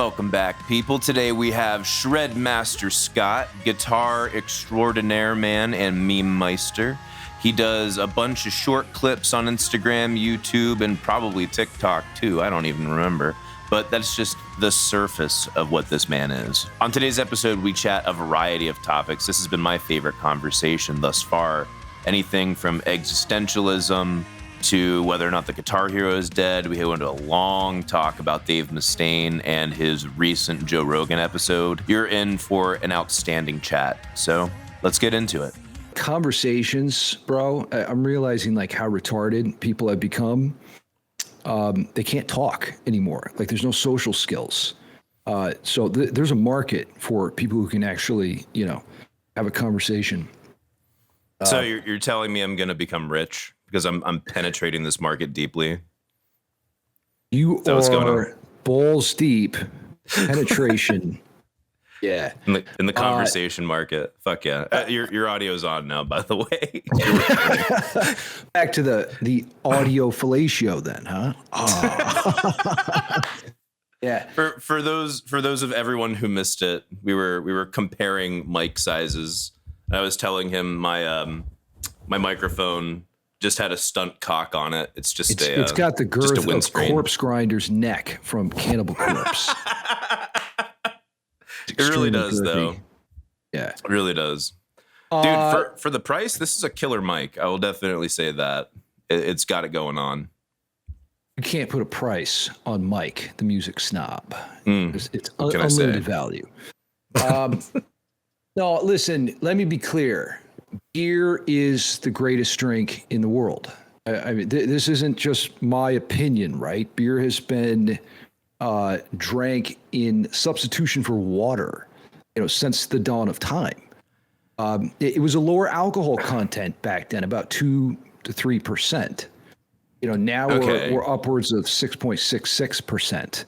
Welcome back, people. Today we have Shred Master Scott, guitar extraordinaire man and meme meister. He does a bunch of short clips on Instagram, YouTube, and probably TikTok too. I don't even remember. But that's just the surface of what this man is. On today's episode, we chat a variety of topics. This has been my favorite conversation thus far. Anything from existentialism to whether or not the Guitar Hero is dead. We go into a long talk about Dave Mustaine and his recent Joe Rogan episode. You're in for an outstanding chat. So let's get into it. Conversations, bro. I'm realizing like how retarded people have become. They can't talk anymore. Like there's no social skills. So there's a market for people who can actually, have a conversation. So you're telling me I'm going to become rich because I'm penetrating this market deeply? You are balls deep penetration. Yeah. In the conversation market. Fuck yeah. Your audio's on now, by the way. Back to the audio fellatio then, huh? Oh. Yeah. For those of everyone who missed it, we were comparing mic sizes. I was telling him my microphone just had a stunt cock on it. It's got the girth of Corpse Grinder's neck from Cannibal Corpse. It really does, girthy. Though. Yeah, it really does. Dude, for the price, this is a killer mic. I will definitely say that. It's got it going on. You can't put a price on Mike, the music snob. It's unlimited value. No, listen, let me be clear. Beer is the greatest drink in the world. I mean, this isn't just my opinion, right? Beer has been drank in substitution for water, since the dawn of time. It was a lower alcohol content back then, about 2 to 3%. Now we're upwards of 6.66%.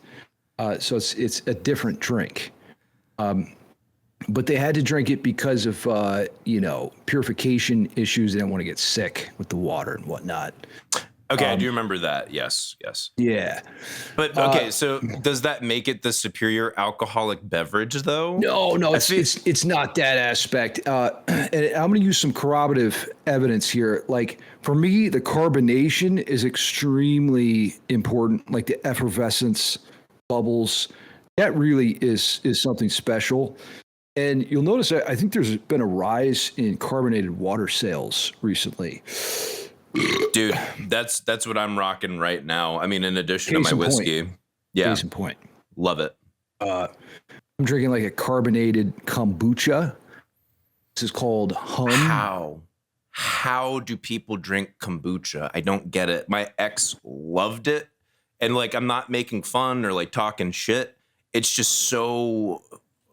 So it's a different drink. But they had to drink it because of, purification issues. They didn't want to get sick with the water and whatnot. Okay, I do remember that. Yes. Yeah. But, okay, so does that make it the superior alcoholic beverage, though? No, it's not that aspect. And I'm going to use some corroborative evidence here. Like, for me, the carbonation is extremely important, like the effervescence, bubbles. That really is something special. And you'll notice, I think there's been a rise in carbonated water sales recently. Dude, that's what I'm rocking right now. I mean, in addition to my whiskey. Yeah. Case in point. Love it. I'm drinking like a carbonated kombucha. This is called Hum. How do people drink kombucha? I don't get it. My ex loved it. And like, I'm not making fun or like talking shit. It's just so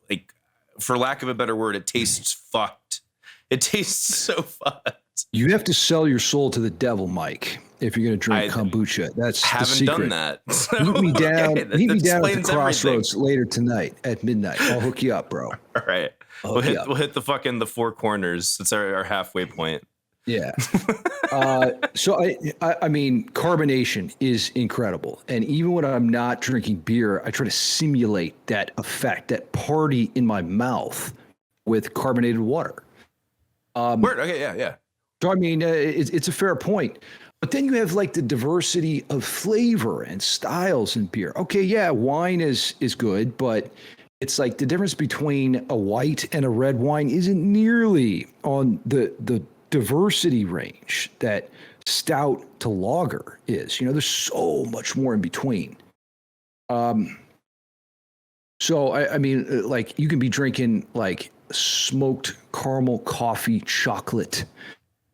like, for lack of a better word, it tastes fucked. It tastes so fucked. You have to sell your soul to the devil, Mike, if you're going to drink kombucha. That's the secret. Haven't done that. So, meet me down at the Crossroads everything. Later tonight at midnight. I'll hook you up, bro. All right. We'll hit the four corners. It's our halfway point. Yeah. So I mean, carbonation is incredible. And even when I'm not drinking beer, I try to simulate that effect, that party in my mouth with carbonated water. Word. Okay. Yeah. So, I mean, it's a fair point. But then you have like the diversity of flavor and styles in beer. Okay, yeah, wine is good, but it's like the difference between a white and a red wine isn't nearly on the diversity range that stout to lager is. There's so much more in between. So I mean, like you can be drinking like smoked caramel coffee chocolate,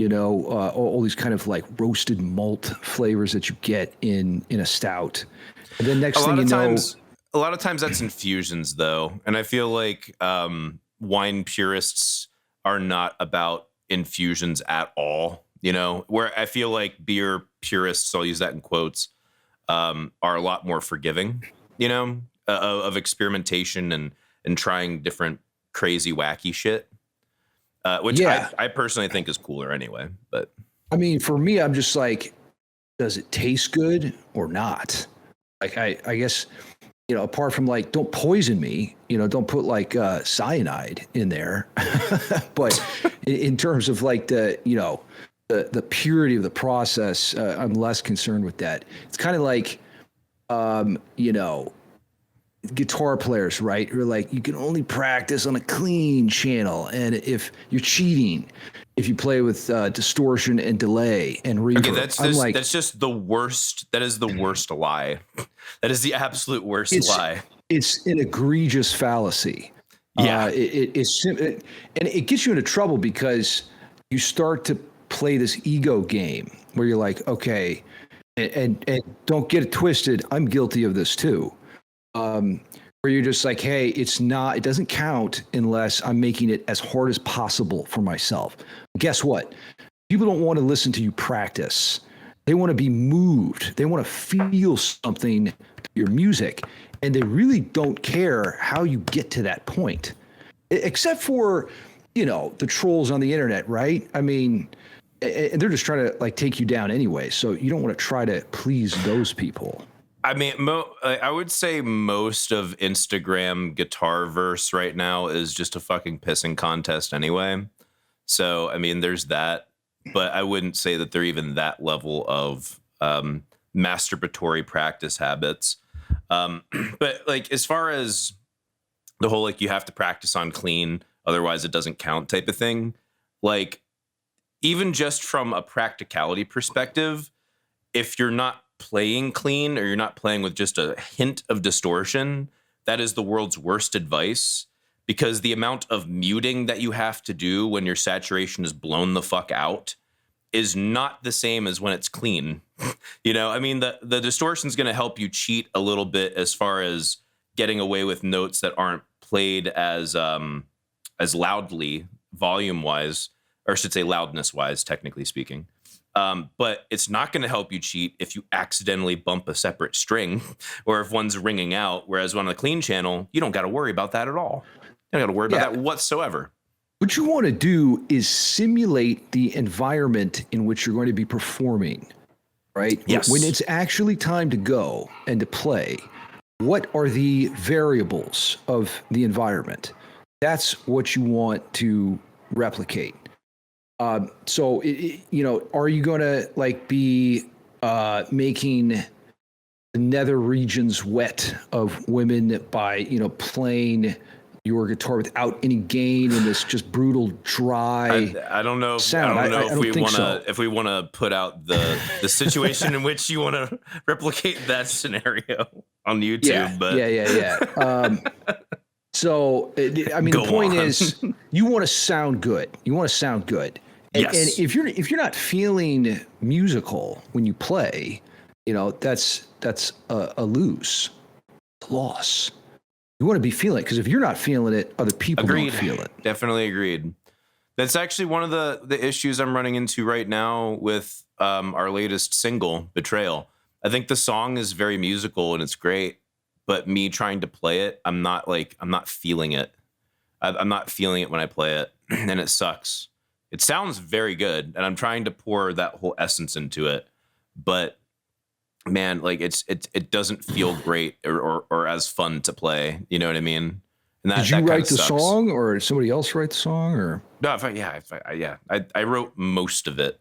all these kind of like roasted malt flavors that you get in a stout. And then next thing you know, a lot of times that's infusions though. And I feel like wine purists are not about infusions at all, where I feel like beer purists, I'll use that in quotes, are a lot more forgiving, of experimentation and trying different crazy wacky shit, which I personally think is cooler anyway. But I mean, for me, I'm just like, does it taste good or not? Like, I guess apart from like, don't poison me, don't put like cyanide in there. But in terms of like the purity of the process, I'm less concerned with that. It's kind of like, guitar players, right? Who are like, you can only practice on a clean channel. And if you're cheating, if you play with distortion and delay and reverb. Okay, that's just the worst. That is the worst lie. That is the absolute worst lie. It's an egregious fallacy. Yeah. And it gets you into trouble because you start to play this ego game where you're like, okay, and don't get it twisted, I'm guilty of this too. Where you're just like, hey, it doesn't count unless I'm making it as hard as possible for myself. Guess what? People don't want to listen to you practice. They want to be moved. They want to feel something to your music. And they really don't care how you get to that point. Except for, the trolls on the internet, right? I mean, and they're just trying to like take you down anyway. So you don't want to try to please those people. I mean, I would say most of Instagram guitar verse right now is just a fucking pissing contest anyway. So, I mean, there's that, but I wouldn't say that they're even that level of masturbatory practice habits. But like, as far as the whole, like, you have to practice on clean, otherwise it doesn't count type of thing. Like, even just from a practicality perspective, if you're not playing clean or you're not playing with just a hint of distortion, that is the world's worst advice, because the amount of muting that you have to do when your saturation is blown the fuck out is not the same as when it's clean. I mean, the distortion is going to help you cheat a little bit as far as getting away with notes that aren't played as loudly, volume wise, or I should say loudness wise, technically speaking. But it's not going to help you cheat if you accidentally bump a separate string or if one's ringing out. Whereas on a clean channel, you don't got to worry about that at all. You don't got to worry about that whatsoever. What you want to do is simulate the environment in which you're going to be performing, right? Yes. When it's actually time to go and to play, what are the variables of the environment? That's what you want to replicate. So, are you going to like be making the nether regions wet of women by, playing your guitar without any gain in this just brutal, dry I don't know. sound? I don't know if if we want to put out the situation in which you want to replicate that scenario on YouTube. Yeah. So, I mean, the point is, you want to sound good. And, yes. And if you're not feeling musical when you play, that's a loss. You want to be feeling it, because if you're not feeling it, other people don't feel it. Definitely agreed. That's actually one of the issues I'm running into right now with our latest single, Betrayal. I think the song is very musical and it's great, but me trying to play it, I'm not feeling it. I'm not feeling it when I play it, and it sucks. It sounds very good, and I'm trying to pour that whole essence into it, but man, like it doesn't feel great or as fun to play. You know what I mean? And did you write the song, or did somebody else write the song? Or no, I wrote most of it,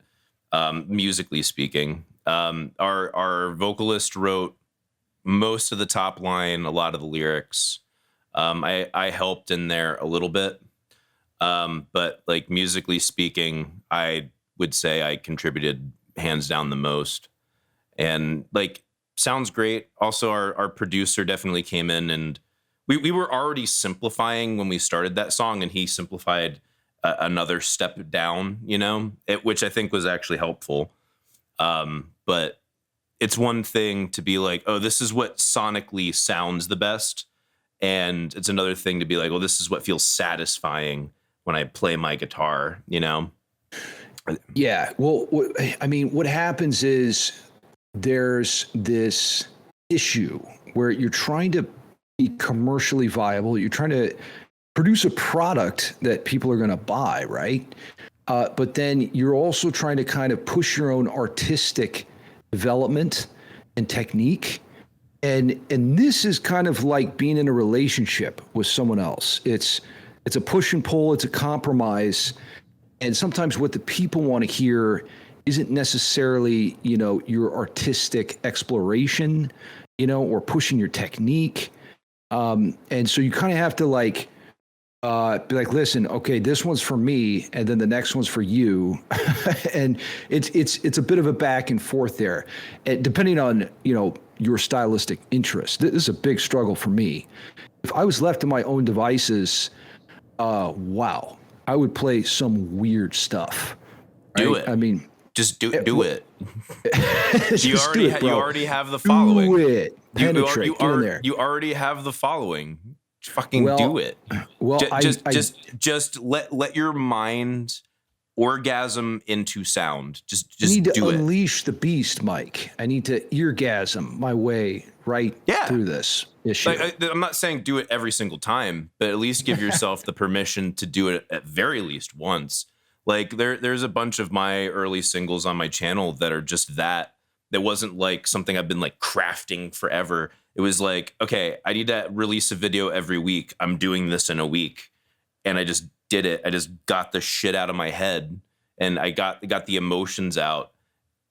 musically speaking. Our vocalist wrote most of the top line, a lot of the lyrics. I helped in there a little bit. But like musically speaking, I would say I contributed hands down the most, and like sounds great. Also, our producer definitely came in, and we were already simplifying when we started that song, and he simplified another step down, which I think was actually helpful. But it's one thing to be like, oh, this is what sonically sounds the best. And it's another thing to be like, well, this is what feels satisfying when I play my guitar, Yeah. Well, what happens is there's this issue where you're trying to be commercially viable. You're trying to produce a product that people are going to buy, right? But then you're also trying to kind of push your own artistic development and technique. And this is kind of like being in a relationship with someone else. It's a push and pull, it's a compromise. And sometimes what the people want to hear isn't necessarily, your artistic exploration, or pushing your technique. And so you kind of have to be like, listen, okay, this one's for me, and then the next one's for you. And it's a bit of a back and forth there. And depending on, your stylistic interest. This is a big struggle for me. If I was left to my own devices, wow, I would play some weird stuff. Right? Do it. I mean, just do it. You already have the Do following. it. Penetrate. Get in there. You already have the following. Fucking do it. Well, just let your mind orgasm into sound. Just need to do it. Unleash the beast, Mike. I need to eargasm my way through this issue. I'm not saying do it every single time, but at least give yourself the permission to do it at very least once. Like there's a bunch of my early singles on my channel that are just that. That wasn't like something I've been like crafting forever. It was like, okay, I need to release a video every week. I'm doing this in a week. And I just did it. I just got the shit out of my head and I got the emotions out.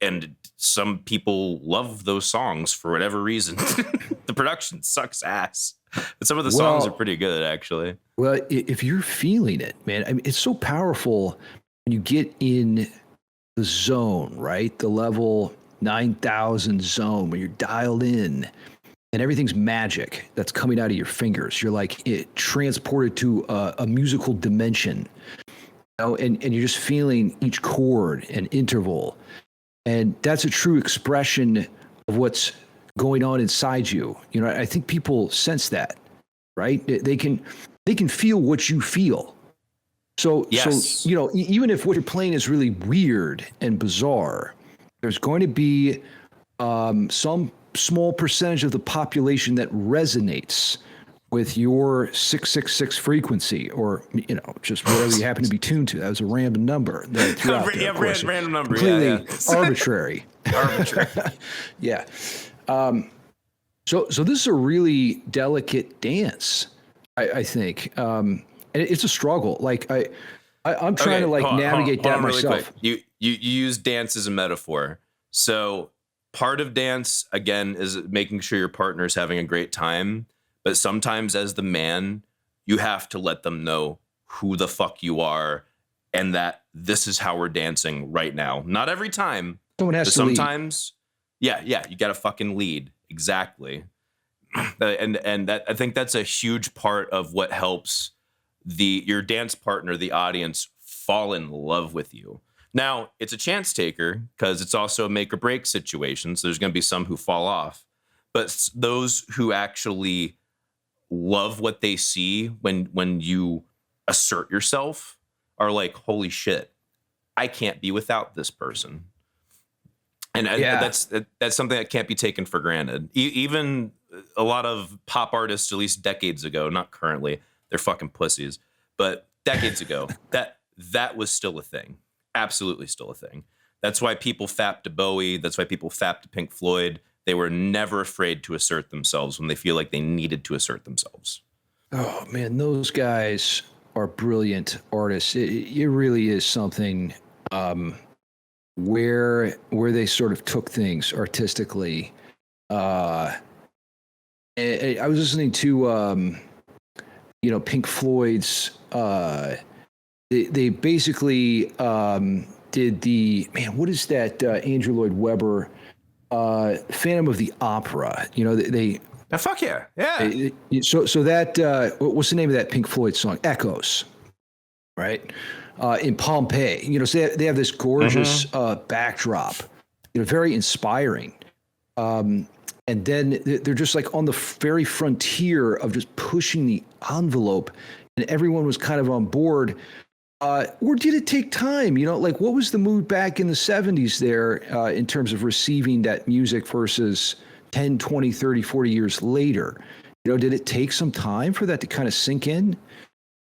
And some people love those songs for whatever reason. The production sucks ass. But some of the songs are pretty good, actually. Well, if you're feeling it, man, I mean, it's so powerful when you get in the zone, right? The level 9,000 zone when you're dialed in and everything's magic that's coming out of your fingers. You're like transported to a musical dimension, and you're just feeling each chord and interval. And that's a true expression of what's going on inside you. I think people sense that, right? They can feel what you feel. So, yes. Even if what you're playing is really weird and bizarre, there's going to be some small percentage of the population that resonates with your 666 frequency, or just whatever you happen to be tuned to. That was a random number that I threw out there, random number, completely arbitrary. Yeah. So this is a really delicate dance, I think, and it's a struggle. Like I'm trying to navigate that myself. Really you use dance as a metaphor. So part of dance, again, is making sure your partner's having a great time. But sometimes as the man, you have to let them know who the fuck you are and that this is how we're dancing right now. Not every time. Someone has to sometimes lead. Yeah, you got to fucking lead. Exactly. And that, I think that's a huge part of what helps your dance partner, the audience, fall in love with you. Now, it's a chance taker because it's also a make or break situation. So there's going to be some who fall off. But those who actually love what they see when you assert yourself are like, holy shit, I can't be without this person. And that's something that can't be taken for granted. Even a lot of pop artists, at least decades ago, not currently, they're fucking pussies, but decades ago, that was still a thing. Absolutely still a thing. That's why people fapped to Bowie. That's why people fapped to Pink Floyd. They were never afraid to assert themselves when they feel like they needed to assert themselves. Oh, man, those guys are brilliant artists. It really is something where they sort of took things artistically. I was listening to, Pink Floyd's, they basically did what is that Andrew Lloyd Webber, Phantom of the Opera? Fuck yeah. So that what's the name of that Pink Floyd song? Echoes, right? In Pompeii, so they have this gorgeous backdrop, very inspiring. And then they're just like on the very frontier of just pushing the envelope, and everyone was kind of on board. Or did it take time? What was the mood back in the 70s there in terms of receiving that music versus 10, 20, 30, 40 years later? Did it take some time for that to kind of sink in?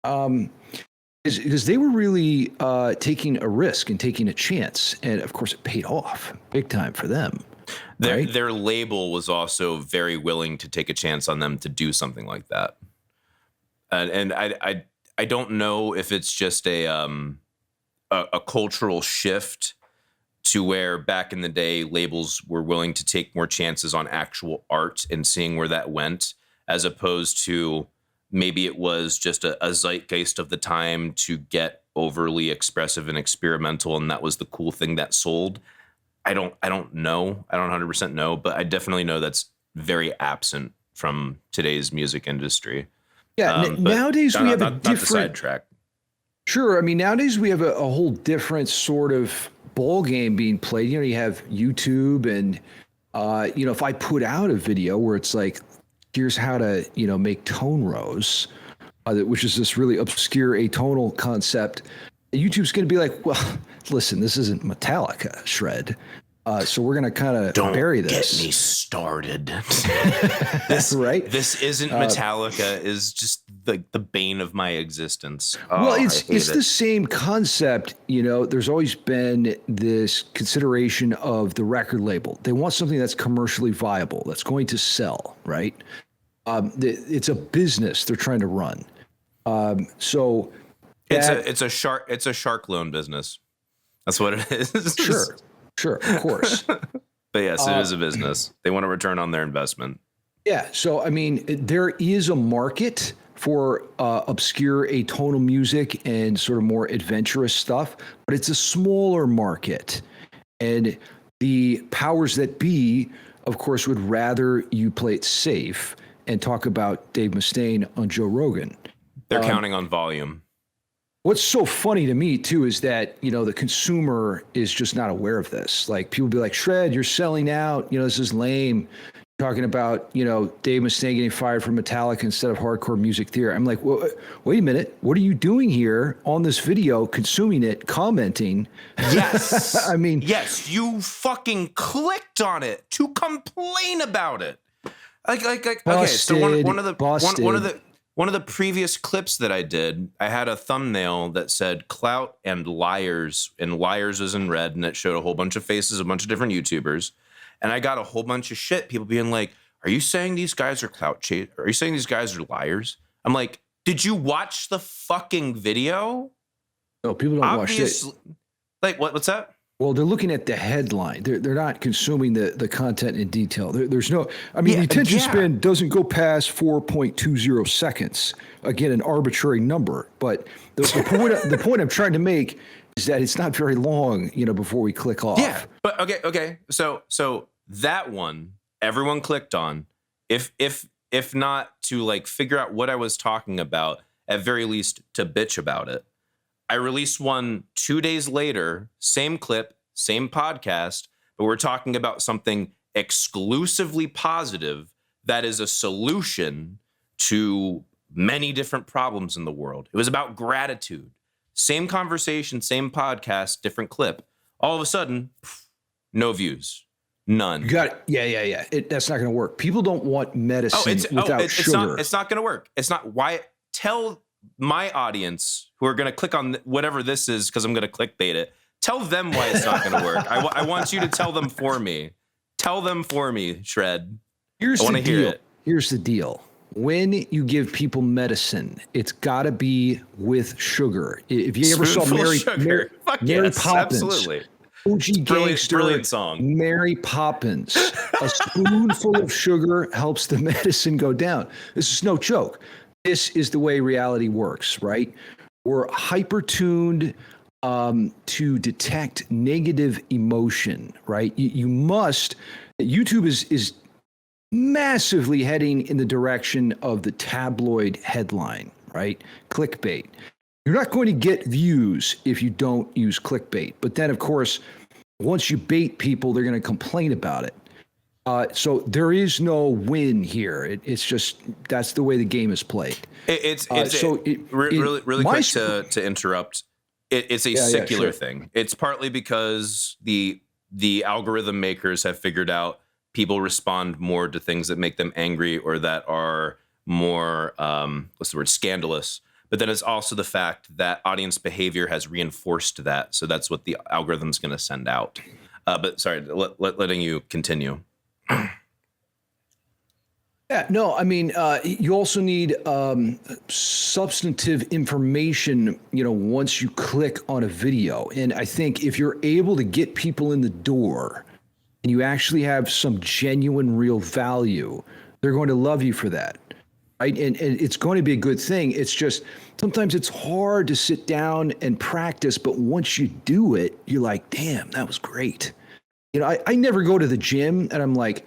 Because they were really taking a risk and taking a chance. And of course, it paid off big time for them. Their label was also very willing to take a chance on them to do something like that. And I don't know if it's just a cultural shift to where back in the day labels were willing to take more chances on actual art and seeing where that went, as opposed to maybe it was just a zeitgeist of the time to get overly expressive and experimental, and that was the cool thing that sold. I don't know. I don't 100% know, but I definitely know that's very absent from today's music industry. Yeah, nowadays we have a different... Not the sidetrack. Sure. I mean, nowadays we have a whole different sort of ball game being played. You have YouTube and, if I put out a video where it's like, here's how to, make tone rows, which is this really obscure atonal concept, YouTube's going to be like, well, listen, this isn't Metallica, Shred. So we're going to kind of bury this. Don't get me started. Right? This isn't Metallica is just the bane of my existence. Well, it's the same concept. There's always been this consideration of the record label. They want something that's commercially viable, that's going to sell, right? It's a business they're trying to run. So it's a shark loan business. That's what it is. Sure, of course. But yes, it is a business. They want a return on their investment. Yeah. So, I mean, there is a market for obscure atonal music and sort of more adventurous stuff, but it's a smaller market. And the powers that be, of course, would rather you play it safe and talk about Dave Mustaine on Joe Rogan. They're counting on volume. What's so funny to me, too, is that, the consumer is just not aware of this. Like, people be like, Shred, you're selling out. This is lame. Talking about, Dave Mustaine getting fired from Metallica instead of hardcore music theory. I'm like, well, wait a minute. What are you doing here on this video, consuming it, commenting? Yes. I mean. Yes, you fucking clicked on it to complain about it. Like busted, okay, so one of the previous clips that I did, I had a thumbnail that said clout and liars was in red, and it showed a whole bunch of faces, a bunch of different YouTubers. And I got a whole bunch of shit, people being like, are you saying these guys are clout chase? Are you saying these guys are liars? I'm like, did you watch the fucking video? No, people don't watch it. Like, what's that? Well, they're looking at the headline. They're not consuming the content in detail. There's no, I mean, the attention span doesn't go past 4.20 seconds. Again, an arbitrary number. But the point I'm trying to make is that it's not very long, before we click off. Yeah, but okay. So that one, everyone clicked on. If not to like figure out what I was talking about, at very least to bitch about it. I released one 2 days later, same clip, same podcast, but we're talking about something exclusively positive that is a solution to many different problems in the world. It was about gratitude. Same conversation, same podcast, different clip. All of a sudden, no views. None. You got it. Yeah. That's not going to work. People don't want medicine without sugar. It's not going to work. It's not. Why? Tell my audience who are going to click on whatever this is, because I'm going to clickbait it. Tell them why it's not going to work. I want you to tell them for me. Tell them for me, Shred. I want to hear it. Here's the deal. When you give people medicine, it's got to be with sugar. If you ever saw Mary Poppins, absolutely. OG gangster, brilliant song. Mary Poppins. A spoonful of sugar helps the medicine go down. This is no joke. This is the way reality works, right? We're hyper-tuned to detect negative emotion, right? YouTube is massively heading in the direction of the tabloid headline, right? Clickbait. You're not going to get views if you don't use clickbait. But then, of course, once you bait people, they're going to complain about it. So there is no win here. It's just that's the way the game is played. Really quick to interrupt. It's a secular thing. It's partly because the algorithm makers have figured out people respond more to things that make them angry or that are more scandalous. But then it's also the fact that audience behavior has reinforced that. So that's what the algorithm's going to send out. But sorry, letting you continue. Yeah, no, I mean, you also need substantive information, once you click on a video. And I think if you're able to get people in the door and you actually have some genuine, real value, they're going to love you for that. Right. And it's going to be a good thing. It's just sometimes it's hard to sit down and practice. But once you do it, you're like, damn, that was great. I never go to the gym and I'm like,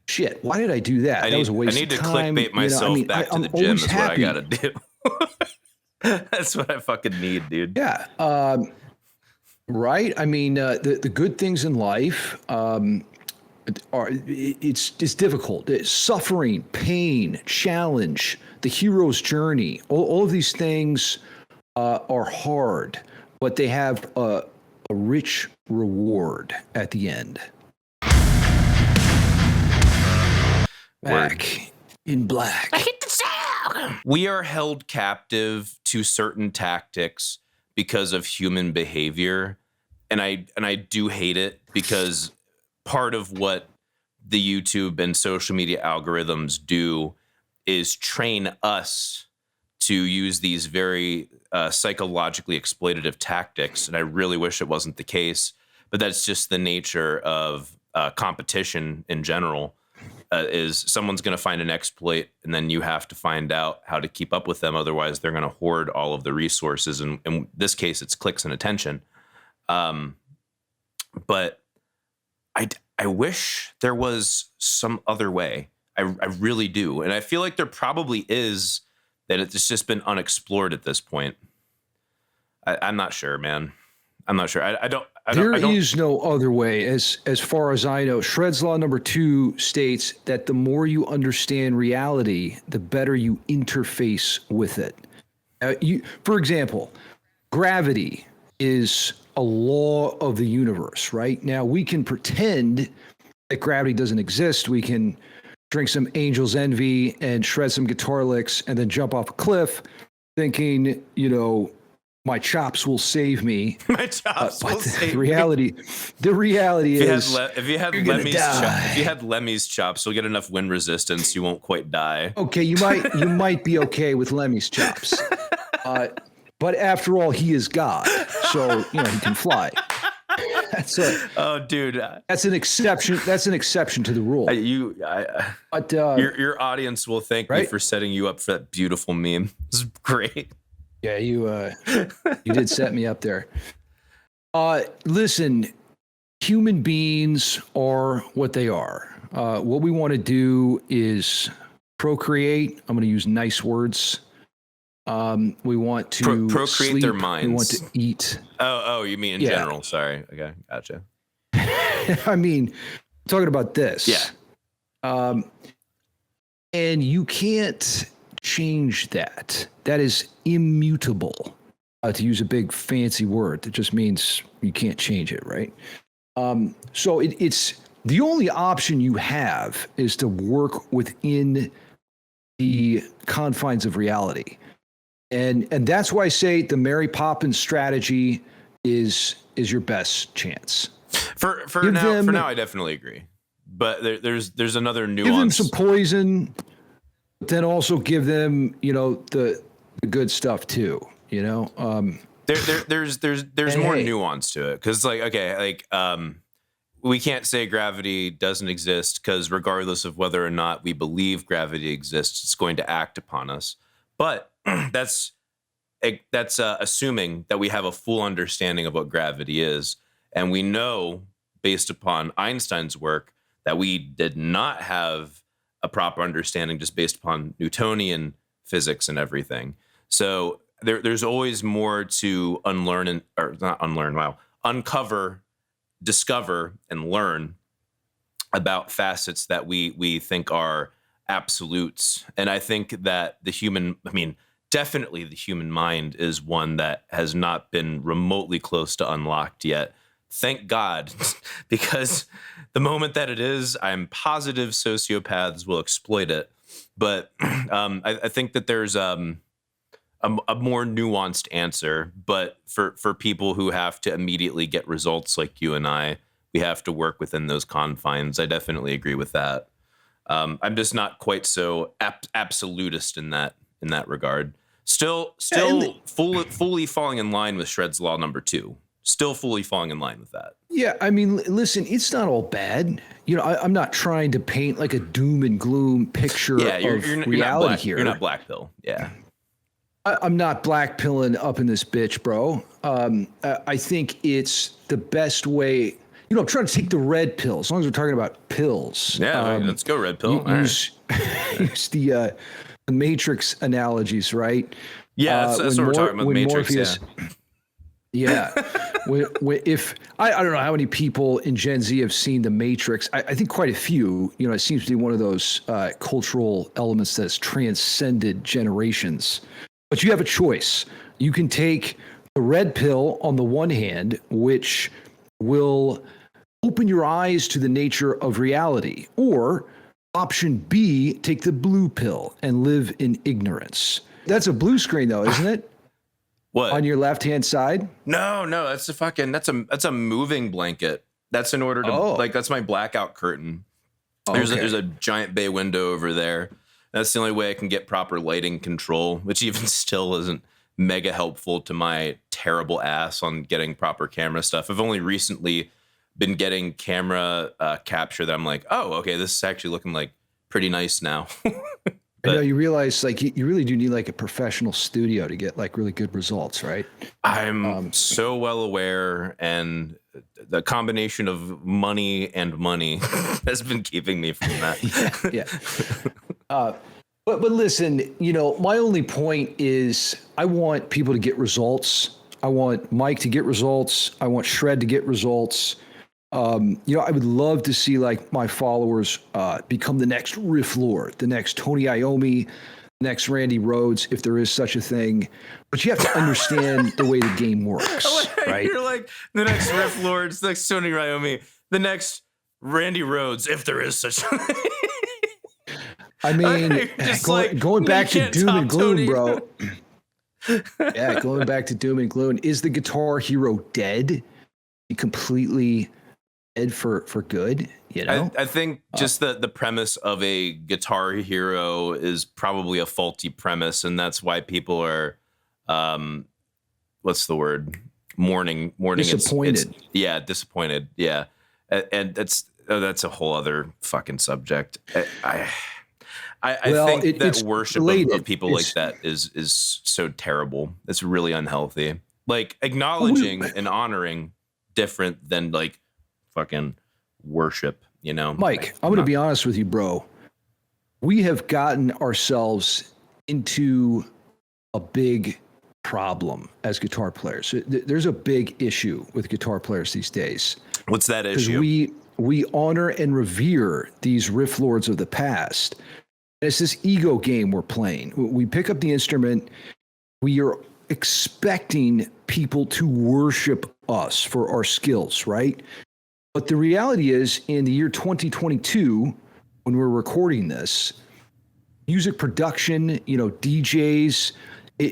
shit, why did I do that? That was a waste of time. I need to clickbait myself back to the gym is what I got to do. That's what I fucking need, dude. Yeah. Right. I mean, the good things in life it's difficult. It's suffering, pain, challenge, the hero's journey. All of these things are hard, but they have a rich reward at the end. Back in black. I hit the sound. We are held captive to certain tactics because of human behavior, and I do hate it because part of what the YouTube and social media algorithms do is train us to use these very psychologically exploitative tactics, and I really wish it wasn't the case, but that's just the nature of competition in general. Is someone's going to find an exploit, and then you have to find out how to keep up with them. Otherwise, they're going to hoard all of the resources. And in this case, it's clicks and attention. But I wish there was some other way. I really do. And I feel like there probably is, that it's just been unexplored at this point. I'm not sure, man. I'm not sure. There is no other way, as far as I know. Shred's Law number 2 states that the more you understand reality, the better you interface with it. For example, gravity is a law of the universe, right? Now, we can pretend that gravity doesn't exist. We can drink some Angel's Envy and shred some guitar licks and then jump off a cliff thinking, my chops will save me. My chops will save me. The reality is, if you had Lemmy's chops, you'll get enough wind resistance. You won't quite die. Okay, you might be okay with Lemmy's chops, but after all, he is God, so he can fly. Dude, that's an exception. That's an exception to the rule. But your audience will thank me for setting you up for that beautiful meme. This is great. Yeah, you did set me up there. Listen, human beings are what they are. What we want to do is procreate. I'm going to use nice words. We want to procreate sleep. their minds. We want to eat. Oh, you mean in general? Sorry. Okay, gotcha. I mean, talking about this. Yeah. And you can't change that. That is immutable. To use a big fancy word, that just means you can't change it, right? So it's the only option you have is to work within the confines of reality, and that's why I say the Mary Poppins strategy is your best chance. For now, I definitely agree. But there's another nuance. Give them some poison, but then also give them the good stuff too. There's more nuance to it, because we can't say gravity doesn't exist, because regardless of whether or not we believe gravity exists, it's going to act upon us. But that's assuming that we have a full understanding of what gravity is, and we know based upon Einstein's work that we did not have a proper understanding just based upon Newtonian physics and everything. So there's always more to uncover, discover, and learn about facets that we think are absolutes. And I think that definitely the human mind is one that has not been remotely close to unlocked yet. Thank God, because the moment that it is, I'm positive sociopaths will exploit it. But I think that there's a more nuanced answer. But for people who have to immediately get results like you and I, we have to work within those confines. I definitely agree with that. I'm just not quite so absolutist in that regard. Still fully falling in line with Shred's Law number 2. Still fully falling in line with that. Yeah, I mean, listen, it's not all bad. You know, I'm not trying to paint like a doom and gloom picture of reality here. You're not black pill. Yeah. I'm not black pilling up in this bitch, bro. I think it's the best way. You know, I'm trying to take the red pill, as long as we're talking about pills. Yeah, let's go red pill. Use the Matrix analogies, right? Yeah, that's what we're talking about, the Matrix. Morpheus, yeah. If I don't know how many people in Gen Z have seen the Matrix. I think quite a few. You know, it seems to be one of those cultural elements that's transcended generations. But you have a choice. You can take the red pill on the one hand, which will open your eyes to the nature of reality, or option B, take the blue pill and live in ignorance. That's a blue screen, though, isn't it? What? On your left-hand side? No, that's a moving blanket. That's in order to that's my blackout curtain. There's a giant bay window over there. That's the only way I can get proper lighting control, which even still isn't mega helpful to my terrible ass on getting proper camera stuff. I've only recently been getting camera capture that I'm like, oh, okay, this is actually looking like pretty nice now. I know you realize like you really do need like a professional studio to get like really good results, right? I'm so well aware, and the combination of money has been keeping me from that. yeah. But listen, you know, my only point is I want people to get results. I want Mike to get results. I want Shred to get results. You know, I would love to see like my followers become the next Riff Lord, the next Tony Iommi, the next Randy Rhoads, if there is such a thing. But you have to understand the way the game works, right? You're like the next Riff Lords, the next Tony Iommi, the next Randy Rhoads, if there is such a thing. I mean, going back to doom and gloom, Tony. bro. Yeah, going back to doom and gloom. Is the Guitar Hero dead? He completely dead for good, you know? I think just the premise of a Guitar Hero is probably a faulty premise, and that's why people are, what's the word? Mourning. Disappointed. Disappointed. Yeah, and that's a whole other fucking subject. I think that worship of people like that is so terrible. It's really unhealthy. Like acknowledging and honoring different than like fucking worship, you know? Mike, I'm going to be honest with you, bro. We have gotten ourselves into a big problem as guitar players. There's a big issue with guitar players these days. What's that issue? We honor and revere these riff lords of the past. And it's this ego game we're playing. We pick up the instrument. We are expecting people to worship us for our skills, right? But the reality is, in the year 2022, when we're recording this, music production, you know, DJs,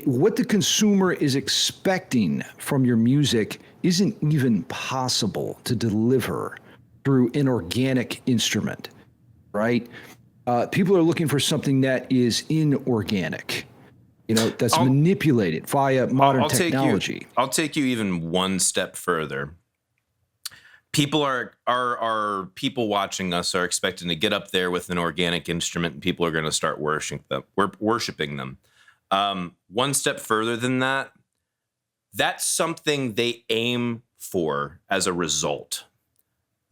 what the consumer is expecting from your music isn't even possible to deliver through an organic instrument, right? People are looking for something that is inorganic, you know, that's manipulated via modern technology. I'll take you even one step further. People are people watching us are expecting to get up there with an organic instrument, and people are going to start worshiping them. One step further than that, that's something they aim for as a result.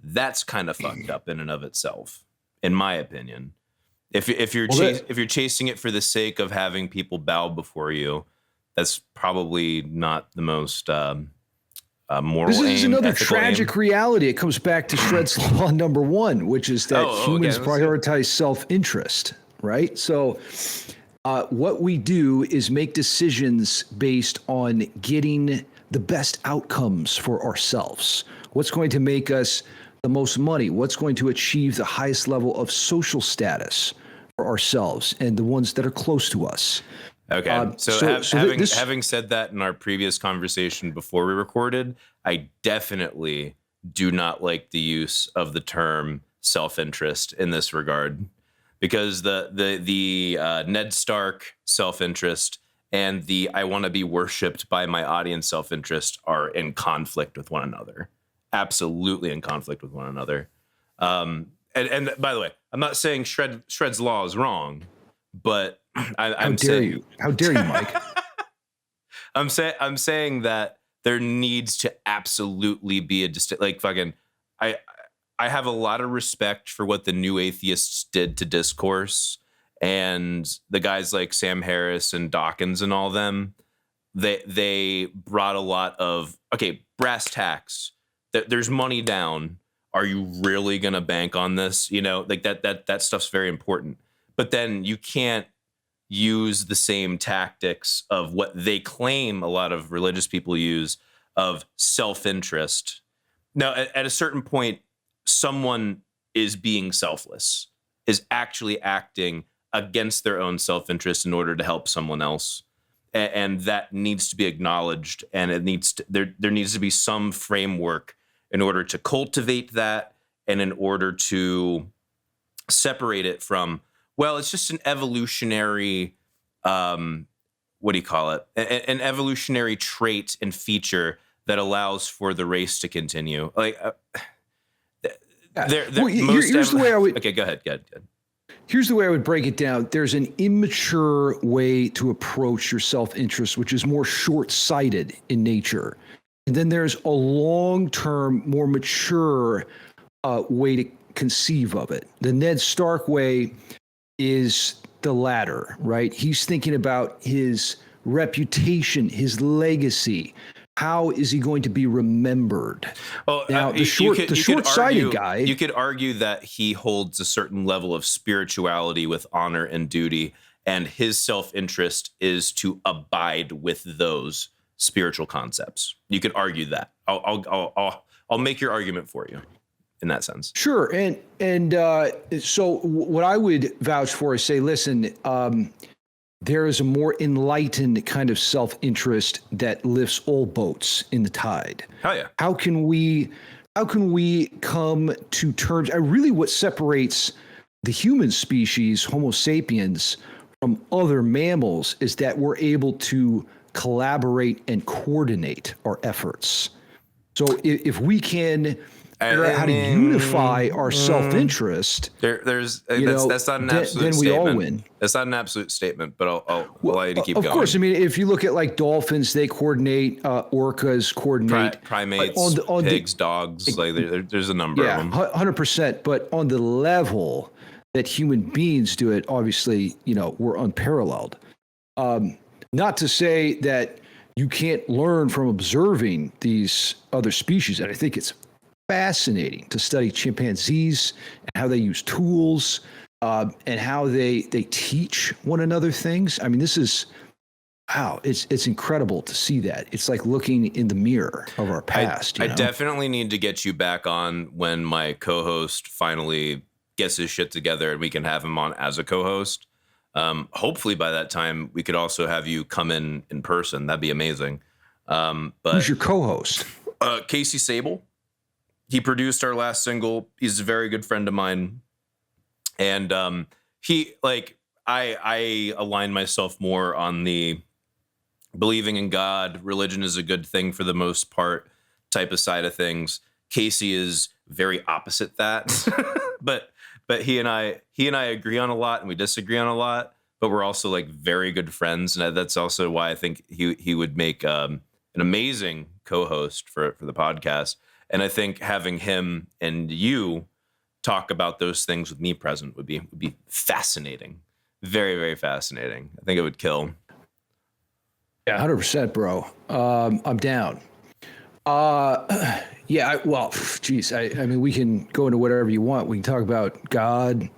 That's kind of fucked up in and of itself, in my opinion. If you're chasing it for the sake of having people bow before you, that's probably not the most moral. This is another tragic reality. It comes back to Shred's Law number 1, which is that humans prioritize self-interest, right? So what we do is make decisions based on getting the best outcomes for ourselves. What's going to make us the most money? What's going to achieve the highest level of social status for ourselves and the ones that are close to us? Okay. Having said that in our previous conversation before we recorded, I definitely do not like the use of the term self-interest in this regard, because the Ned Stark self-interest and the I want to be worshipped by my audience self-interest are in conflict with one another. Absolutely in conflict with one another. And by the way, I'm not saying Shred's law is wrong, but I'm saying, How dare you, Mike? I'm saying that there needs to absolutely be a like fucking I have a lot of respect for what the new atheists did to discourse, and the guys like Sam Harris and Dawkins and all them. They brought a lot of brass tacks. There's money down. Are you really gonna bank on this? You know, like that stuff's very important. But then you can't use the same tactics of what they claim a lot of religious people use of self-interest. Now, at a certain point, someone is being selfless, is actually acting against their own self-interest in order to help someone else. And that needs to be acknowledged. And it needs to, there needs to be some framework in order to cultivate that and in order to separate it from, well, it's just an evolutionary, what do you call it? An evolutionary trait and feature that allows for the race to continue. Like, here's the way I would. Okay, go ahead. Here's the way I would break it down. There's an immature way to approach your self-interest, which is more short-sighted in nature. And then there's a long-term, more mature way to conceive of it. The Ned Stark way is the latter, right? He's thinking about his reputation, his legacy. How is he going to be remembered? Well, now, the short-sighted guy... You could argue that he holds a certain level of spirituality with honor and duty, and his self-interest is to abide with those spiritual concepts. You could argue that. I'll make your argument for you in that sense. Sure. And so what I would vouch for is say, listen, there is a more enlightened kind of self-interest that lifts all boats in the tide. Hell yeah. How can we come to terms? Really, what separates the human species, Homo sapiens, from other mammals is that we're able to collaborate and coordinate our efforts. So if we can figure out how to unify our self-interest, that's not an absolute then statement. we all win. That's not an absolute statement, but I'll allow you to keep going. Of course, I mean, if you look at like dolphins, they coordinate, orcas coordinate. Primates, pigs, dogs, like there's a number of them. 100%. But on the level that human beings do it, obviously, we're unparalleled. Not to say that you can't learn from observing these other species. And I think it's fascinating to study chimpanzees and how they use tools and how they teach one another things. I mean, this is, wow, it's incredible to see that. It's like looking in the mirror of our past. I definitely need to get you back on when my co-host finally gets his shit together and we can have him on as a co-host. Hopefully by that time we could also have you come in person. That'd be amazing. But who's your co-host? Casey Sable. He produced our last single. He's a very good friend of mine. And I align myself more on the believing in God, religion is a good thing for the most part type of side of things. Casey is very opposite that. But he and I agree on a lot and we disagree on a lot, but we're also like very good friends. And that's also why I think he would make an amazing co-host for the podcast. And I think having him and you talk about those things with me present would be fascinating. Very, very fascinating. I think it would kill. Yeah, 100%, bro. I'm down. Yeah, geez, I mean, we can go into whatever you want. We can talk about God,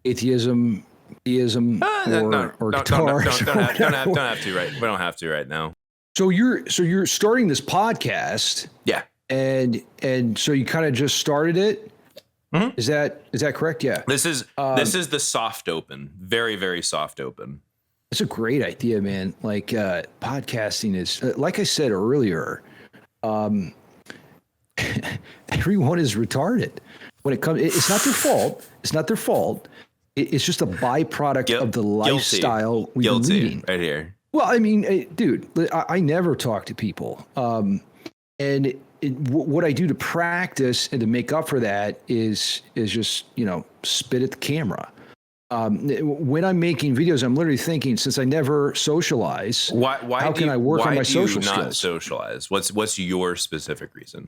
atheism, theism, or guitar. Don't have to right. We don't have to right now. So you're starting this podcast. Yeah. And so you kind of just started it. Mm-hmm. Is that correct? Yeah. This is the soft open. Very, very soft open. It's a great idea, man. Like podcasting is, like I said earlier, everyone is retarded when it comes. It's not their fault. It's not their fault. It's just a byproduct of the lifestyle we've been leading. Right here. Well, I mean, dude, I never talk to people. And what I do to practice and to make up for that is just, spit at the camera. When I'm making videos, I'm literally thinking, since I never socialize, how can I work on my social skills? Why do you not socialize? What's your specific reason?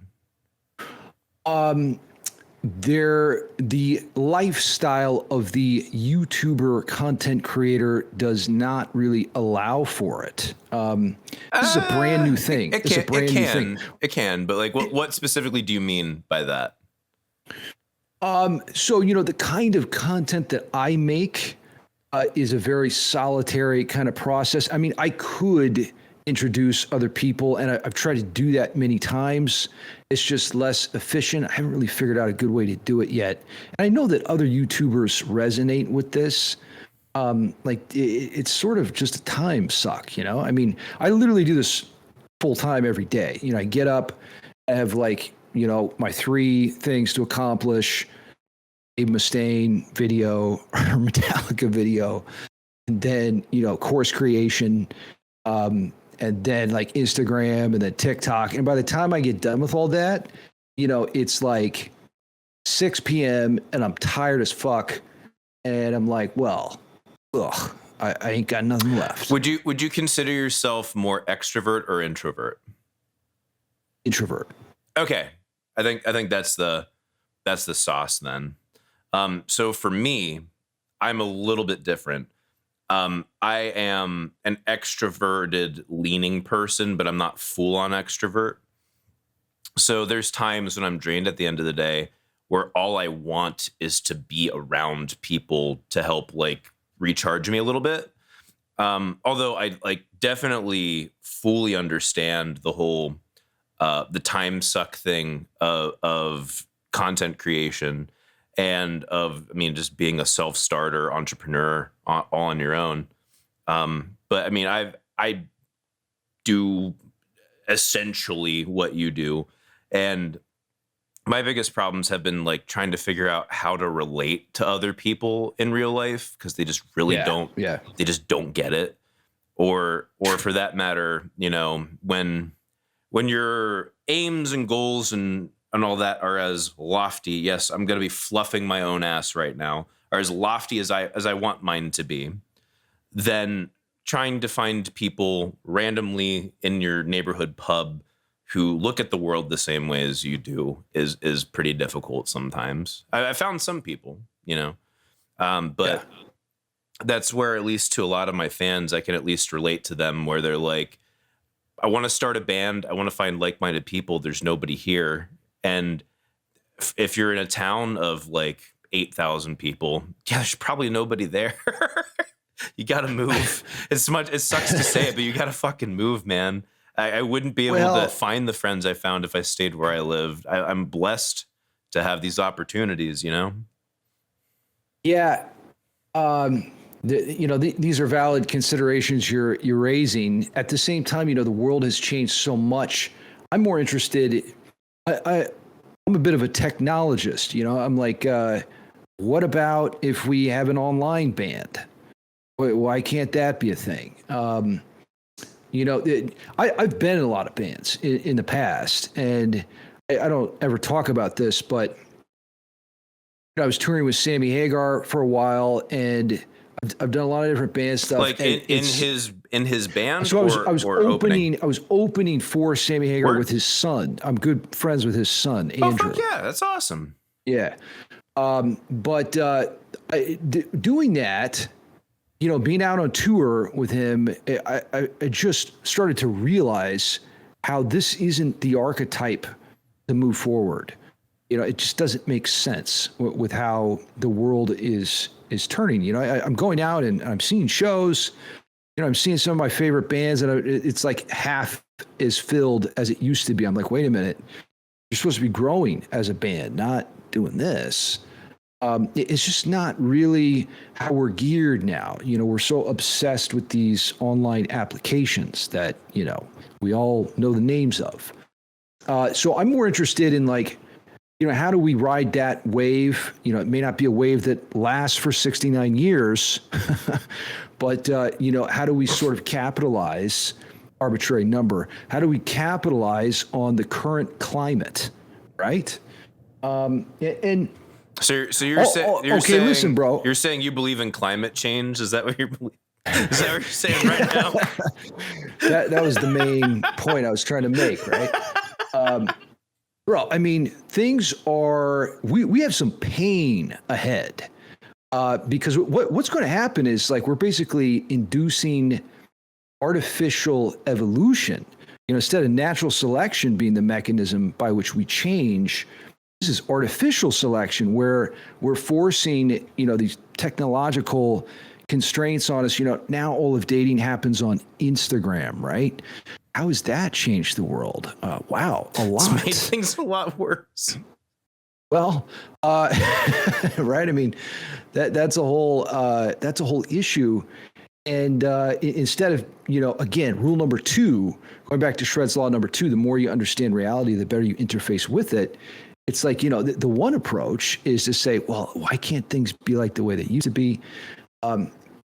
The lifestyle of the YouTuber content creator does not really allow for it. This is a brand new thing. It can, but like, what specifically do you mean by that? So, the kind of content that I make is a very solitary kind of process. I mean, I could introduce other people, and I've tried to do that many times. It's just less efficient. I haven't really figured out a good way to do it yet. And I know that other YouTubers resonate with this. It's sort of just a time suck, I mean, I literally do this full time every day. I get up, I have my 3 things to accomplish: Dave Mustaine video or Metallica video, and then, course creation, and then Instagram, and then TikTok. And by the time I get done with all that, it's like 6 p.m. and I'm tired as fuck. And I'm like, well, I ain't got nothing left. Would you consider yourself more extrovert or introvert? Introvert. Okay. I think that's the sauce then. So for me, I'm a little bit different. I am an extroverted leaning person, but I'm not full on extrovert. So there's times when I'm drained at the end of the day where all I want is to be around people to help recharge me a little bit. Although I definitely fully understand the whole, the time suck thing of content creation. And just being a self-starter entrepreneur all on your own. But I mean, I do essentially what you do. And my biggest problems have been trying to figure out how to relate to other people in real life, because they just really don't. Yeah. They just don't get it. Or for that matter, when your aims and goals and all that are as lofty, yes, I'm going to be fluffing my own ass right now, are as lofty as I want mine to be, then trying to find people randomly in your neighborhood pub who look at the world the same way as you do is pretty difficult sometimes. I found some people, but that's where, at least to a lot of my fans, I can at least relate to them, where they're like, I want to start a band. I want to find like-minded people. There's nobody here. And if you're in a town of 8,000 people, there's probably nobody there. You got to move. It sucks to say it, but you got to fucking move, man. I wouldn't be able to find the friends I found if I stayed where I lived. I'm blessed to have these opportunities, Yeah. These are valid considerations you're raising. At the same time, the world has changed so much. I'm more interested. I'm a bit of a technologist, I'm like, what about if we have an online band? Why can't that be a thing? I've been in a lot of bands in the past, and I don't ever talk about this, but I was touring with Sammy Hagar for a while, and I've done a lot of different band stuff. In his band. So I was opening for Sammy Hagar with his son. I'm good friends with his son, Andrew. Oh, fuck yeah, that's awesome. Yeah, but doing that, being out on tour with him, I just started to realize how this isn't the archetype to move forward. It just doesn't make sense with how the world is turning. I'm going out and I'm seeing shows. I'm seeing some of my favorite bands, and it's like half as filled as it used to be. I'm like, wait a minute, you're supposed to be growing as a band, not doing this. It's just not really how we're geared now. We're so obsessed with these online applications that, we all know the names of. So I'm more interested in like, how do we ride that wave? It may not be a wave that lasts for 69 years, but, how do we sort of capitalize, arbitrary number, how do we capitalize on the current climate, right? And so you're saying, listen, bro. You're saying you believe in climate change? Is that what you're Is that what you're saying right now? that was the main point I was trying to make, right? Bro, I mean, things are, we have some pain ahead because what's going to happen is like we're basically inducing artificial evolution. Instead of natural selection being the mechanism by which we change, this is artificial selection where we're forcing, these technological constraints on us. Now all of dating happens on Instagram, right? How has that changed the world? Wow, a lot. It's made things a lot worse. Well, right. I mean, that's a whole issue. And instead of, again, rule number 2, going back to Shred's law number 2, the more you understand reality, the better you interface with it. It's like, the one approach is to say, well, why can't things be like the way they used to be?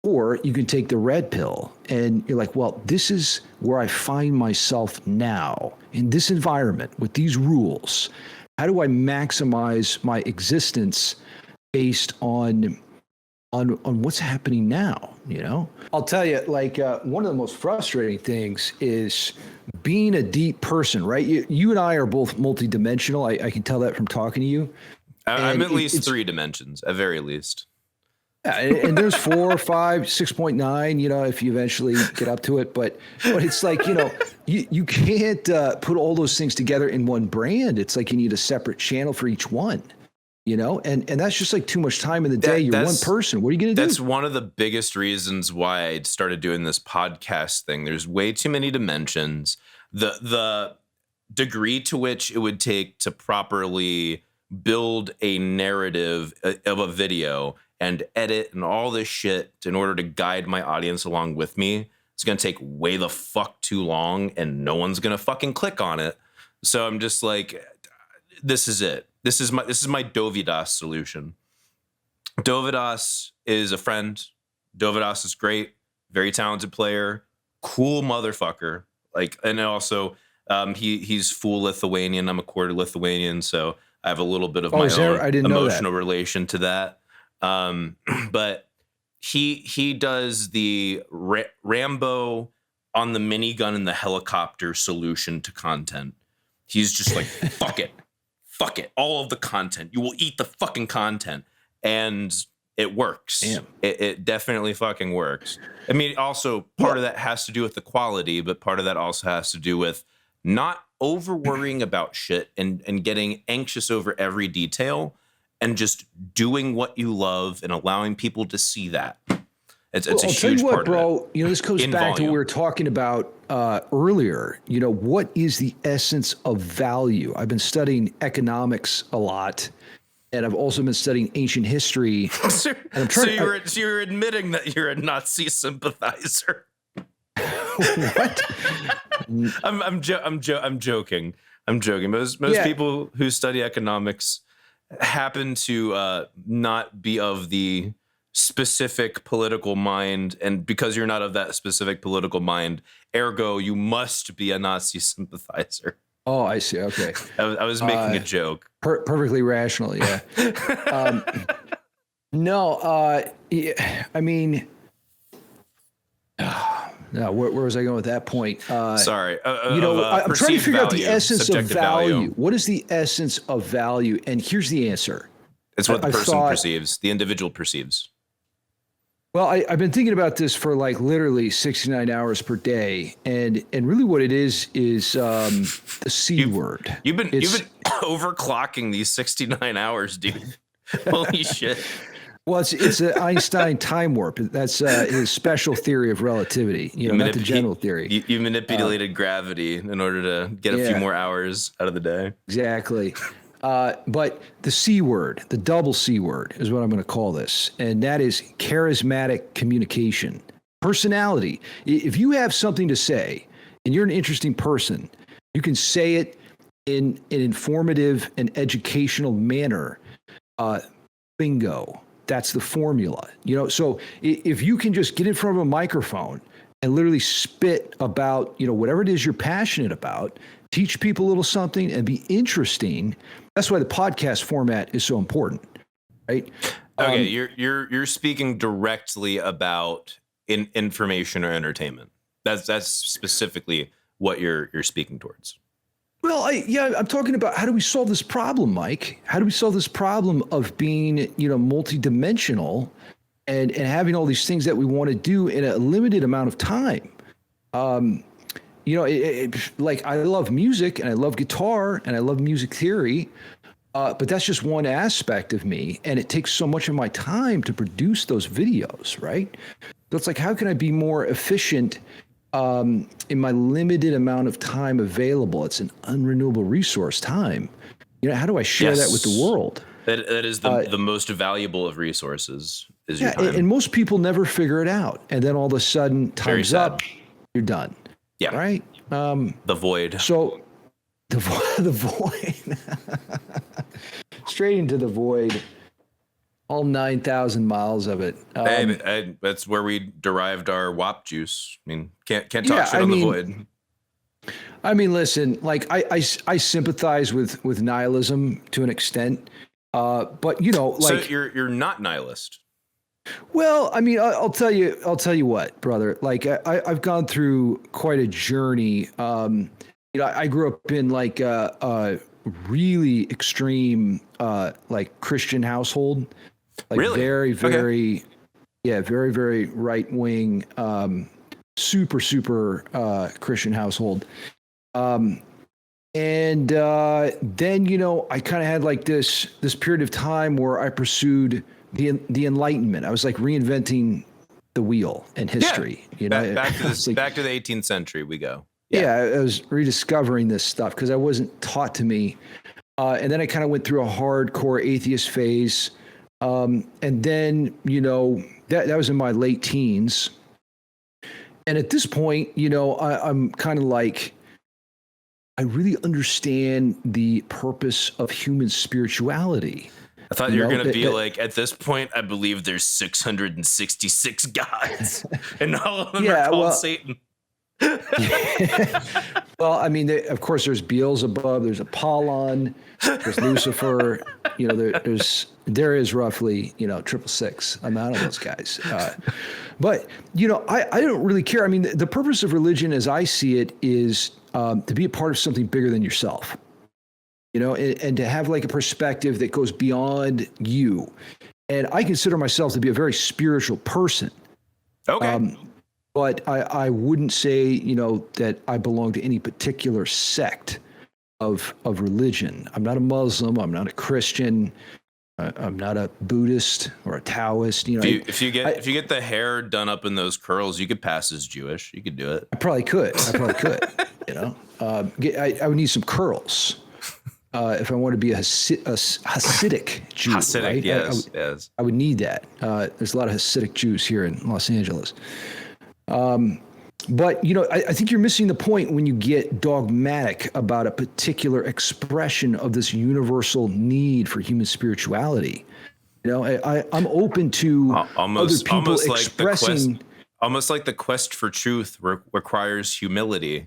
Or you can take the red pill and you're like, well, this is where I find myself now in this environment with these rules. How do I maximize my existence based on what's happening now? I'll tell you, like, one of the most frustrating things is being a deep person, right? You and I are both multidimensional. I can tell that from talking to you. I'm at least 3 dimensions, at very least. Yeah, and there's 4, 5, 6.9, if you eventually get up to it. But it's like, you can't put all those things together in one brand. It's like you need a separate channel for each one, and that's just like too much time in the day. You're one person. What are you going to do? That's one of the biggest reasons why I started doing this podcast thing. There's way too many dimensions. The degree to which it would take to properly build a narrative of a video and edit and all this shit in order to guide my audience along with me, it's going to take way the fuck too long and no one's going to fucking click on it. So I'm just like, this is it. This is my Dovidas solution. Dovidas is a friend. Dovidas is great. Very talented player. Cool motherfucker. Like, and also he's full Lithuanian. I'm a quarter Lithuanian. So I have a little bit of my own emotional relation to that. But he does the Rambo on the minigun and the helicopter solution to content. He's just like, fuck it, all of the content. You will eat the fucking content, and it works. Damn. It definitely fucking works. I mean, also part of that has to do with the quality, but part of that also has to do with not over worrying about shit and getting anxious over every detail. And just doing what you love and allowing people to see that. It's a huge part of it. This goes back to what we were talking about earlier. What is the essence of value? I've been studying economics a lot, and I've also been studying ancient history. So you're admitting that you're a Nazi sympathizer. What? I'm joking. Most people who study economics happen to not be of the specific political mind, and because you're not of that specific political mind, ergo you must be a Nazi sympathizer. Oh, I see. Okay. I was making a joke. Perfectly rational, yeah. I mean, no, where was I going with that point? Sorry. I'm trying to figure out the essence of value. What is the essence of value? And here's the answer. It's what the person perceives, the individual perceives. Well, I've been thinking about this for like literally 69 hours per day. And really what it is the C word. You've been overclocking these 69 hours, dude. Holy shit. Well, it's an Einstein time warp. That's his special theory of relativity, not the general theory. You manipulated gravity in order to get a few more hours out of the day. Exactly. But the C word, the double C word is what I'm going to call this. And that is charismatic communication. Personality. If you have something to say and you're an interesting person, you can say it in an informative and educational manner, bingo, that's the formula. So if you can just get in front of a microphone and literally spit about, whatever it is you're passionate about, teach people a little something and be interesting. That's why the podcast format is so important, right? Okay, you're speaking directly about information or entertainment. That's specifically what you're speaking towards. Well, I'm talking about how do we solve this problem, Mike? How do we solve this problem of being, multidimensional and having all these things that we want to do in a limited amount of time? Like I love music and I love guitar and I love music theory, but that's just one aspect of me, and it takes so much of my time to produce those videos, right? So it's like, how can I be more efficient in my limited amount of time available? It's an unrenewable resource, time. How do I share that with the world? That is the most valuable of resources is your time. And most people never figure it out. And then all of a sudden, time's up, you're done. Yeah. Right? The void. So the void. Straight into the void. All 9,000 miles of it. That's where we derived our WAP juice. I mean, can't talk shit on the void. I mean, listen, like I sympathize with nihilism to an extent, but like, so you're not nihilist. Well, I mean, I'll tell you what, brother. Like I've gone through quite a journey. I grew up in like a really extreme like Christian household. Like really? Very, very, very, very right wing, super Christian household. And then, I kind of had like this period of time where I pursued the Enlightenment. I was like reinventing the wheel in history. Back to the 18th century we go. Yeah, I was rediscovering this stuff because I wasn't taught to me. And then I kind of went through a hardcore atheist phase. And then, that was in my late teens. And at this point, I'm kind of like, I really understand the purpose of human spirituality. I thought you were going to be like, at this point, I believe there's 666 gods, and all of them are called Satan. Well, I mean, of course, there's Beelzebub, there's Apollon, there's Lucifer. There is roughly 666 amount of those guys. But I don't really care. I mean, the purpose of religion, as I see it, is to be a part of something bigger than yourself. And to have like a perspective that goes beyond you. And I consider myself to be a very spiritual person. Okay. But I wouldn't say, that I belong to any particular sect of religion. I'm not a Muslim. I'm not a Christian. I'm not a Buddhist or a Taoist. If you get the hair done up in those curls, you could pass as Jewish. You could do it. I probably could. I would need some curls. If I want to be a Hasidic Jew, Hasidic, right? Yes. I would need that. There's a lot of Hasidic Jews here in Los Angeles. But, I think you're missing the point when you get dogmatic about a particular expression of this universal need for human spirituality. I'm open to other people expressing. Almost like the quest for truth requires humility.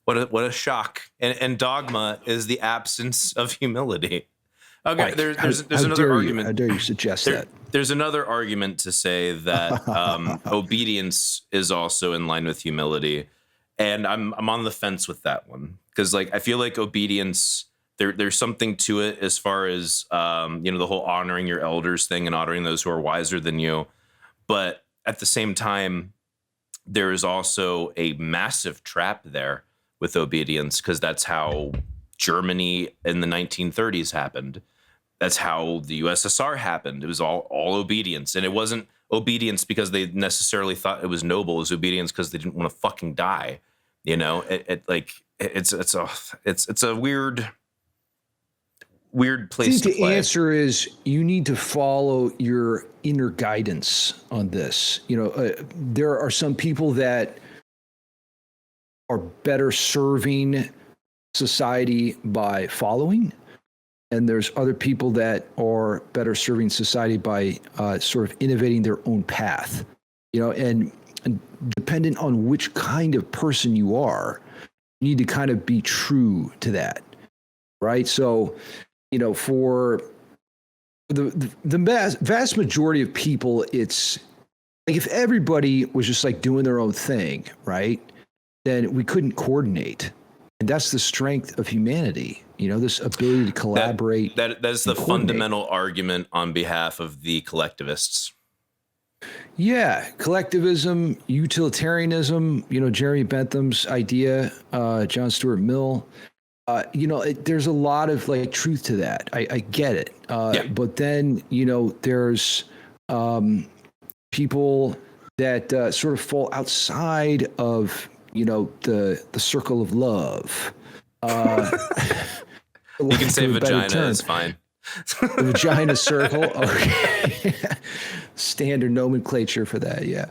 What a shock. And dogma is the absence of humility. Okay, there's another argument. How dare you suggest that? There's another argument to say that obedience is also in line with humility, and I'm on the fence with that one because like I feel like obedience there's something to it as far as the whole honoring your elders thing and honoring those who are wiser than you, but at the same time there is also a massive trap there with obedience because that's how Germany in the 1930s happened. That's how the USSR happened. It was all obedience. And it wasn't obedience because they necessarily thought it was noble. It was obedience because they didn't want to fucking die. It's a weird place to play. The answer is you need to follow your inner guidance on this. There are some people that are better serving society by following, and there's other people that are better serving society by sort of innovating their own path. And dependent on which kind of person you are, you need to kind of be true to that, right? So, for the vast majority of people, it's like if everybody was just like doing their own thing, right? Then we couldn't coordinate. And that's the strength of humanity, this ability to collaborate. That's the fundamental argument on behalf of the collectivists. Yeah, collectivism, utilitarianism, Jeremy Bentham's idea, John Stuart Mill. There's a lot of like truth to that. I get it. But then, there's people that sort of fall outside of, the circle of love. You can say vagina, it's fine. The vagina circle. Okay. Standard nomenclature for that. Yeah.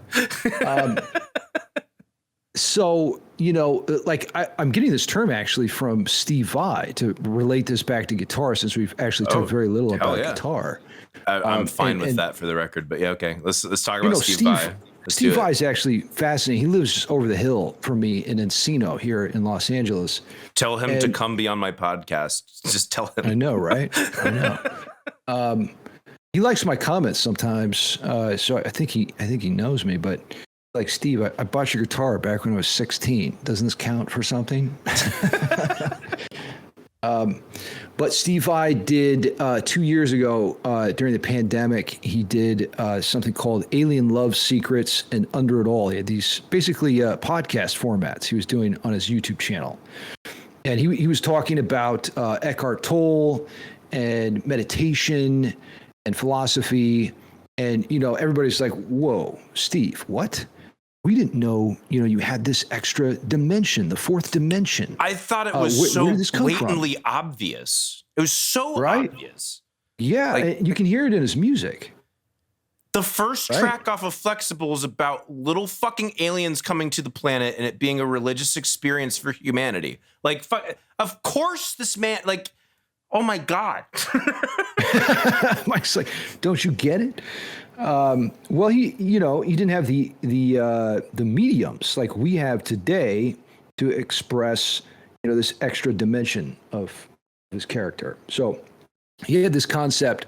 So, I'm getting this term actually from Steve Vai to relate this back to guitar, since we've actually talked very little about guitar. I'm fine with that for the record, but yeah, okay. Let's talk about Steve Vai. Steve Vai is actually fascinating. He lives over the hill from me in Encino here in Los Angeles. Tell him to come be on my podcast. Just tell him. I know, right? I know. He likes my comments sometimes, so I think he knows me. But like, Steve, I bought your guitar back when I was 16. Doesn't this count for something? But Steve Vai did 2 years ago during the pandemic. He did something called Alien Love Secrets and Under It All. He had these basically podcast formats he was doing on his YouTube channel, and he was talking about Eckhart Tolle and meditation and philosophy, and everybody's like, "Whoa, Steve, what? We didn't know, you had this extra dimension, the fourth dimension." I thought it was so blatantly obvious. It was so obvious. Yeah, and you can hear it in his music. The first track off of Flexible is about little fucking aliens coming to the planet and it being a religious experience for humanity. Like, of course this man, like, oh my God. Mike's like, don't you get it? Well, he didn't have the mediums like we have today to express, this extra dimension of his character. So he had this concept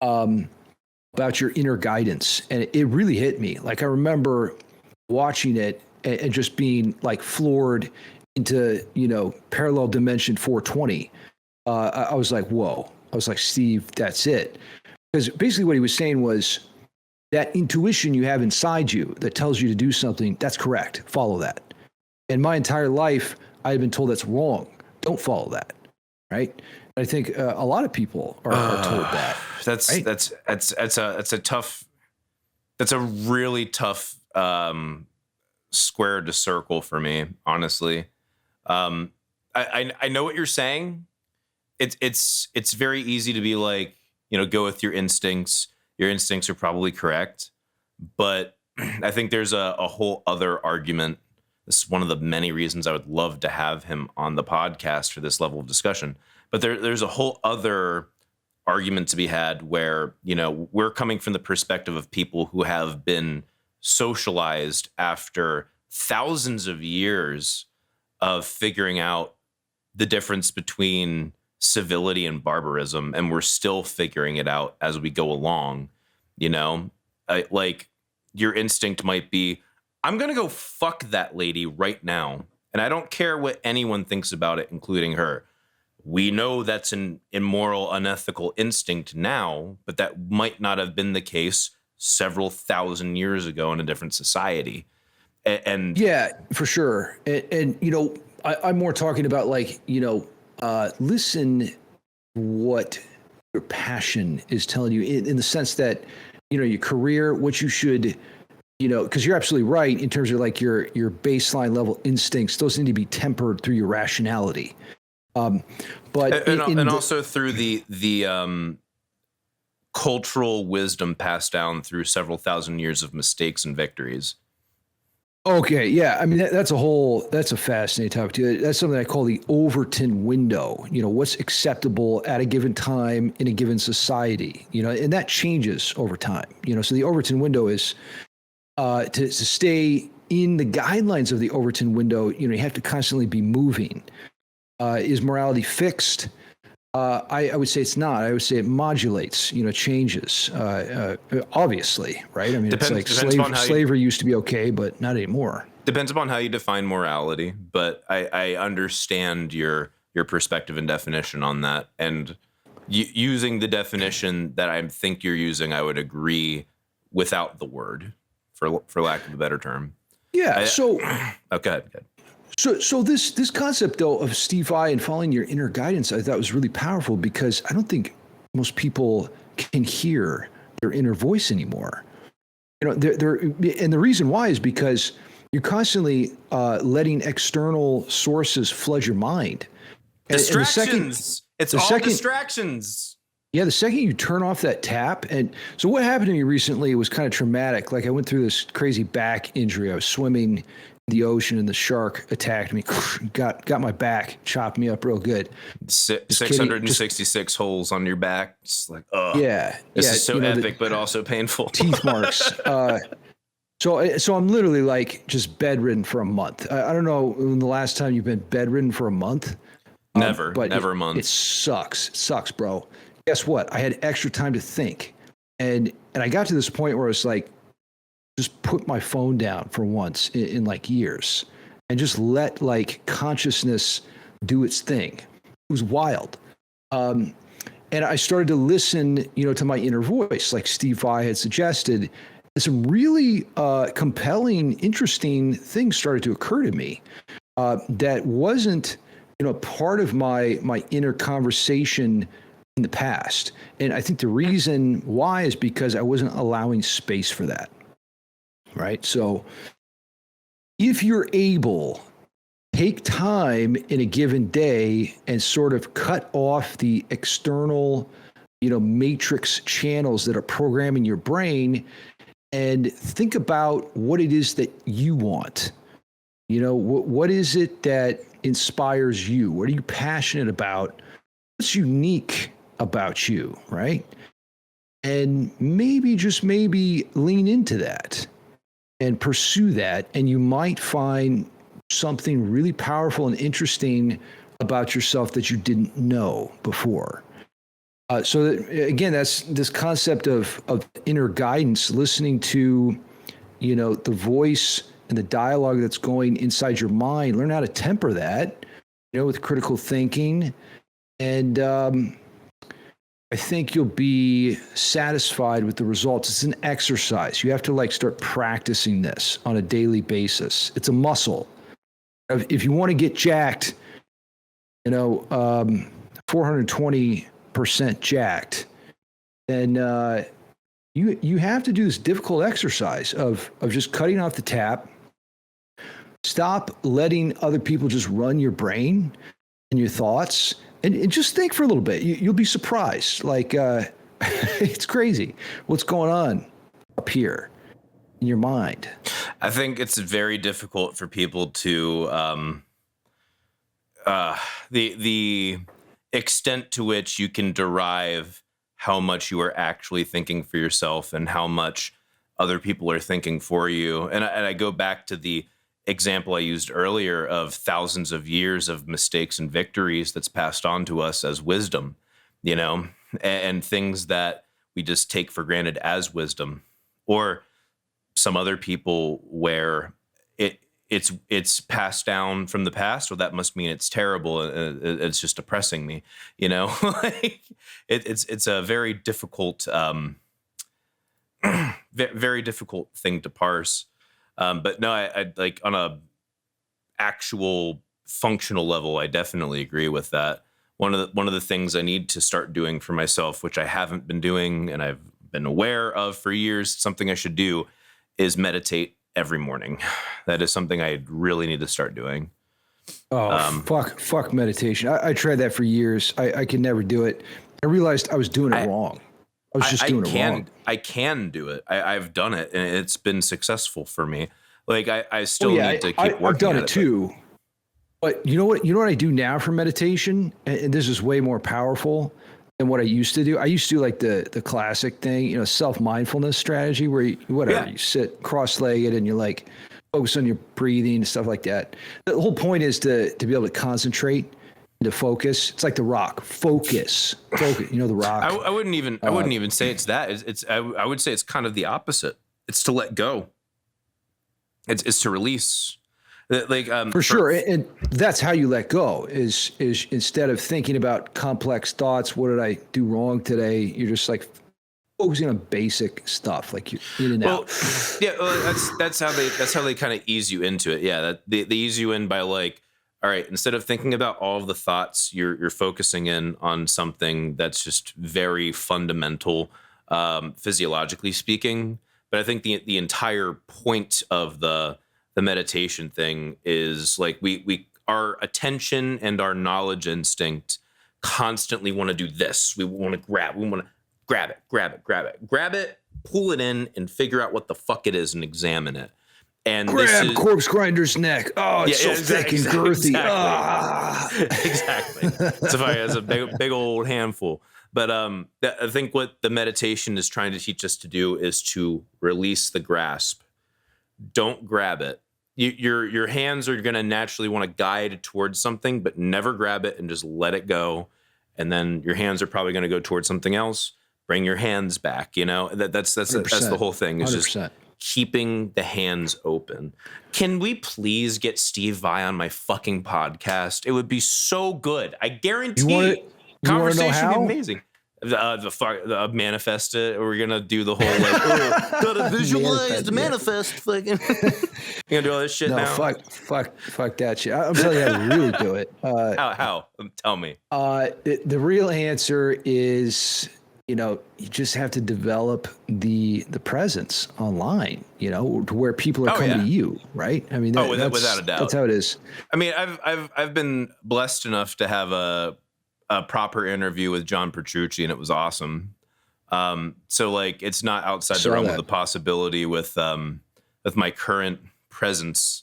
about your inner guidance, and it really hit me. Like, I remember watching it and just being like floored into, parallel dimension 420. I was like, whoa. I was like, Steve, that's it. Because basically what he was saying was that intuition you have inside you that tells you to do something, that's correct. Follow that. And my entire life, I've been told that's wrong. Don't follow that. Right. I think a lot of people are told that. That's a really tough square to circle for me, honestly. I know what you're saying. It's very easy to be like, go with your instincts. Your instincts are probably correct. But I think there's a whole other argument. This is one of the many reasons I would love to have him on the podcast for this level of discussion. But there's a whole other argument to be had where, we're coming from the perspective of people who have been socialized after thousands of years of figuring out the difference between civility and barbarism, and we're still figuring it out as we go along. Like, your instinct might be, I'm gonna go fuck that lady right now, and I don't care what anyone thinks about it, including her. We know that's an immoral, unethical instinct now, but that might not have been the case several thousand years ago in a different society. And yeah, for sure. And I'm more talking about like, listen what your passion is telling you in the sense that, your career, what you should, because you're absolutely right in terms of like your baseline level instincts, those need to be tempered through your rationality. But also through the cultural wisdom passed down through several thousand years of mistakes and victories. Okay, yeah. I mean, that's a fascinating topic too. That's something I call the Overton window. What's acceptable at a given time in a given society, and that changes over time. So the Overton window is to stay in the guidelines of the Overton window, you have to constantly be moving. Is morality fixed? I would say it's not. I would say it modulates, changes, obviously, right? I mean, it's like slavery used to be okay, but not anymore. Depends upon how you define morality, but I understand your perspective and definition on that. And using the definition that I think you're using, I would agree without the word, for lack of a better term. Yeah. Okay. So this concept though of Steve Vai and following your inner guidance, I thought was really powerful because I don't think most people can hear their inner voice anymore. And the reason why is because you're constantly letting external sources flood your mind. Distractions. It's all distractions. Yeah, the second you turn off that tap, and so what happened to me recently was kind of traumatic. Like I went through this crazy back injury. I was swimming in the ocean and the shark attacked me, got my back, chopped me up real good. 666 holes on your back. It's like, oh, yeah, this is so epic, but also painful. Teeth marks. So I'm literally like just bedridden for a month. I don't know when the last time you've been bedridden for a month. Never a month. It sucks, bro. Guess what? I had extra time to think. And I got to this point where it's like, just put my phone down for once in like years and just let like consciousness do its thing. It was wild. And I started to listen, to my inner voice, like Steve Vai had suggested. And some really compelling, interesting things started to occur to me that wasn't, part of my inner conversation in the past. And I think the reason why is because I wasn't allowing space for that. Right. So if you're able, take time in a given day and sort of cut off the external, matrix channels that are programming your brain and think about what it is that you want. What is it that inspires you? What are you passionate about? What's unique about you, right? And maybe, just maybe, lean into that and pursue that, and you might find something really powerful and interesting about yourself that you didn't know before. So that, again, that's this concept of inner guidance, listening to, the voice and the dialogue that's going inside your mind. Learn how to temper that, with critical thinking. And I think you'll be satisfied with the results. It's an exercise. You have to start practicing this on a daily basis. It's a muscle. If you want to get jacked, 420% jacked, then you have to do this difficult exercise of just cutting off the tap. Stop letting other people just run your brain and your thoughts. And just think for a little bit. You'll be surprised. It's crazy what's going on up here in your mind. I think it's very difficult for people to the extent to which you can derive how much you are actually thinking for yourself and how much other people are thinking for you. And I go back to the example I used earlier of thousands of years of mistakes and victories that's passed on to us as wisdom, and things that we just take for granted as wisdom, or some other people where it's passed down from the past. Well, that must mean it's terrible. It's just oppressing me, it's a very difficult, very difficult thing to parse. But no, I like on a actual functional level, I definitely agree with that. One of the things I need to start doing for myself, which I haven't been doing and I've been aware of for years, something I should do, is meditate every morning. That is something I really need to start doing. Oh, fuck meditation. I tried that for years. I could never do it. I realized I was doing it wrong. I was just doing it wrong. I can do it. I've done it, and it's been successful for me. Like I still need to keep working. I've done it too. But you know what I do now for meditation? And this is way more powerful than what I used to do. I used to do like the classic thing, self-mindfulness strategy where you sit cross-legged and you like focus on your breathing and stuff like that. The whole point is to be able to concentrate, to focus. It's like the Rock. Focus. The Rock. I wouldn't even say it's that. I would say it's kind of the opposite. It's to let go. It's to release. For sure, and that's how you let go. Is instead of thinking about complex thoughts, what did I do wrong today? You're just like focusing on basic stuff, like you're in and out. Yeah, that's how they kind of ease you into it. Yeah, they ease you in by like, all right, instead of thinking about all of the thoughts, you're focusing in on something that's just very fundamental, physiologically speaking. But I think the entire point of the meditation thing is like we our attention and our knowledge instinct constantly want to do this. We want to grab it, pull it in and figure out what the fuck it is and examine it. And grab corpse grinder's neck. Oh, it's thick and girthy. Exactly. It's a big old handful. But I think what the meditation is trying to teach us to do is to release the grasp. Don't grab it. Your hands are going to naturally want to guide towards something, but never grab it and just let it go. And then your hands are probably going to go towards something else. Bring your hands back. That's the whole thing. Is 100%. Just keeping the hands open. Can we please get Steve Vai on my fucking podcast? It would be so good. I guarantee. Conversation would be amazing. The manifest it. We're gonna do the whole like gotta visualize the manifest. Fucking, you're gonna do all this shit now. Fuck that shit. I'm telling you how to really do it. How? Tell me. The real answer is, you just have to develop the presence online. To where people are coming to you, right? I mean, without a doubt, that's how it is. I mean, I've been blessed enough to have a proper interview with John Petrucci, and it was awesome. So like, it's not outside the realm of the possibility with my current presence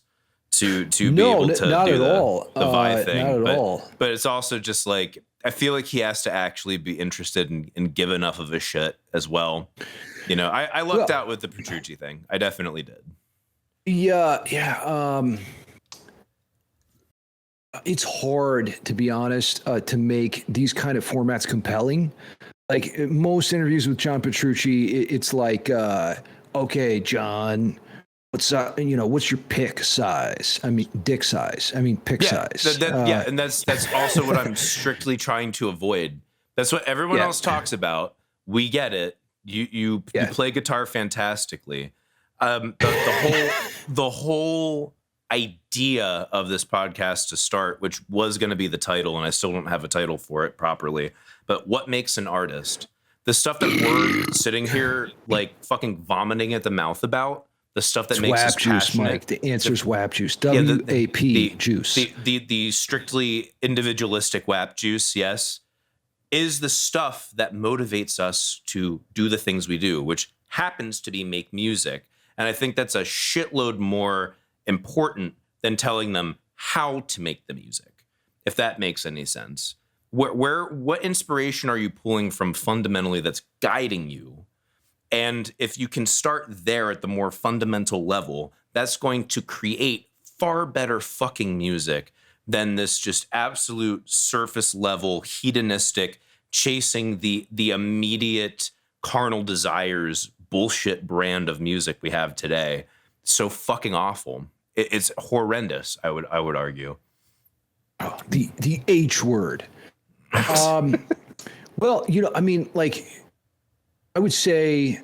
to be able to do the Vai thing. But it's also just like, I feel like he has to actually be interested and give enough of a shit as well. I lucked out with the Petrucci thing. I definitely did. Yeah. It's hard, to be honest, to make these kind of formats compelling. Like most interviews with John Petrucci, it's like, okay, John, what's your pick size? I mean, dick size. I mean, pick size. And that's also what I'm strictly trying to avoid. That's what everyone else talks about. We get it. You play guitar fantastically. The whole idea of this podcast to start, which was going to be the title, and I still don't have a title for it properly, but what makes an artist? The stuff that we're sitting here like fucking vomiting at the mouth about, the stuff that makes us passionate. Mike. The answer is WAP juice. WAP juice. The strictly individualistic WAP juice, yes, is the stuff that motivates us to do the things we do, which happens to be make music. And I think that's a shitload more important than telling them how to make the music, if that makes any sense. What inspiration are you pulling from fundamentally that's guiding you? And if you can start there at the more fundamental level, that's going to create far better fucking music than this just absolute surface level, hedonistic, chasing the immediate carnal desires bullshit brand of music we have today. So fucking awful. It's horrendous, I would argue. Oh, the H word. Well, I mean, like, I would say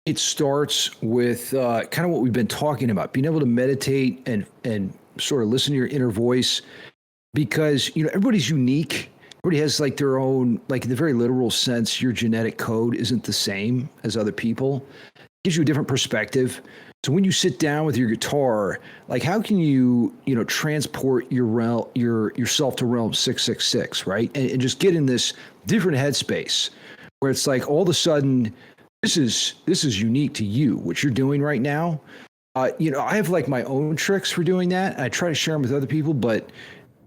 it starts with kind of what we've been talking about, being able to meditate and sort of listen to your inner voice, because, everybody's unique. Everybody has like their own, like in the very literal sense, your genetic code isn't the same as other people. It gives you a different perspective. So when you sit down with your guitar, like how can you, transport yourself to realm 666, right? And just get in this different headspace where it's like all of a sudden, this is unique to you, what you're doing right now. I have like my own tricks for doing that. I try to share them with other people, but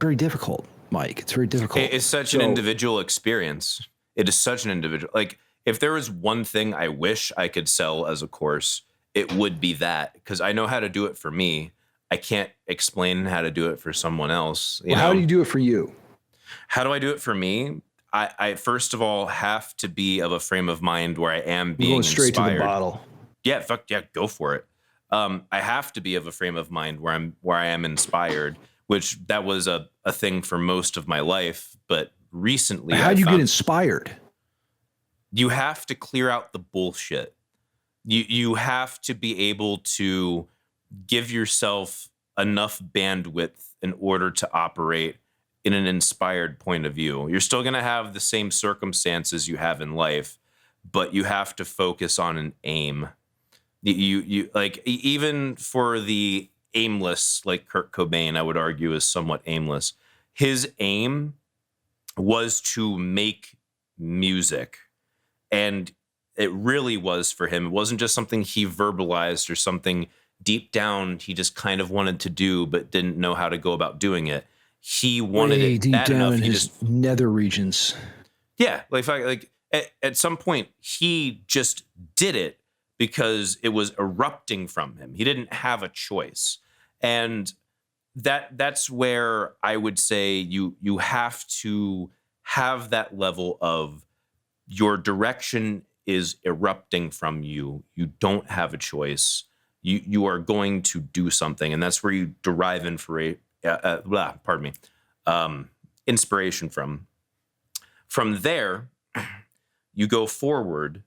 very difficult, Mike. It's very difficult. It's such an individual experience. It is such an individual. Like, if there was one thing I wish I could sell as a course, it would be that, because I know how to do it for me. I can't explain how to do it for someone else. How do you do it for you? How do I do it for me? I first of all have to be of a frame of mind where I am being going straight inspired. to the bottle. Yeah, fuck yeah, go for it. I have to be of a frame of mind where I am inspired, which that was a thing for most of my life, but recently. How do you get inspired? You have to clear out the bullshit. You have to be able to give yourself enough bandwidth in order to operate in an inspired point of view. You're still going to have the same circumstances you have in life, but you have to focus on an aim. You like, even for the aimless, like Kurt Cobain, I would argue is somewhat aimless. His aim was to make music, and it really was for him. It wasn't just something he verbalized or something deep down he just kind of wanted to do, but didn't know how to go about doing it. He wanted it deep bad down enough. in He his just, nether regions. yeah, like at some point he just did it because it was erupting from him. He didn't have a choice. And that's where I would say you have to have that level of your direction is erupting from you. You don't have a choice. You are going to do something, and that's where you derive inspiration from. From there, you go forward,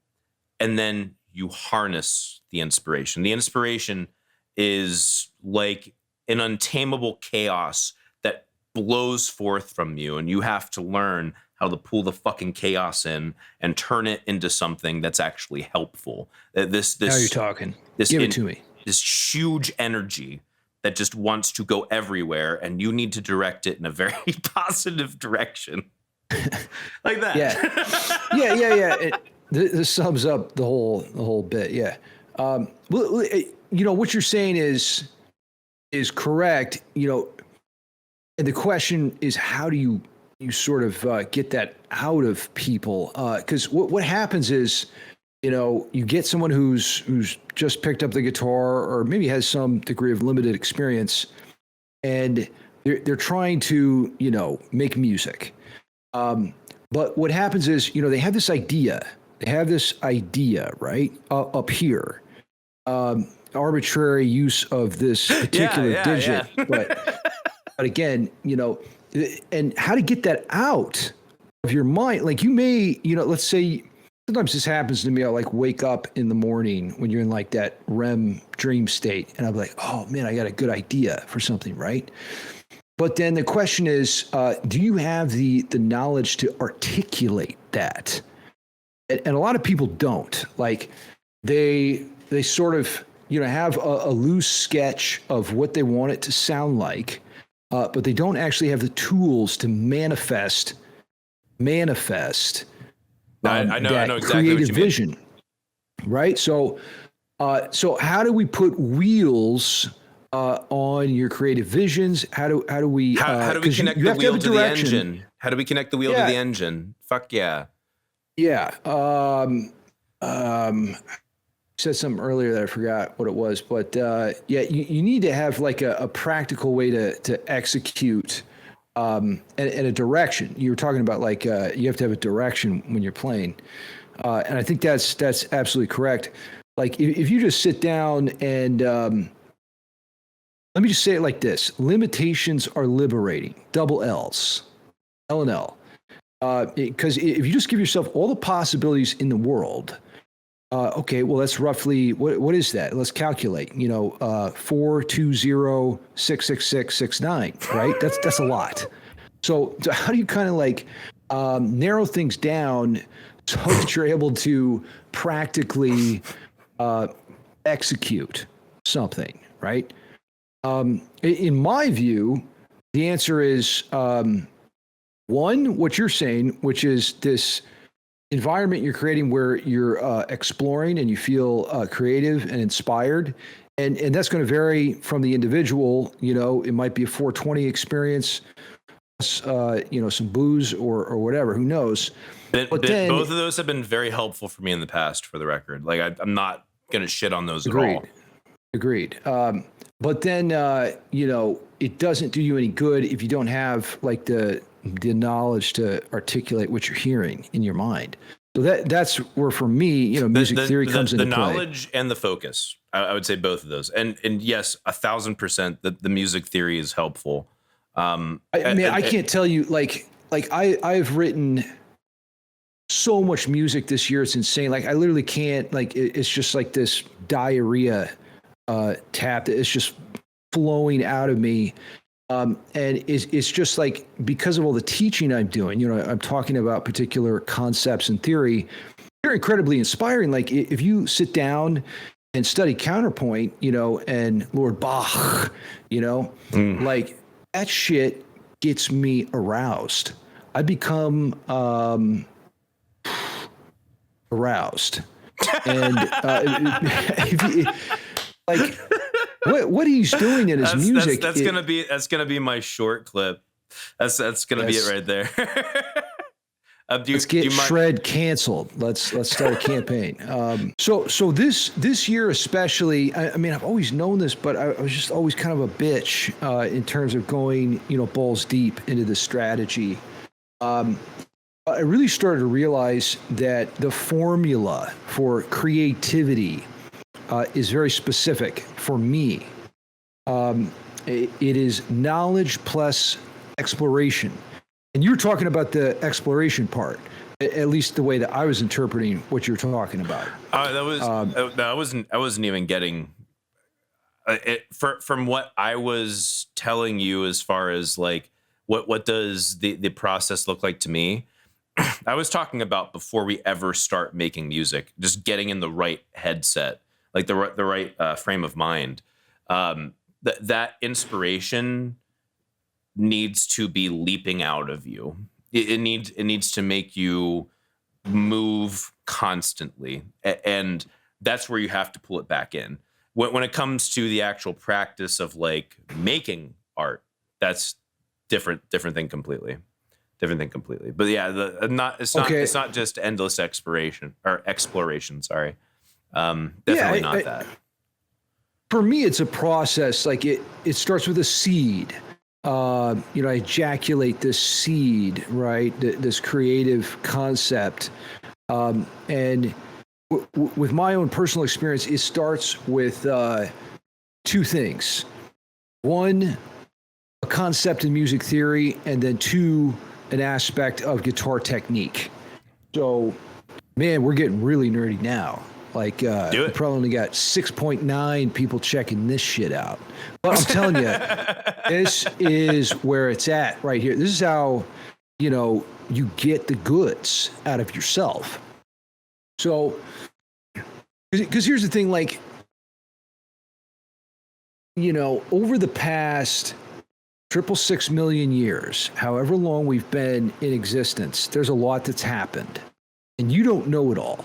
and then you harness the inspiration. The inspiration is like an untamable chaos that blows forth from you, and you have to learn how to pull the fucking chaos in and turn it into something that's actually helpful. This Now you're talking. Give it to me. This huge energy that just wants to go everywhere, and you need to direct it in a very positive direction. Like that. Yeah. This sums up the whole bit. Yeah. Well, what you're saying is correct. And the question is, how do you sort of get that out of people? Because what happens is, you get someone who's just picked up the guitar or maybe has some degree of limited experience, and they're trying to make music. But what happens is, they have this idea. They have this idea, right, up here. Arbitrary use of this particular digit, yeah. But again, and how to get that out of your mind. Like, you may, let's say, sometimes this happens to me. I'll like wake up in the morning when you're in like that REM dream state, and I'll be like, oh man, I got a good idea for something, right? But then the question is, do you have the knowledge to articulate that? And a lot of people don't. Like, they sort of, have a loose sketch of what they want it to sound like, but they don't actually have the tools to manifest. I know exactly creative what you vision, mean. Right? So how do we put wheels on your creative visions? How do we connect the wheel to the engine? How do we connect the wheel to the engine? Fuck yeah. Yeah. Said something earlier that I forgot what it was, but you need to have like a practical way to execute and a direction. You were talking about like you have to have a direction when you're playing, and I think that's absolutely correct. Like, if you just sit down and let me just say it like this: limitations are liberating. Double L's, L and L. Because if you just give yourself all the possibilities in the world, okay, well, that's roughly, what is that? Let's calculate, 420666669, right? That's a lot. So how do you kind of like narrow things down so that you're able to practically execute something, right? In my view, the answer is, one, what you're saying, which is this environment you're creating where you're exploring and you feel creative and inspired, And that's going to vary from the individual. It might be a 420 experience, some booze or whatever, who knows. But then, both of those have been very helpful for me in the past, for the record. Like I'm not going to shit on those at all. Agreed. But then, it doesn't do you any good if you don't have like the knowledge to articulate what you're hearing in your mind. So that's where, for me, music theory comes into play. The knowledge and the focus. I would say both of those. And yes, 1,000% the music theory is helpful. I can't tell you, like I've written so much music this year. It's insane. Like I literally can't, it's just like this diarrhea tap that is just flowing out of me. And it's just like, because of all the teaching I'm doing, I'm talking about particular concepts and theory. They're incredibly inspiring. Like if you sit down and study counterpoint, and Lord Bach, like that shit gets me aroused. I become aroused. And like what he's doing in his music. That's gonna be my short clip. That's gonna be it right there. Let's get Shred canceled. Let's start a campaign. So this year especially, I mean, I've always known this, but I was just always kind of a bitch in terms of going, balls deep into the strategy. I really started to realize that the formula for creativity is very specific for me. It is knowledge plus exploration. And you were talking about the exploration part, at least the way that I was interpreting what you're talking about. I wasn't even getting from what I was telling you as far as like what does the process look like to me. I was talking about before we ever start making music, just getting in the right headset, like the right frame of mind. That inspiration needs to be leaping out of you. It needs to make you move constantly, and that's where you have to pull it back in. When it comes to the actual practice of like making art, that's different thing completely. But yeah, it's not just endless exploration. Sorry, definitely not that. For me, it's a process. Like it starts with a seed. I ejaculate this seed, right? This creative concept. And with my own personal experience, it starts with two things. One, a concept in music theory, and then two, an aspect of guitar technique. So, man, we're getting really nerdy now. Like, we probably only got 6.9 people checking this shit out. But I'm telling you, this is where it's at right here. This is how, you get the goods out of yourself. So, because here's the thing, like, over the past 666 million years, however long we've been in existence, there's a lot that's happened. And you don't know it all.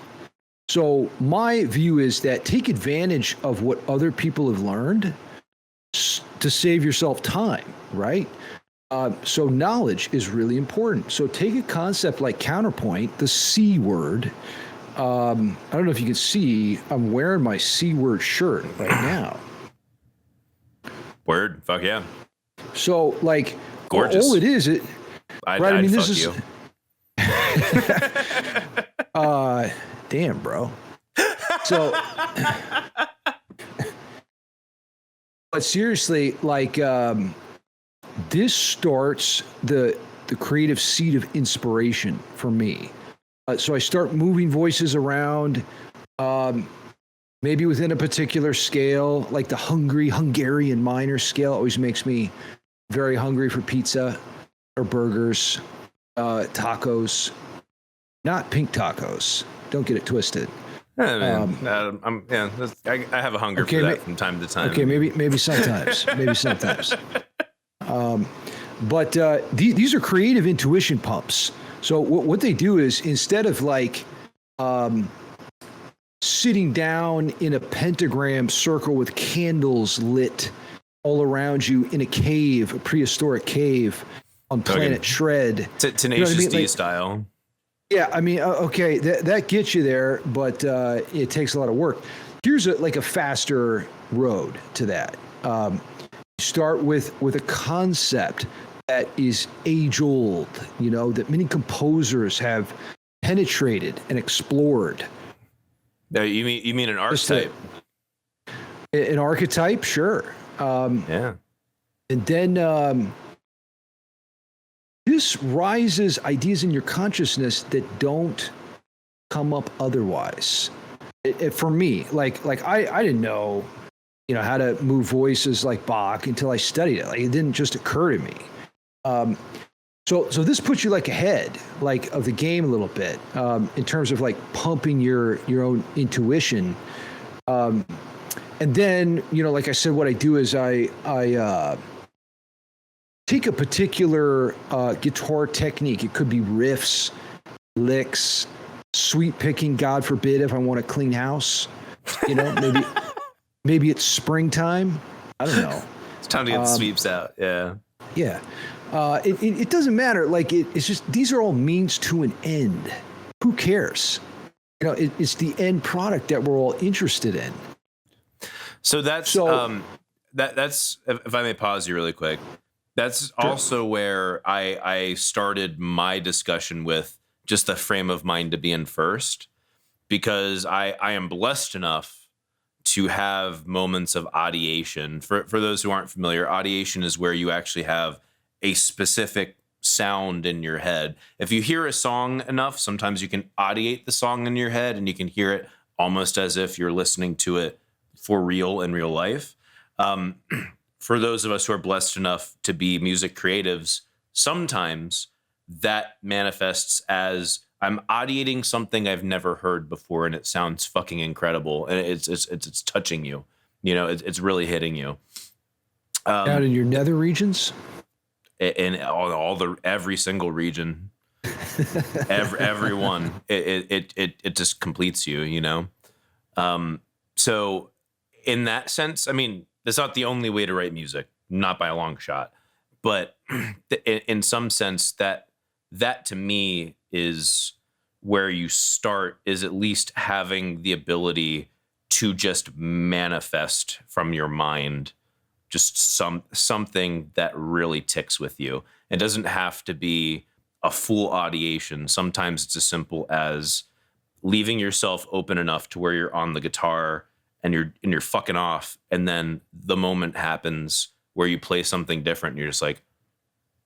So my view is that take advantage of what other people have learned to save yourself time, right? So knowledge is really important. So take a concept like counterpoint, the C word. I don't know if you can see, I'm wearing my C word shirt right now. Word, fuck yeah. So like, gorgeous. All it is, I'd fuck you. Damn, bro. So, but seriously, like, this starts the creative seed of inspiration for me. So I start moving voices around, maybe within a particular scale, like the Hungarian minor scale always makes me very hungry for pizza or burgers, tacos, not pink tacos. Don't get it twisted. I have a hunger for that from time to time. Okay, maybe sometimes. But these are creative intuition pumps. So what they do is, instead of like sitting down in a pentagram circle with candles lit all around you in a cave, a prehistoric cave on planet Shred. Tenacious you know what I mean? D style. Yeah, I mean, okay, that gets you there, but it takes a lot of work. Here's a faster road to that. Start with a concept that is age old, that many composers have penetrated and explored. No, you mean an archetype? An archetype, sure. Yeah. And then this rises ideas in your consciousness that don't come up otherwise. For me, like I didn't know, how to move voices like Bach until I studied it. Like it didn't just occur to me. So this puts you ahead, of the game a little bit, in terms of pumping your own intuition. And then, like I said, what I do is I take a particular guitar technique. It could be riffs, licks, sweep picking, God forbid, if I want a clean house. Maybe it's springtime. I don't know. It's time to get the sweeps out. Yeah. Yeah. It doesn't matter. It's just, these are all means to an end. Who cares? It's the end product that we're all interested in. So that's, that's, if I may pause you really quick, that's also where I started my discussion with just the frame of mind to be in first, because I am blessed enough to have moments of ideation. For those who aren't familiar, ideation is where you actually have a specific sound in your head. If you hear a song enough, sometimes you can ideate the song in your head and you can hear it almost as if you're listening to it for real in real life. For those of us who are blessed enough to be music creatives, sometimes that manifests as I'm ideating something I've never heard before and it sounds fucking incredible. And it's touching you, it's really hitting you. Out in your nether regions? In every single region, everyone, it just completes you, So in that sense, I mean, that's not the only way to write music, not by a long shot, but in some sense that to me is where you start, is at least having the ability to just manifest from your mind just something that really ticks with you. It doesn't have to be a full ideation. Sometimes it's as simple as leaving yourself open enough to where you're on the guitar and you're fucking off, and then the moment happens where you play something different and you're just like,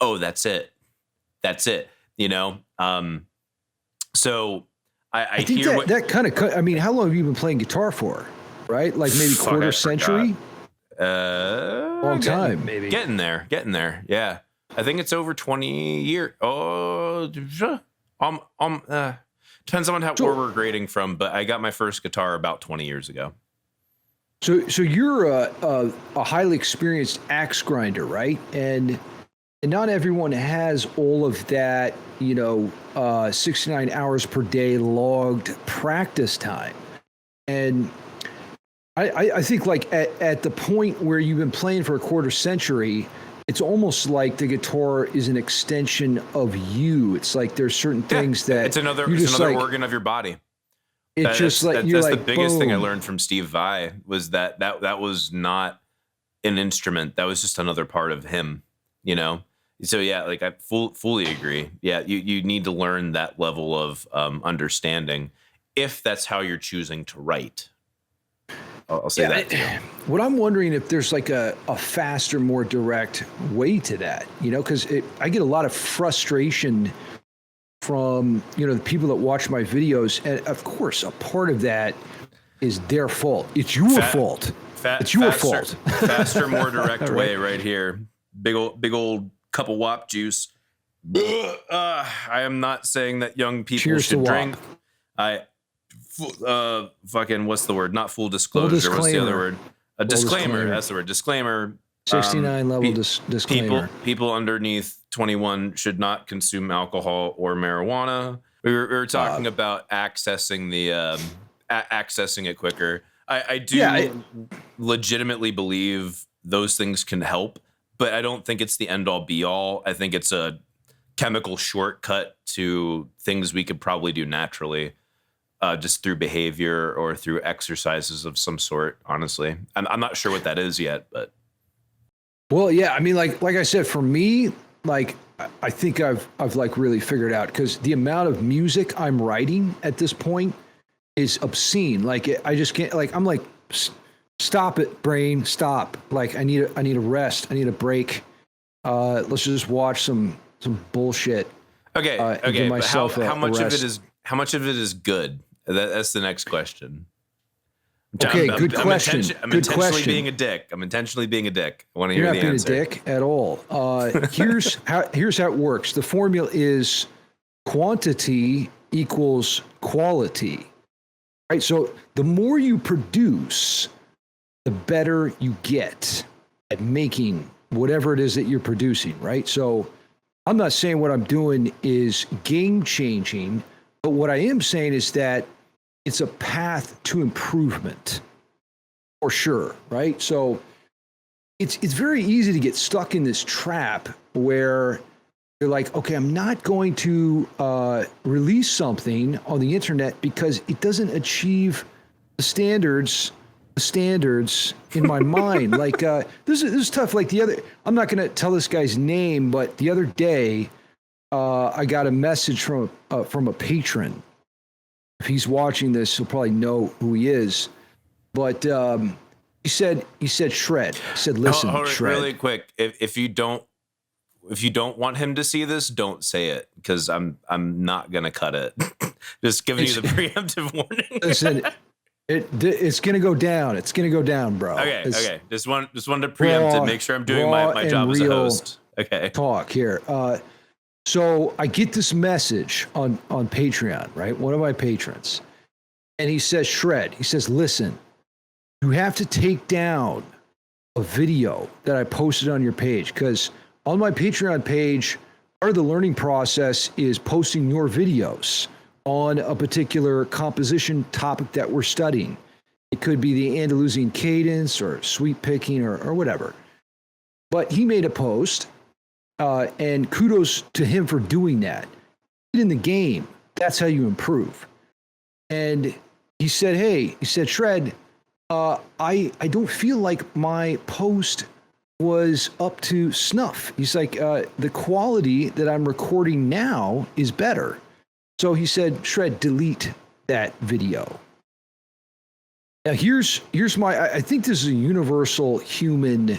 oh, that's it. So I think hear that kind of, I mean, how long have you been playing guitar for? Right? Like maybe quarter century? Long time, maybe. Getting there. Yeah. I think it's over 20 years. Oh, depends on where we're grading from, but I got my first guitar about 20 years ago. So you're a highly experienced axe grinder, right? And not everyone has all of that, 69 hours per day logged practice time. And I think at the point where you've been playing for a quarter century, it's almost like the guitar is an extension of you. It's like there's certain things that it's another organ of your body. It's just like that's the biggest thing I learned from Steve Vai was that was not an instrument. That was just another part of him, So yeah, I fully agree. Yeah, you need to learn that level of understanding if that's how you're choosing to write. I'll say that too. What I'm wondering if there's a faster, more direct way to that, because I get a lot of frustration from, the people that watch my videos. And of course, a part of that is their fault. It's your fault. It's your fault. Faster, more direct way right here. Big old cup of WAP juice. I am not saying that young people should drink. Fucking, what's the word? Not full disclosure. What's the other word? A disclaimer. That's the word. Disclaimer. 69 level disclaimer. People underneath 21 should not consume alcohol or marijuana. We were talking about accessing accessing it quicker. I do legitimately believe those things can help, but I don't think it's the end all be all. I think it's a chemical shortcut to things we could probably do naturally, just through behavior or through exercises of some sort. Honestly, I'm not sure what that is yet, but. Well, yeah, I mean, like I said, for me, like I think I've like really figured out, because the amount of music I'm writing at this point is obscene. Like I just can't. Like I'm like, stop it, brain, stop. Like I need a rest. I need a break. Let's just watch some bullshit. Okay. Give But myself how much rest. how much of it is good? That's the next question. Okay, good question. I'm Good intentionally question. being a dick. I'm intentionally being a dick. I want to You're hear not the being answer. a dick at all. Here's how it works. The formula is quantity equals quality. Right? So the more you produce, the better you get at making whatever it is that you're producing, right? So I'm not saying what I'm doing is game changing, but what I am saying is that it's a path to improvement for sure, right? So it's very easy to get stuck in this trap where you're like, okay, I'm not going to release something on the internet because it doesn't achieve the standards in my mind. Like this is tough. Like I'm not going to tell this guy's name, but the other day I got a message from a patron. If he's watching this, he'll probably know who he is. But he said, Shred. He said, listen, Shred. Really quick, if you don't want him to see this, don't say it, because I'm not gonna cut it. Just giving you the preemptive warning. Listen, it's gonna go down. It's gonna go down, bro. Okay. Just wanted to preempt it. Make sure I'm doing my job as a host. Okay. Talk here. So I get this message on Patreon, right? One of my patrons. And he says, Shred, he says, listen, you have to take down a video that I posted on your page, because on my Patreon page, part of the learning process is posting your videos on a particular composition topic that we're studying. It could be the Andalusian cadence or sweep picking or whatever. But he made a post, and kudos to him for doing that. In the game, that's how you improve. And he said, hey, Shred, I don't feel like my post was up to snuff. He's like, the quality that I'm recording now is better. So he said, Shred, delete that video. Now here's I think this is a universal human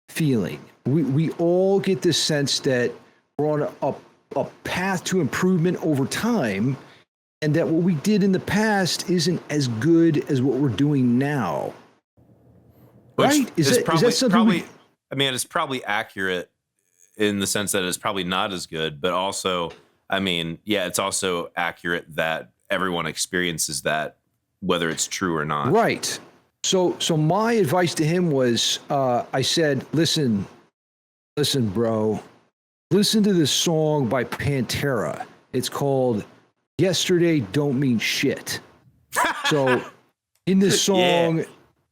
feeling. We all get this sense that we're on a path to improvement over time, and that what we did in the past isn't as good as what we're doing now. Right? Is that something? I mean, it's probably accurate in the sense that it's probably not as good, but also, I mean, yeah, it's also accurate that everyone experiences that, whether it's true or not. Right. So my advice to him was, I said, listen, bro, listen to this song by Pantera. It's called Yesterday Don't Mean Shit. So in this song,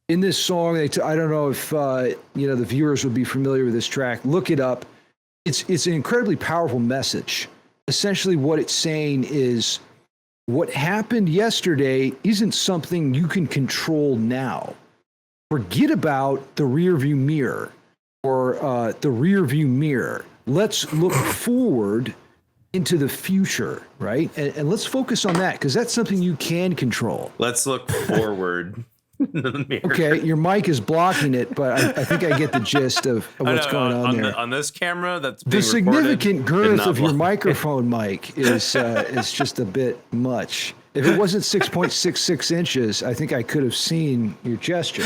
I don't know if the viewers would be familiar with this track. Look it up. It's an incredibly powerful message. Essentially what it's saying is, what happened yesterday isn't something you can control now. Forget about the rearview mirror or the rearview mirror. Let's look forward into the future, right? And let's focus on that, because that's something you can control. Let's look forward. Okay, your mic is blocking it, but I think I get the gist of what's going on there. On this camera, that's being the significant girth of your blocking. microphone mic is just a bit much. If it wasn't 6.66 inches, I think I could have seen your gesture.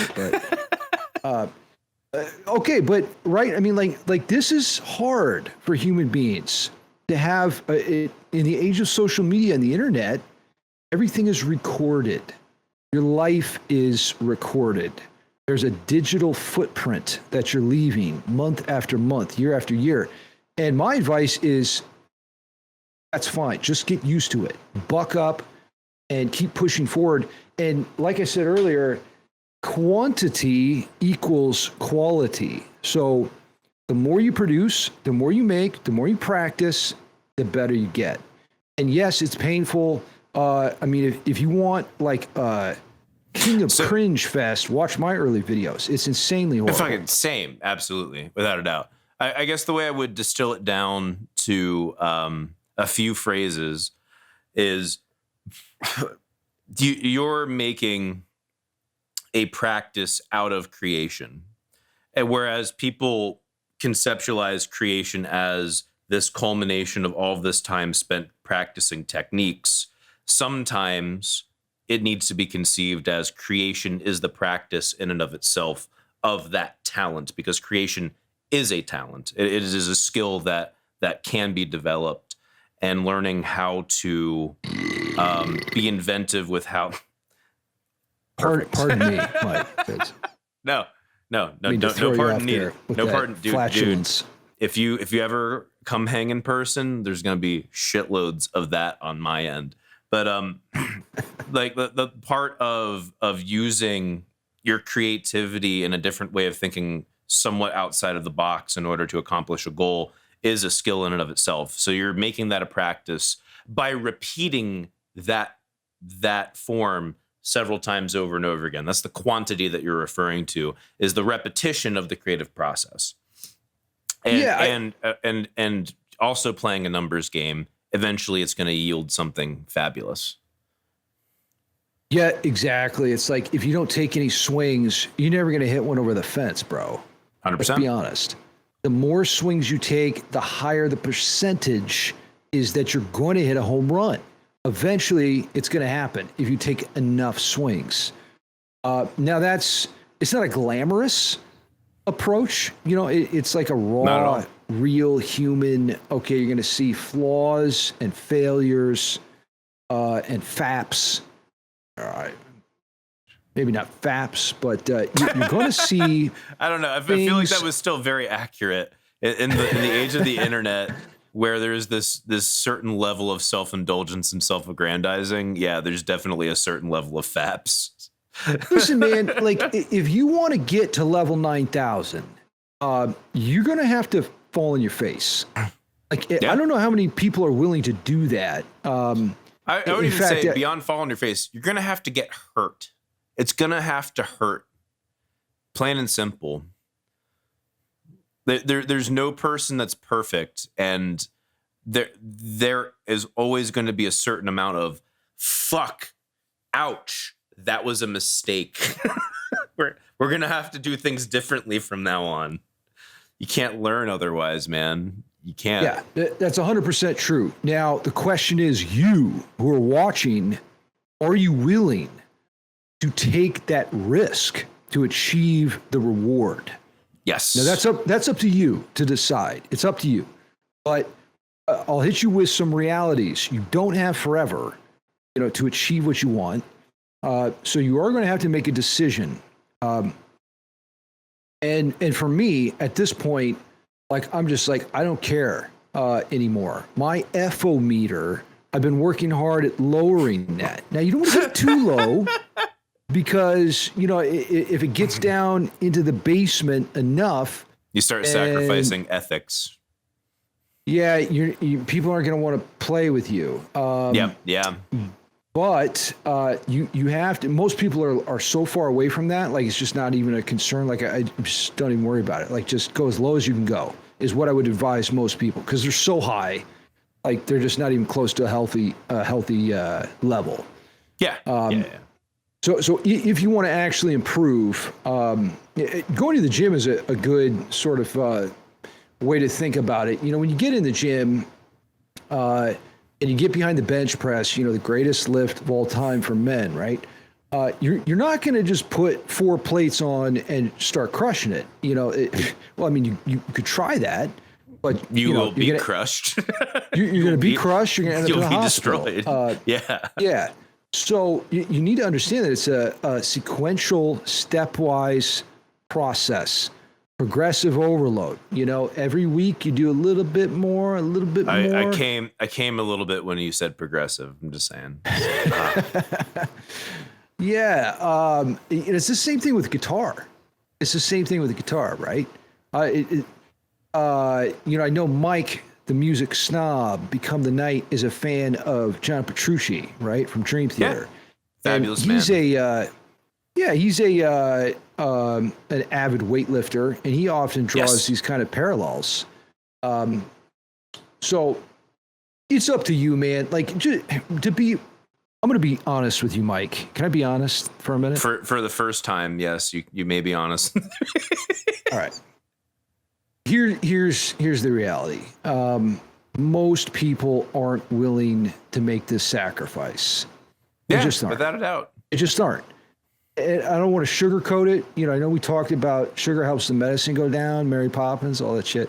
But okay, but right, I mean, like this is hard for human beings to have. In the age of social media and the internet, everything is recorded. Your life is recorded. There's a digital footprint that you're leaving month after month, year after year. And my advice is, that's fine. Just get used to it. Buck up, and keep pushing forward. And like I said earlier, quantity equals quality. So the more you produce, the more you make, the more you practice, the better you get. And yes, it's painful. I mean, if you want like King of Cringe Fest, watch my early videos. It's insanely horrible. Fucking same, absolutely, without a doubt. I guess the way I would distill it down to a few phrases is you're making a practice out of creation. And whereas people conceptualize creation as this culmination of all of this time spent practicing techniques, sometimes it needs to be conceived as creation is the practice in and of itself of that talent, because creation is a talent. It is a skill that can be developed, and learning how to be inventive with how. Pardon me, Mike. No, pardon needed. No pardon, dude. If you ever come hang in person, there's going to be shitloads of that on my end. But like the part of using your creativity in a different way of thinking, somewhat outside of the box in order to accomplish a goal, is a skill in and of itself. So you're making that a practice by repeating that form several times over and over again. That's the quantity that you're referring to, is the repetition of the creative process. And and also playing a numbers game. Eventually it's going to yield something fabulous. Yeah, exactly. It's like, if you don't take any swings, you're never going to hit one over the fence, bro. 100%. Let's be honest. The more swings you take, the higher the percentage is that you're going to hit a home run. Eventually, it's going to happen if you take enough swings. Now, it's not a glamorous approach. You know, it's like a raw, real human. Okay, you're going to see flaws and failures and faps. All right. Maybe not faps, but you're going to see. I don't know. I feel like that was still very accurate in the age of the internet, where there's this certain level of self-indulgence and self-aggrandizing. Yeah, there's definitely a certain level of faps. Listen, man, like, if you want to get to level 9,000, you're going to have to fall on your face. Like, yeah. I don't know how many people are willing to do that. I would even say, beyond fall on your face, you're going to have to get hurt. It's going to have to hurt. Plain and simple. There's no person that's perfect, and there is always going to be a certain amount of fuck, ouch, that was a mistake. We're going to have to do things differently from now on. You can't learn otherwise, man. You can't. Yeah, that's 100% true. Now, the question is, you who are watching, are you willing to take that risk to achieve the reward? Yes. Now, that's up to you to decide. It's up to you. But I'll hit you with some realities. You don't have forever, to achieve what you want. So you are going to have to make a decision. And for me, at this point, like, I'm just like, I don't care anymore. My FO meter, I've been working hard at lowering that. Now, you don't want to get too low, because, if it gets down into the basement enough, you start sacrificing ethics. Yeah, people aren't going to want to play with you. Yeah. But you have to. Most people are so far away from that, like, it's just not even a concern. Like, I just don't even worry about it. Like, just go as low as you can go is what I would advise most people, because they're so high, like, they're just not even close to a healthy level. Yeah. So if you want to actually improve, going to the gym is a good sort of way to think about it. When you get in the gym and you get behind the bench press, the greatest lift of all time for men, right? You're not going to just put 4 plates on and start crushing it. Well, I mean, you could try that, but you will be crushed. You're going to be crushed. You're going to end up in the hospital. Destroyed. Yeah. So you need to understand that it's a sequential, stepwise process. progressive overload. You know, every week you do a little bit more, a little bit more. I came a little bit when you said progressive. I'm just saying. Yeah, it's the same thing with guitar. It's the same thing with the guitar, right? You know, I know Mike, the music snob, Become the Night, is a fan of John Petrucci, right, from Dream Theater. Fabulous and he's man. He's an avid weightlifter, and he often draws these kind of parallels. So it's up to you, man. Like, I'm going to be honest with you, Mike. Can I be honest for a minute? For the first time, yes, you may be honest. All right. Here's the reality. Most people aren't willing to make this sacrifice. They just aren't. Without a doubt. They just aren't. And I don't want to sugarcoat it. You know, I know we talked about sugar helps the medicine go down, Mary Poppins, all that shit.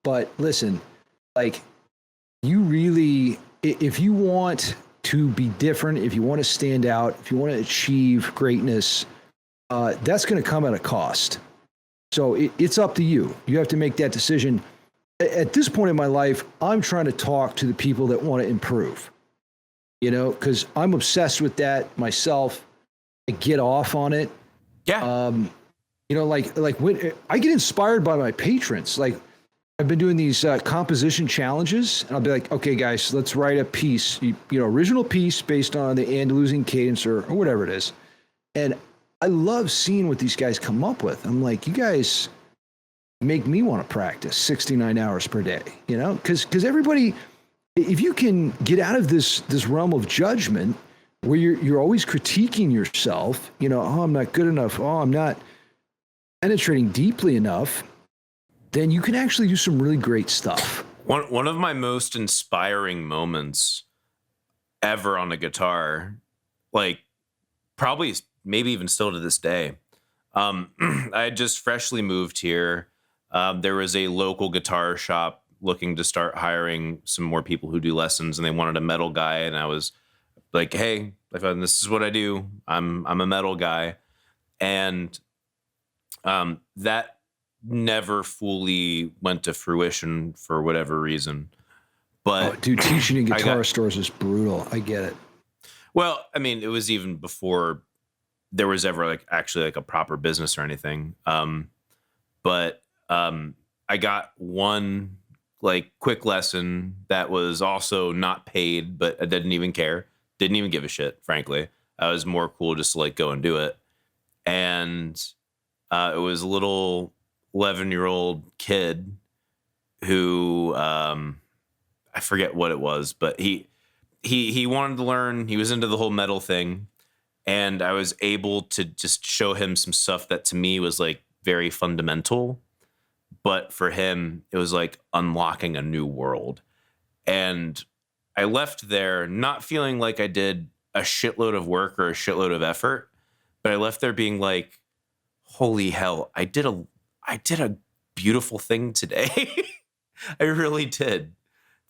But listen, like, you really, if you want to be different, if you want to stand out, if you want to achieve greatness, that's going to come at a cost. So it's up to you. You have to make that decision. At this point in my life, I'm trying to talk to the people that want to improve, you know, because I'm obsessed with that myself. I get off on it. Yeah. You know, like when I get inspired by my patrons, like I've been doing these composition challenges, and I'll be like, okay, guys, let's write a piece, you know, original piece based on the Andalusian cadence or whatever it is. And I love seeing what these guys come up with. I'm like, you guys make me want to practice 69 hours per day, you know, because everybody, if you can get out of this realm of judgment where you're always critiquing yourself, you know, oh, I'm not good enough. Oh, I'm not penetrating deeply enough. Then you can actually do some really great stuff. One of my most inspiring moments ever on a guitar, like probably maybe even still to this day. I had just freshly moved here. There was a local guitar shop looking to start hiring some more people who do lessons, and they wanted a metal guy. And I was like, hey, this is what I do. I'm a metal guy. And that never fully went to fruition for whatever reason. But dude, teaching in guitar stores is brutal. I get it. Well, I mean, it was even before there was ever actually a proper business or anything. But I got one quick lesson that was also not paid, but I didn't even care. Didn't even give a shit, frankly. I was more cool just to go and do it. And it was a little 11-year-old kid who I forget what it was, but he wanted to learn. He was into the whole metal thing, and I was able to just show him some stuff that to me was very fundamental, but for him it was unlocking a new world. And I left there not feeling like I did a shitload of work or a shitload of effort, but I left there being like, holy hell, I did a beautiful thing today. I really did.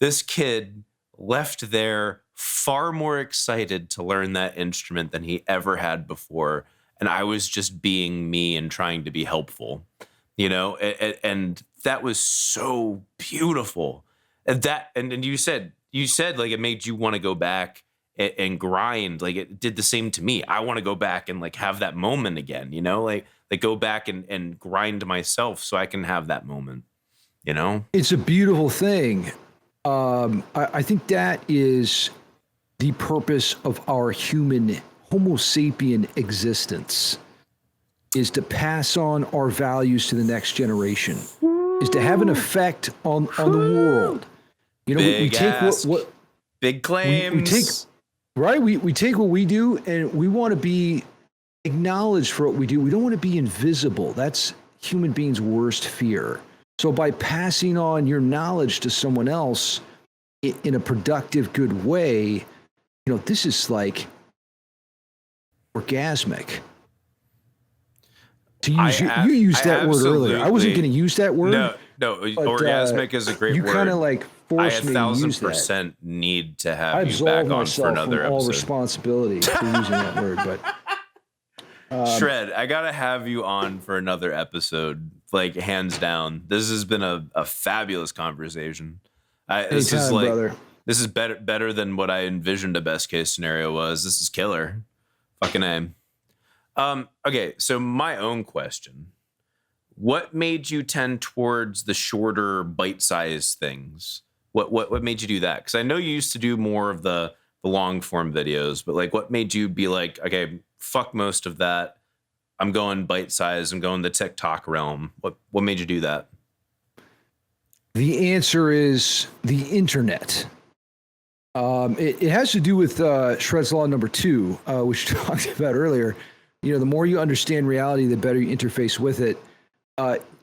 This kid left there far more excited to learn that instrument than he ever had before. And I was just being me and trying to be helpful, you know, and that was so beautiful. And you said it made you want to go back and grind. It did the same to me. I want to go back and have that moment again, you know, go back and grind myself so I can have that moment, you know? It's a beautiful thing. I think that is the purpose of our human Homo sapien existence, is to pass on our values to the next generation, is to have an effect on the world. You know, we take what big claims. We take what we do, and we want to be acknowledged for what we do. We don't want to be invisible. That's human beings' worst fear. So by passing on your knowledge to someone else in a productive, good way, you know, this is orgasmic. To use you used that word earlier. I wasn't going to use that word. No, orgasmic is a great word. You kind of forced me to use that. I 1,000% need to have you back on for another episode. All responsibility for using that word, but Shred, I gotta have you on for another episode, like hands down. This has been a fabulous conversation. This is Anytime, like brother. this is better than what I envisioned a best case scenario was. This is killer. Fucking aim. Okay, so my own question. What made you tend towards the shorter bite-sized things? What made you do that? Because I know you used to do more of the long form videos, but like what made you be like, okay, fuck most of that. I'm going bite-sized, I'm going the TikTok realm. What made you do that? The answer is the internet. It has to do with Shred's Law number 2, which we talked about earlier. You know, the more you understand reality, the better you interface with it.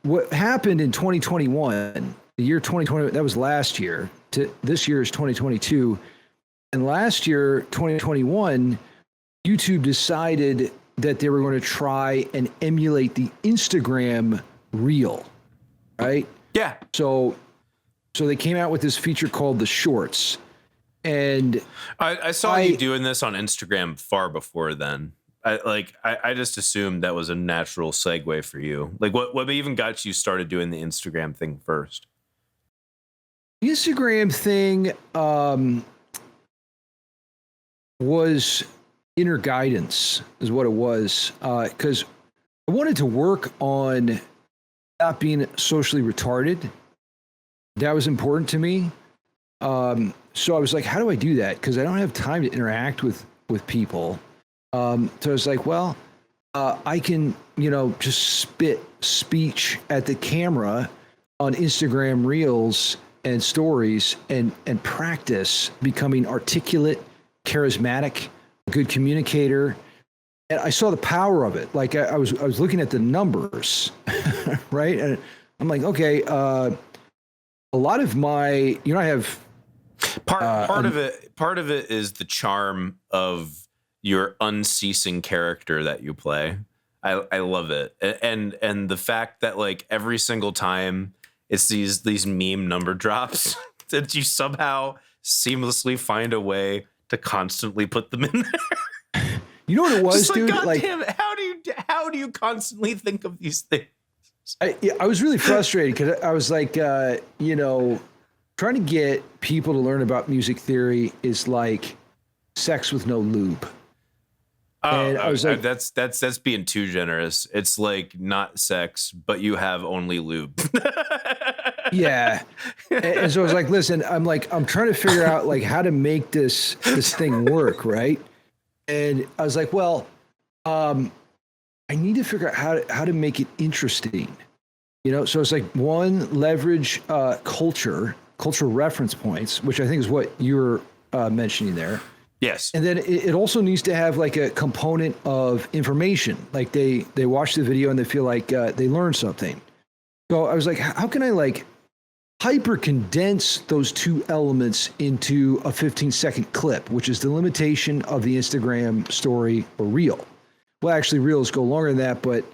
What happened in 2021, the year 2020, that was last year, to this year is 2022. And last year, 2021, YouTube decided that they were going to try and emulate the Instagram reel, right? Yeah. So they came out with this feature called the Shorts. And I saw you doing this on Instagram far before then. I just assumed that was a natural segue for you. Like what even got you started doing the Instagram thing first? The Instagram thing was inner guidance is what it was. Because I wanted to work on not being socially retarded. That was important to me. So I was like, how do I do that? Because I don't have time to interact with people. So I was like, well, I can, just spit speech at the camera on Instagram Reels and stories and practice becoming articulate, charismatic, a good communicator. And I saw the power of it. Like I was looking at the numbers, right? And I'm like, okay, a lot of my, I have part of it is the charm of your unceasing character that you play. I love it. And the fact that like every single time it's these meme number drops that you somehow seamlessly find a way to constantly put them in there. You know what it was, dude? God damn it, how do you constantly think of these things? I was really frustrated because I was like, trying to get people to learn about music theory is like sex with no lube. Oh, and I was like, that's being too generous. It's like not sex, but you have only lube. Yeah. And so I was like, listen, I'm trying to figure out like how to make this thing work, right? And I was like, well, I need to figure out how to make it interesting. So it's like one, leverage cultural reference points, which I think is what you're mentioning there. Yes. And then it also needs to have like a component of information. Like they watch the video and they feel like they learned something. So I was like, how can I like hyper condense those two elements into a 15-second clip, which is the limitation of the Instagram story or reel. Well, actually reels go longer than that, but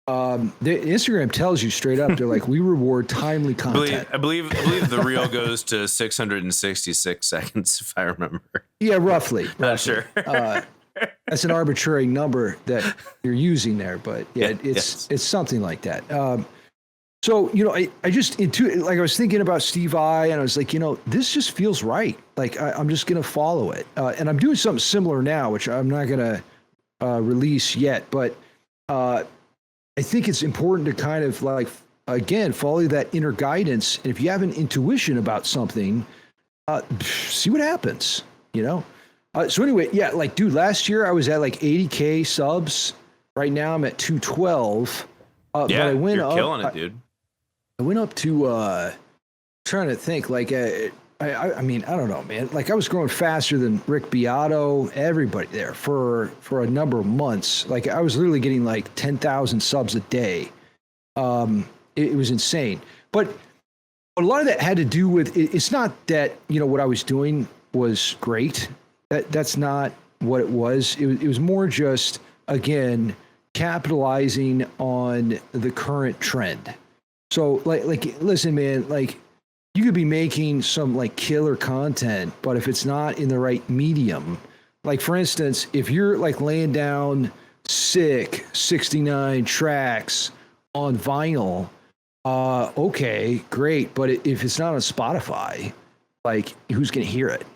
the Instagram tells you straight up, they're like, we reward timely content. I believe the reel goes to 666 seconds, if I remember. Yeah, roughly. Not sure. That's an arbitrary number that you're using there, but yeah, it's something like that. So, I just I was thinking about Steve I, and I was like, this just feels right. Like I'm just going to follow it. And I'm doing something similar now, which I'm not going to release yet, but I think it's important to kind of like, again, follow that inner guidance. And if you have an intuition about something, see what happens, So anyway, yeah, like, dude, last year I was at like 80K subs. Right now I'm at 212. Yeah, but I went you're up, killing it, dude. I went up to, trying to think, like, I mean, I don't know, man. Like I was growing faster than Rick Beato, everybody there for a number of months. Like I was literally getting like 10,000 subs a day. It was insane. But a lot of that had to do with, it's not that, what I was doing was great. That's not what it was. It was more just, again, capitalizing on the current trend. So like, listen, man, like, you could be making some like killer content, but if it's not in the right medium, like for instance, if you're like laying down sick 69 tracks on vinyl. Okay, great. But if it's not on Spotify, like who's going to hear it?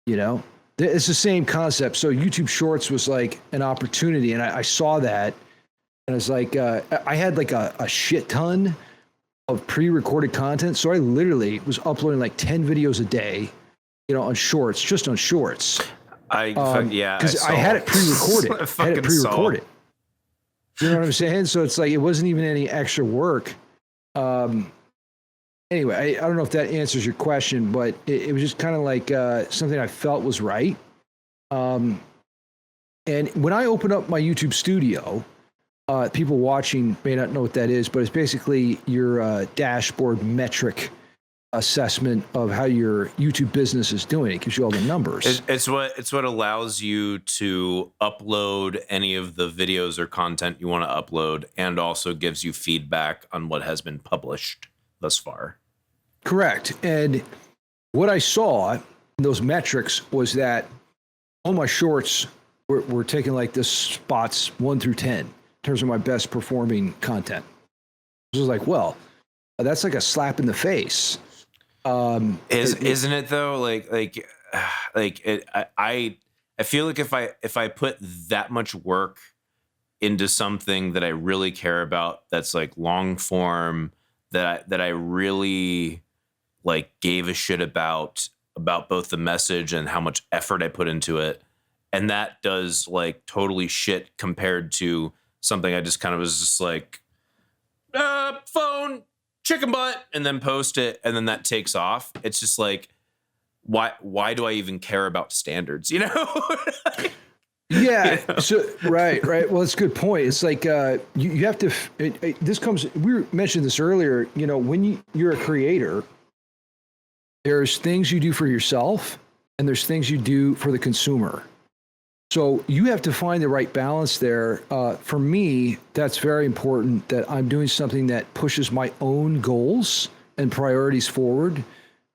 You know, it's the same concept. So YouTube Shorts was like an opportunity, and I saw that, and I was like, I had like a shit ton of pre-recorded content. So I literally was uploading like 10 videos a day, you know, on Shorts, just on Shorts. Because I had it pre-recorded. I had it pre-recorded. You know what I'm saying? So it's like it wasn't even any extra work. Anyway, I don't know if that answers your question, but it was just kind of like something I felt was right. And when I open up my YouTube studio, people watching may not know what that is, but it's basically your dashboard metric assessment of how your YouTube business is doing. It gives you all the numbers. It's what allows you to upload any of the videos or content you want to upload, and also gives you feedback on what has been published thus far. Correct. And what I saw in those metrics was that all my shorts were taking like this spots 1 through 10 in terms of my best performing content. It was like, well, that's like a slap in the face. Isn't it though? I feel like if I put that much work into something that I really care about, that's like long form, that I really like gave a shit about both the message and how much effort I put into it, and that does like totally shit compared to something I just kind of was just like phone chicken butt and then post it and then that takes off. It's just like, why do I even care about standards, you know? Yeah. You know? So right. Well, it's a good point. It's like you have to. This comes. We mentioned this earlier. You know, when you're a creator, there's things you do for yourself, and there's things you do for the consumer. So you have to find the right balance there. For me, that's very important, that I'm doing something that pushes my own goals and priorities forward.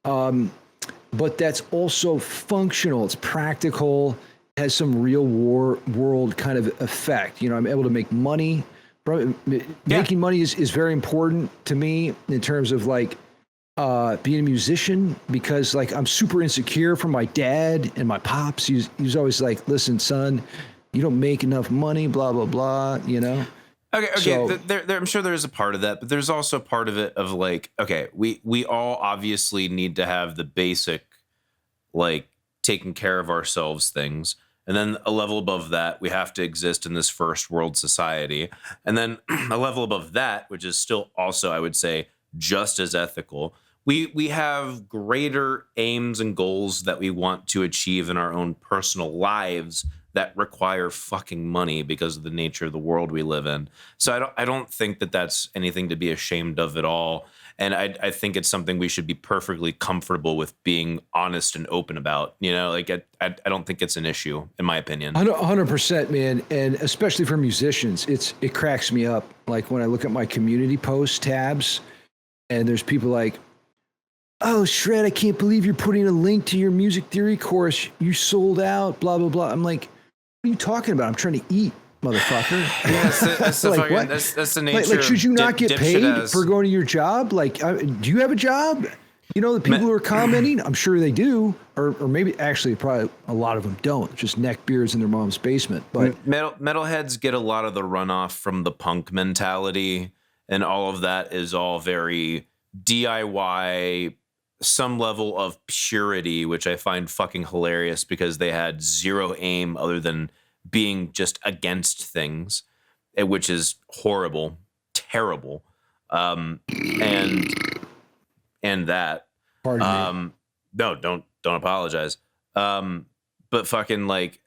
But that's also functional. It's practical, has some real world kind of effect. You know, I'm able to make money. Making money is very important to me in terms of like being a musician, because like I'm super insecure from my dad and my pops. He's always like, listen, son, you don't make enough money, blah, blah, blah, you know? Okay. So, there, I'm sure there's a part of that, but there's also a part of it of like, okay, we all obviously need to have the basic, like taking care of ourselves things. And then a level above that, we have to exist in this first world society. And then a level above that, which is still also, I would say, just as ethical. We have greater aims and goals that we want to achieve in our own personal lives that require fucking money because of the nature of the world we live in. So I don't think that that's anything to be ashamed of at all. And I think it's something we should be perfectly comfortable with being honest and open about. You know, like I don't think it's an issue, in my opinion. 100%, man. And especially for musicians, it cracks me up. Like when I look at my community post tabs and there's people like, oh, Shred, I can't believe you're putting a link to your music theory course. You sold out, blah, blah, blah. I'm like, what are you talking about? I'm trying to eat, motherfucker. Yeah, that's the like, fucking, that's the nature. Like, should you not get paid for going to your job? Like, do you have a job? You know, the people who are commenting, I'm sure they do, or maybe actually probably a lot of them don't. Just neckbeards in their mom's basement. But metalheads get a lot of the runoff from the punk mentality, and all of that is all very DIY, some level of purity, which I find fucking hilarious because they had zero aim other than being just against things, which is horrible, terrible. And that, pardon me. no, don't apologize. But fucking like,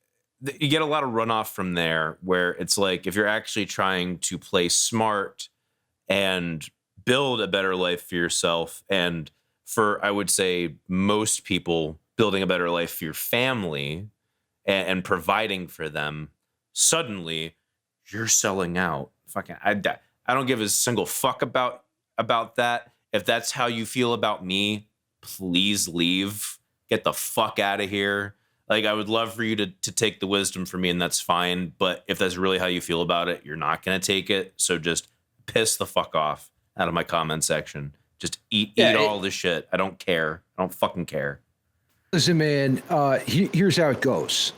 you get a lot of runoff from there where it's like, if you're actually trying to play smart and build a better life for yourself, and for, I would say, most people, building a better life for your family and providing for them, suddenly you're selling out. Fucking, I don't give a single fuck about that. If that's how you feel about me, please leave. Get the fuck out of here. Like, I would love for you to take the wisdom from me, and that's fine. But if that's really how you feel about it, you're not going to take it. So just piss the fuck off out of my comment section. Just eat all the shit. I don't care. I don't fucking care. Listen, man, here's how it goes.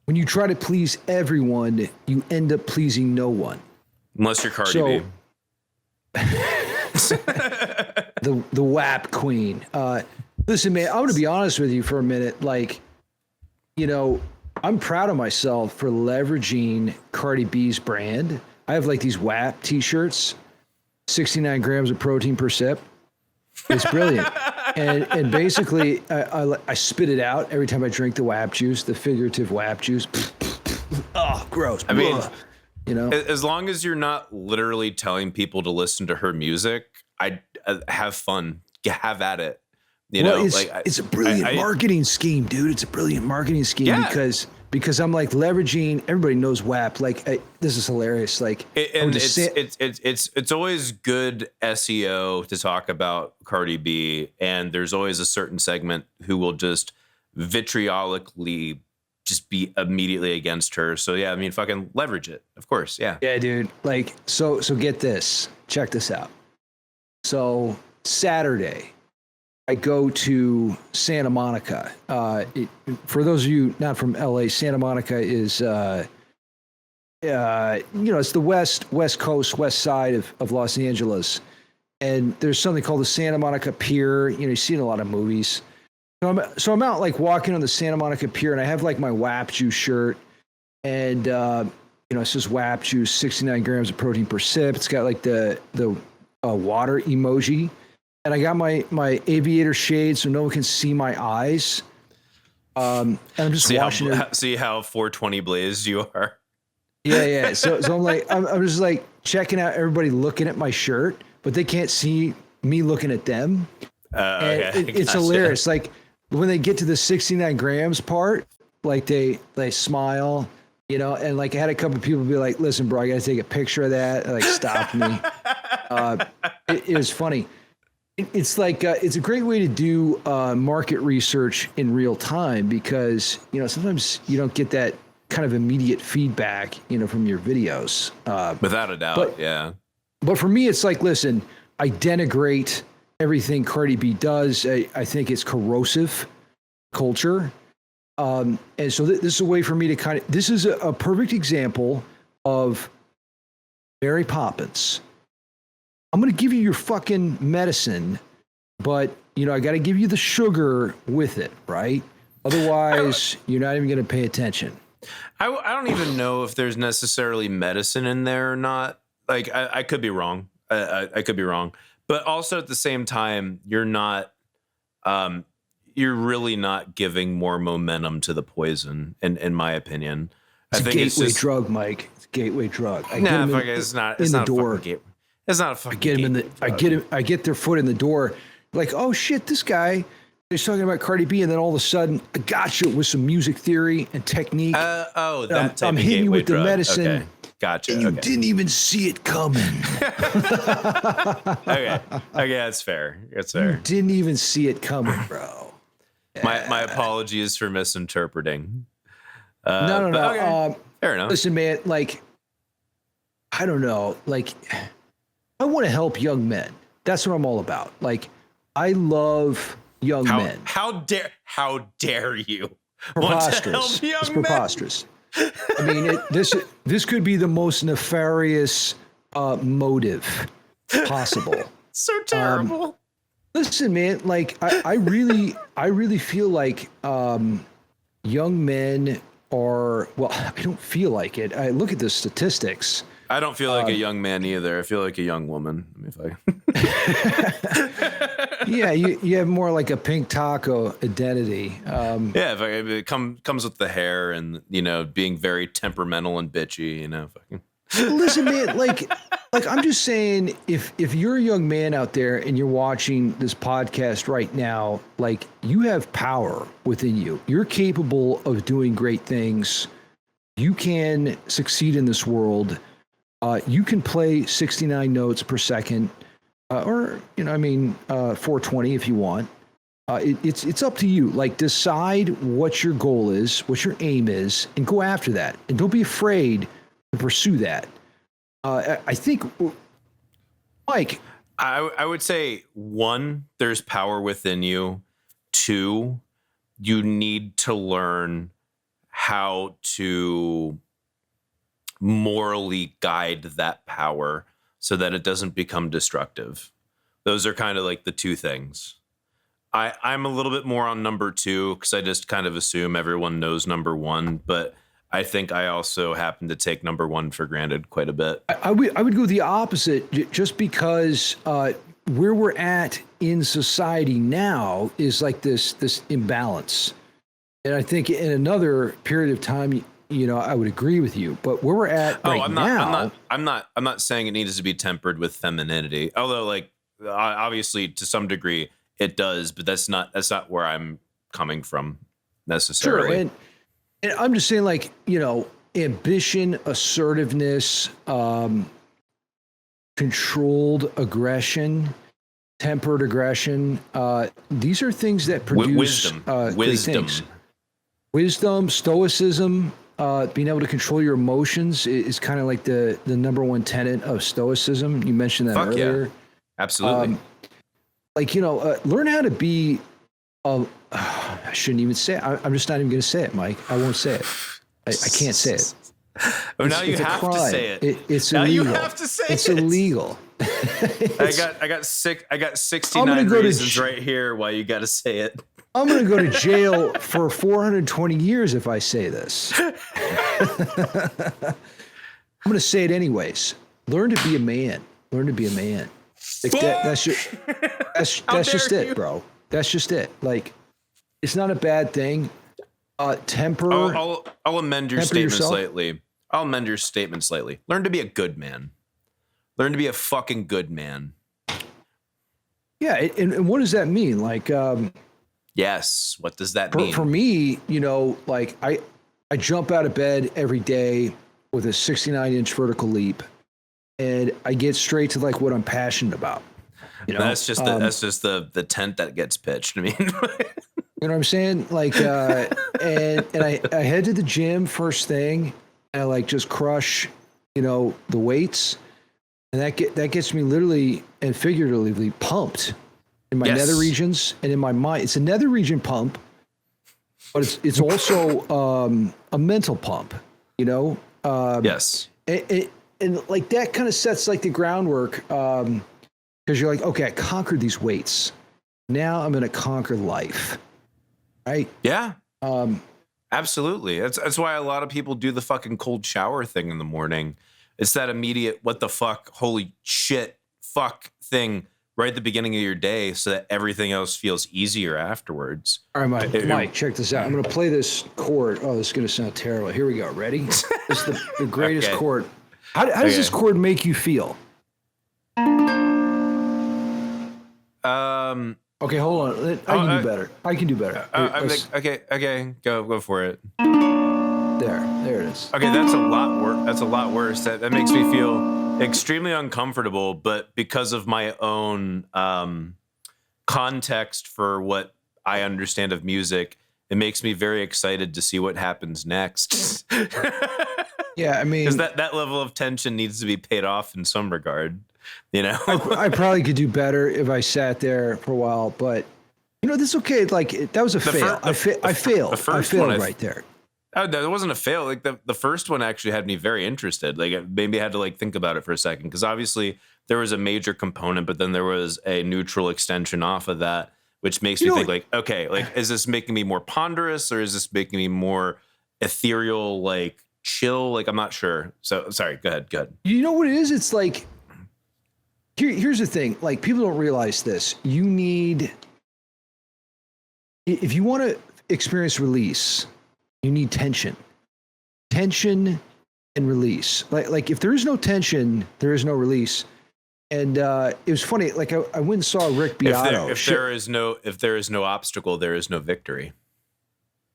When you try to please everyone, you end up pleasing no one. Unless you're Cardi B. The WAP queen. Listen, man, I'm going to be honest with you for a minute. Like, you know, I'm proud of myself for leveraging Cardi B's brand. I have like these WAP t-shirts, 69 grams of protein per sip. It's brilliant. and basically I spit it out every time I drink the WAP juice, the figurative WAP juice. Oh, gross. I mean, you know, as long as you're not literally telling people to listen to her music, I have fun. Have at it. You know, it's a brilliant marketing scheme, dude. It's a brilliant marketing scheme because I'm like leveraging. Everybody knows WAP. Like, this is hilarious. Like, it's always good SEO to talk about Cardi B, and there's always a certain segment who will just vitriolically just be immediately against her. So yeah, I mean, fucking leverage it, of course. Yeah, dude. Like, so get this. Check this out. So Saturday, I go to Santa Monica. For those of you not from LA, Santa Monica is, it's the west coast, west side of Los Angeles. And there's something called the Santa Monica Pier. You know, you see it in a lot of movies. So I'm out like walking on the Santa Monica Pier, and I have like my WAP juice shirt. And, it says WAP juice, 69 grams of protein per sip. It's got like the water emoji. And I got my aviator shades so no one can see my eyes. And I'm just watching it. See how 420 blazed you are. Yeah. So I'm like, I'm just like checking out everybody looking at my shirt, but they can't see me looking at them. Okay. It's hilarious. Like when they get to the 69 grams part, like they smile, you know, and like I had a couple of people be like, listen, bro, I got to take a picture of that. And, like, stop me. It was funny. It's like it's a great way to do market research in real time because, you know, sometimes you don't get that kind of immediate feedback, you know, from your videos. Without a doubt, yeah. But for me, it's like, listen, I denigrate everything Cardi B does. I think it's corrosive culture. And so this is a way for me to this is a perfect example of Mary Poppins. I'm going to give you your fucking medicine, but, you know, I got to give you the sugar with it, right? Otherwise, you're not even going to pay attention. I don't even know if there's necessarily medicine in there or not. Like, I could be wrong. I could be wrong. But also at the same time, you're really not giving more momentum to the poison, in my opinion. It's a gateway drug, Mike. It's a gateway drug. It's not a fucking gateway. It's not a fucking I get their foot in the door, like, oh shit, this guy is talking about Cardi B, and then all of a sudden, I got you with some music theory and technique. I'm hitting you with the medicine. Okay. Gotcha. And you didn't even see it coming. Okay, that's fair. That's fair. You didn't even see it coming, bro. My apologies for misinterpreting. No. Okay. Fair enough. Listen, man, like, I don't know, like, I want to help young men. That's what I'm all about. Like, I love young men. How dare you? Preposterous. It's preposterous. I mean, this could be the most nefarious motive possible. So terrible. Listen, man, like I really feel like young men are, well, I don't feel like it. I look at the statistics. I don't feel like a young man either. I feel like a young woman. Yeah, you have more like a pink taco identity. Yeah, it comes with the hair and, you know, being very temperamental and bitchy, you know. Listen, man, like I'm just saying, if you're a young man out there and you're watching this podcast right now, like, you have power within you. You're capable of doing great things. You can succeed in this world. You can play 69 notes per second, or, you know, 420 if you want. It's up to you. Like, decide what your goal is, what your aim is, and go after that. And don't be afraid to pursue that. I think, Mike. I would say, 1, there's power within you. 2, you need to learn how to morally guide that power so that it doesn't become destructive. Those are kind of like the 2 things. I'm a little bit more on number 2 because I just kind of assume everyone knows number 1, but I think I also happen to take number 1 for granted quite a bit. I would go the opposite, just because where we're at in society now is like this imbalance. And I think in another period of time, I would agree with you. But where we're at now, I'm not saying it needs to be tempered with femininity. Although, like, obviously to some degree it does, but that's not where I'm coming from necessarily. Sure, and I'm just saying, like, ambition, assertiveness, controlled aggression, tempered aggression. These are things that produce wisdom, stoicism. Being able to control your emotions is kind of like the number 1 tenet of stoicism. You mentioned that earlier. Yeah. Absolutely. Learn how to be. I shouldn't even say it. I'm just not even going to say it, Mike. I won't say it. I can't say it. Oh, now you have to say it. It's now illegal. You have to say it's it. illegal. I got 69 reasons right here why you got to say it. I'm going to go to jail for 420 years if I say this. I'm going to say it anyways. Learn to be a man. Learn to be a man. Like that's just it, bro. That's just it. Like, it's not a bad thing. Temper. I'll amend your statement slightly. I'll amend your statement slightly. Learn to be a good man. Learn to be a fucking good man. Yeah, and what does that mean? Like, yes, what does that mean? For me, like, I jump out of bed every day with a 69-inch vertical leap, and I get straight to like what I'm passionate about. That's just the tent that gets pitched. I mean, you know what I'm saying? Like, and I head to the gym first thing, and I like just crush, the weights, and that gets me literally and figuratively pumped in my nether regions and in my mind. It's a nether region pump, but it's also a mental pump. Yes. And like that kind of sets like the groundwork. Because you're like, okay, I conquered these weights. Now I'm going to conquer life. Right? Yeah. Absolutely. That's why a lot of people do the fucking cold shower thing in the morning. It's that immediate, what the fuck, holy shit, fuck thing right at the beginning of your day so that everything else feels easier afterwards. All right, Mike, check this out. I'm going to play this chord. Oh, this is going to sound terrible. Here we go. Ready? This is the greatest chord. How does this chord make you feel? Okay, hold on. I can do better. I can do better. Okay, go for it. There it is. Okay, that's a lot worse. That's a lot worse. That makes me feel extremely uncomfortable. But because of my own context for what I understand of music, it makes me very excited to see what happens next. Yeah, I mean, because that level of tension needs to be paid off in some regard. I probably could do better if I sat there for a while, but this is okay. Like, that was a fail. I failed. I failed right there. Oh, that wasn't a fail. Like the first one actually had me very interested. Like, maybe I had to like think about it for a second, because obviously there was a major component, but then there was a neutral extension off of that, which makes me think like, okay, like, is this making me more ponderous, or is this making me more ethereal, like chill? Like, I'm not sure. So sorry, go ahead. You know what it is? It's like, here's the thing. Like, people don't realize this. You need, if you want to experience release, you need tension and release. Like if there is no tension, there is no release. And it was funny. Like, I went and saw Rick Beato. If there is no obstacle, there is no victory.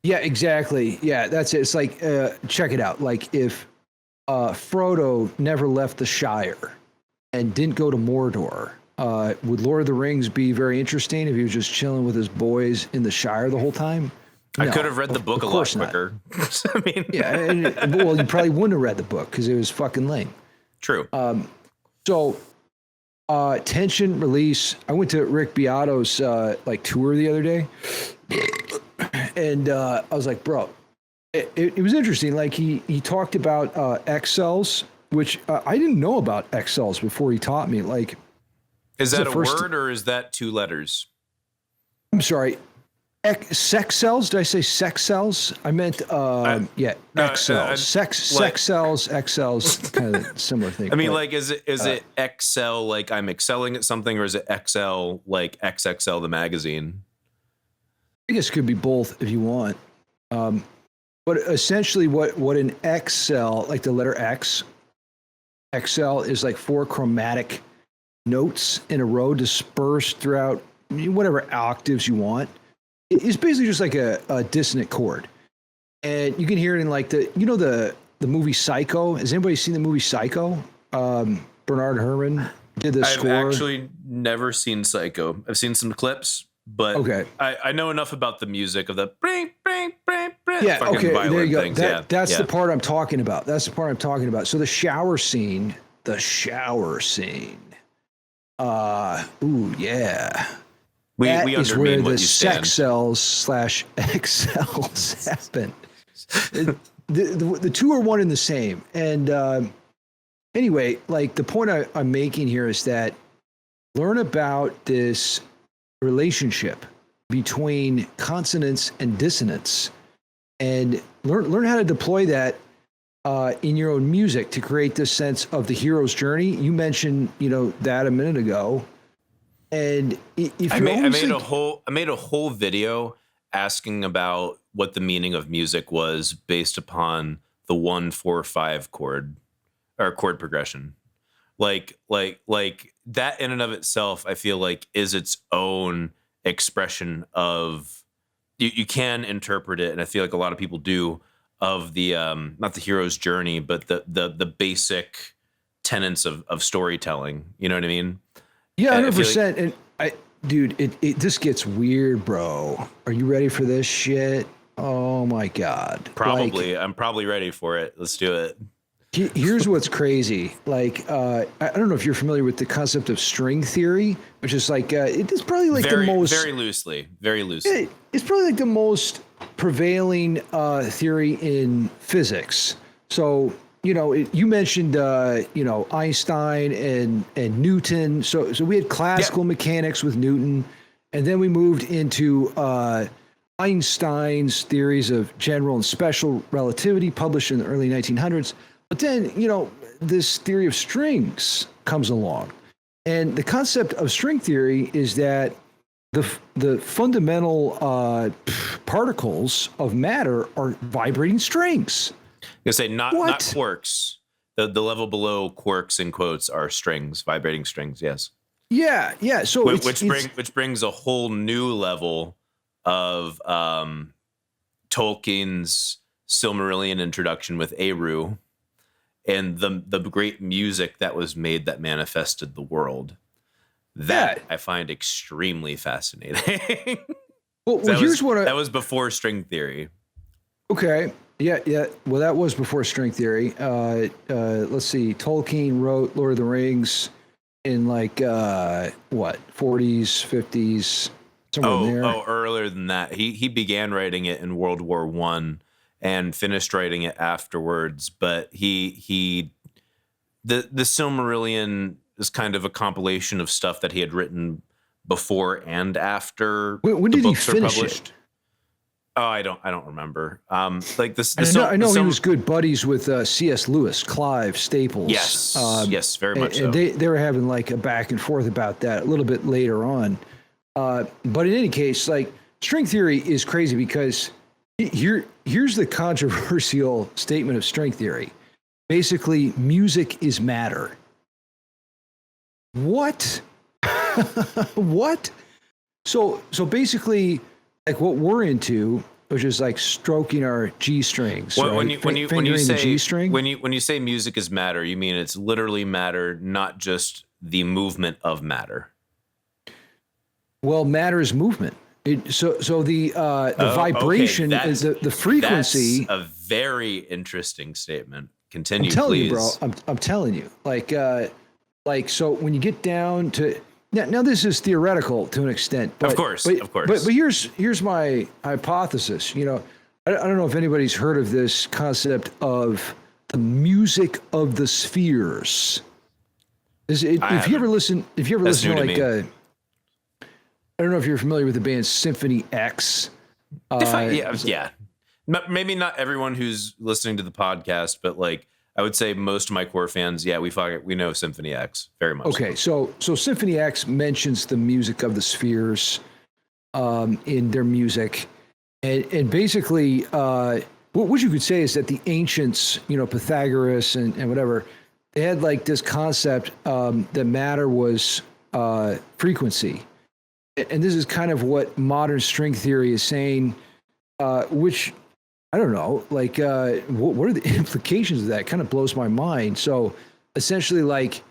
Yeah, exactly. Yeah, that's it. It's like, check it out. Like, if Frodo never left the Shire and didn't go to Mordor, Would Lord of the Rings be very interesting if he was just chilling with his boys in the Shire the whole time? I could have read the book a lot quicker. I mean, yeah, well, you probably wouldn't have read the book because it was fucking lame. True. So, Tension Release. I went to Rick Beato's like tour the other day, and I was like, bro, it was interesting. Like he talked about X cells, which I didn't know about X cells before he taught me. Like, is that a word or is that 2 letters? I'm sorry. Sex cells? Did I say sex cells? I meant X cells. Sex cells, X cells, kind of similar thing. I mean, like, is it Excel like I'm excelling at something, or is it XL like XXL the magazine? I guess it could be both if you want. But essentially, what an X cell, like the letter X, XL is like 4 chromatic notes in a row dispersed throughout whatever octaves you want. It's basically just like a dissonant chord. And you can hear it in like the movie Psycho. Has anybody seen the movie Psycho? Bernard Herrmann did the score. I've actually never seen Psycho. I've seen some clips, but okay. I know enough about the music of the bring, yeah, okay, there you go. Things. That's the part I'm talking about. So the shower scene. Ooh, yeah. We is where the what you sex cells / X cells happen. The 2 are one and the same. And anyway, like the point I'm making here is that learn about this relationship between consonance and dissonance, and learn how to deploy that in your own music to create this sense of the hero's journey. You mentioned, that a minute ago. And if I made a whole video asking about what the meaning of music was based upon the 1-4-5 chord or chord progression. Like that in and of itself, I feel like is its own expression of you can interpret it, and I feel like a lot of people do, of the not the hero's journey, but the basic tenets of storytelling. You know what I mean? Yeah, 100%. Like, and dude, this gets weird, bro. Are you ready for this shit? Oh my God. Probably. I'm probably ready for it. Let's do it. Here's what's crazy. Like, I don't know if you're familiar with the concept of string theory, which is like, it's probably like the most... Very loosely. It's probably like the most prevailing theory in physics. So... you mentioned, Einstein and Newton. So we had classical mechanics with Newton, and then we moved into Einstein's theories of general and special relativity published in the early 1900s. But then, this theory of strings comes along. And the concept of string theory is that the fundamental particles of matter are vibrating strings. I say not quarks. The level below quarks in quotes are strings, vibrating strings. Yes. Yeah. So which brings a whole new level of Tolkien's Silmarillion introduction with Eru, and the great music that was made that manifested the world. That I find extremely fascinating. Well, that was before string theory. Okay. Yeah. Well, that was before string theory. Let's see. Tolkien wrote Lord of the Rings in like 40s, 50s, somewhere in there. Oh, earlier than that. He began writing it in World War I and finished writing it afterwards. But the Silmarillion is kind of a compilation of stuff that he had written before and after when the did books he finish are published. It? Oh, I don't remember. Like this. I know he was good buddies with C.S. Lewis, Clive Staples. Yes, very much so. And they were having like a back and forth about that a little bit later on. But in any case, like string theory is crazy because here's the controversial statement of string theory. Basically, music is matter. What? What? So basically, like what we're into, which is like stroking our G strings. Well, right? when you say G string, when you say music is matter, you mean it's literally matter, not just the movement of matter? Well, matter is movement. So the vibration is the frequency. That's a very interesting statement. Continue, I'm telling please. you, bro. I'm telling you. So when you get down to now this is theoretical to an extent. But, of course. But here's my hypothesis. You know, I don't know if anybody's heard of this concept of the music of the spheres. If you ever listen to like I don't know if you're familiar with the band Symphony X. Yeah. Maybe not everyone who's listening to the podcast, but like I would say most of my core fans, we know Symphony X very much. Okay, so Symphony X mentions the music of the spheres in their music, and basically what you could say is that the ancients, you know, Pythagoras and whatever, they had like this concept that matter was frequency. And this is kind of what modern string theory is saying, which I don't know, like, what are the implications of that? It kind of blows my mind. So essentially, like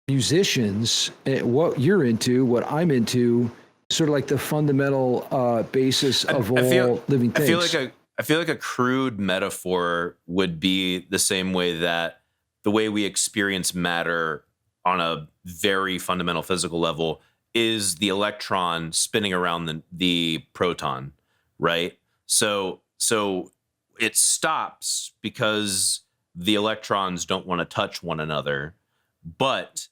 musicians, what you're into, what I'm into, sort of like the fundamental basis of all living things. I feel like a crude metaphor would be the same way that the way we experience matter on a very fundamental physical level is the electron spinning around the proton, right? So it stops because the electrons don't want to touch one another, but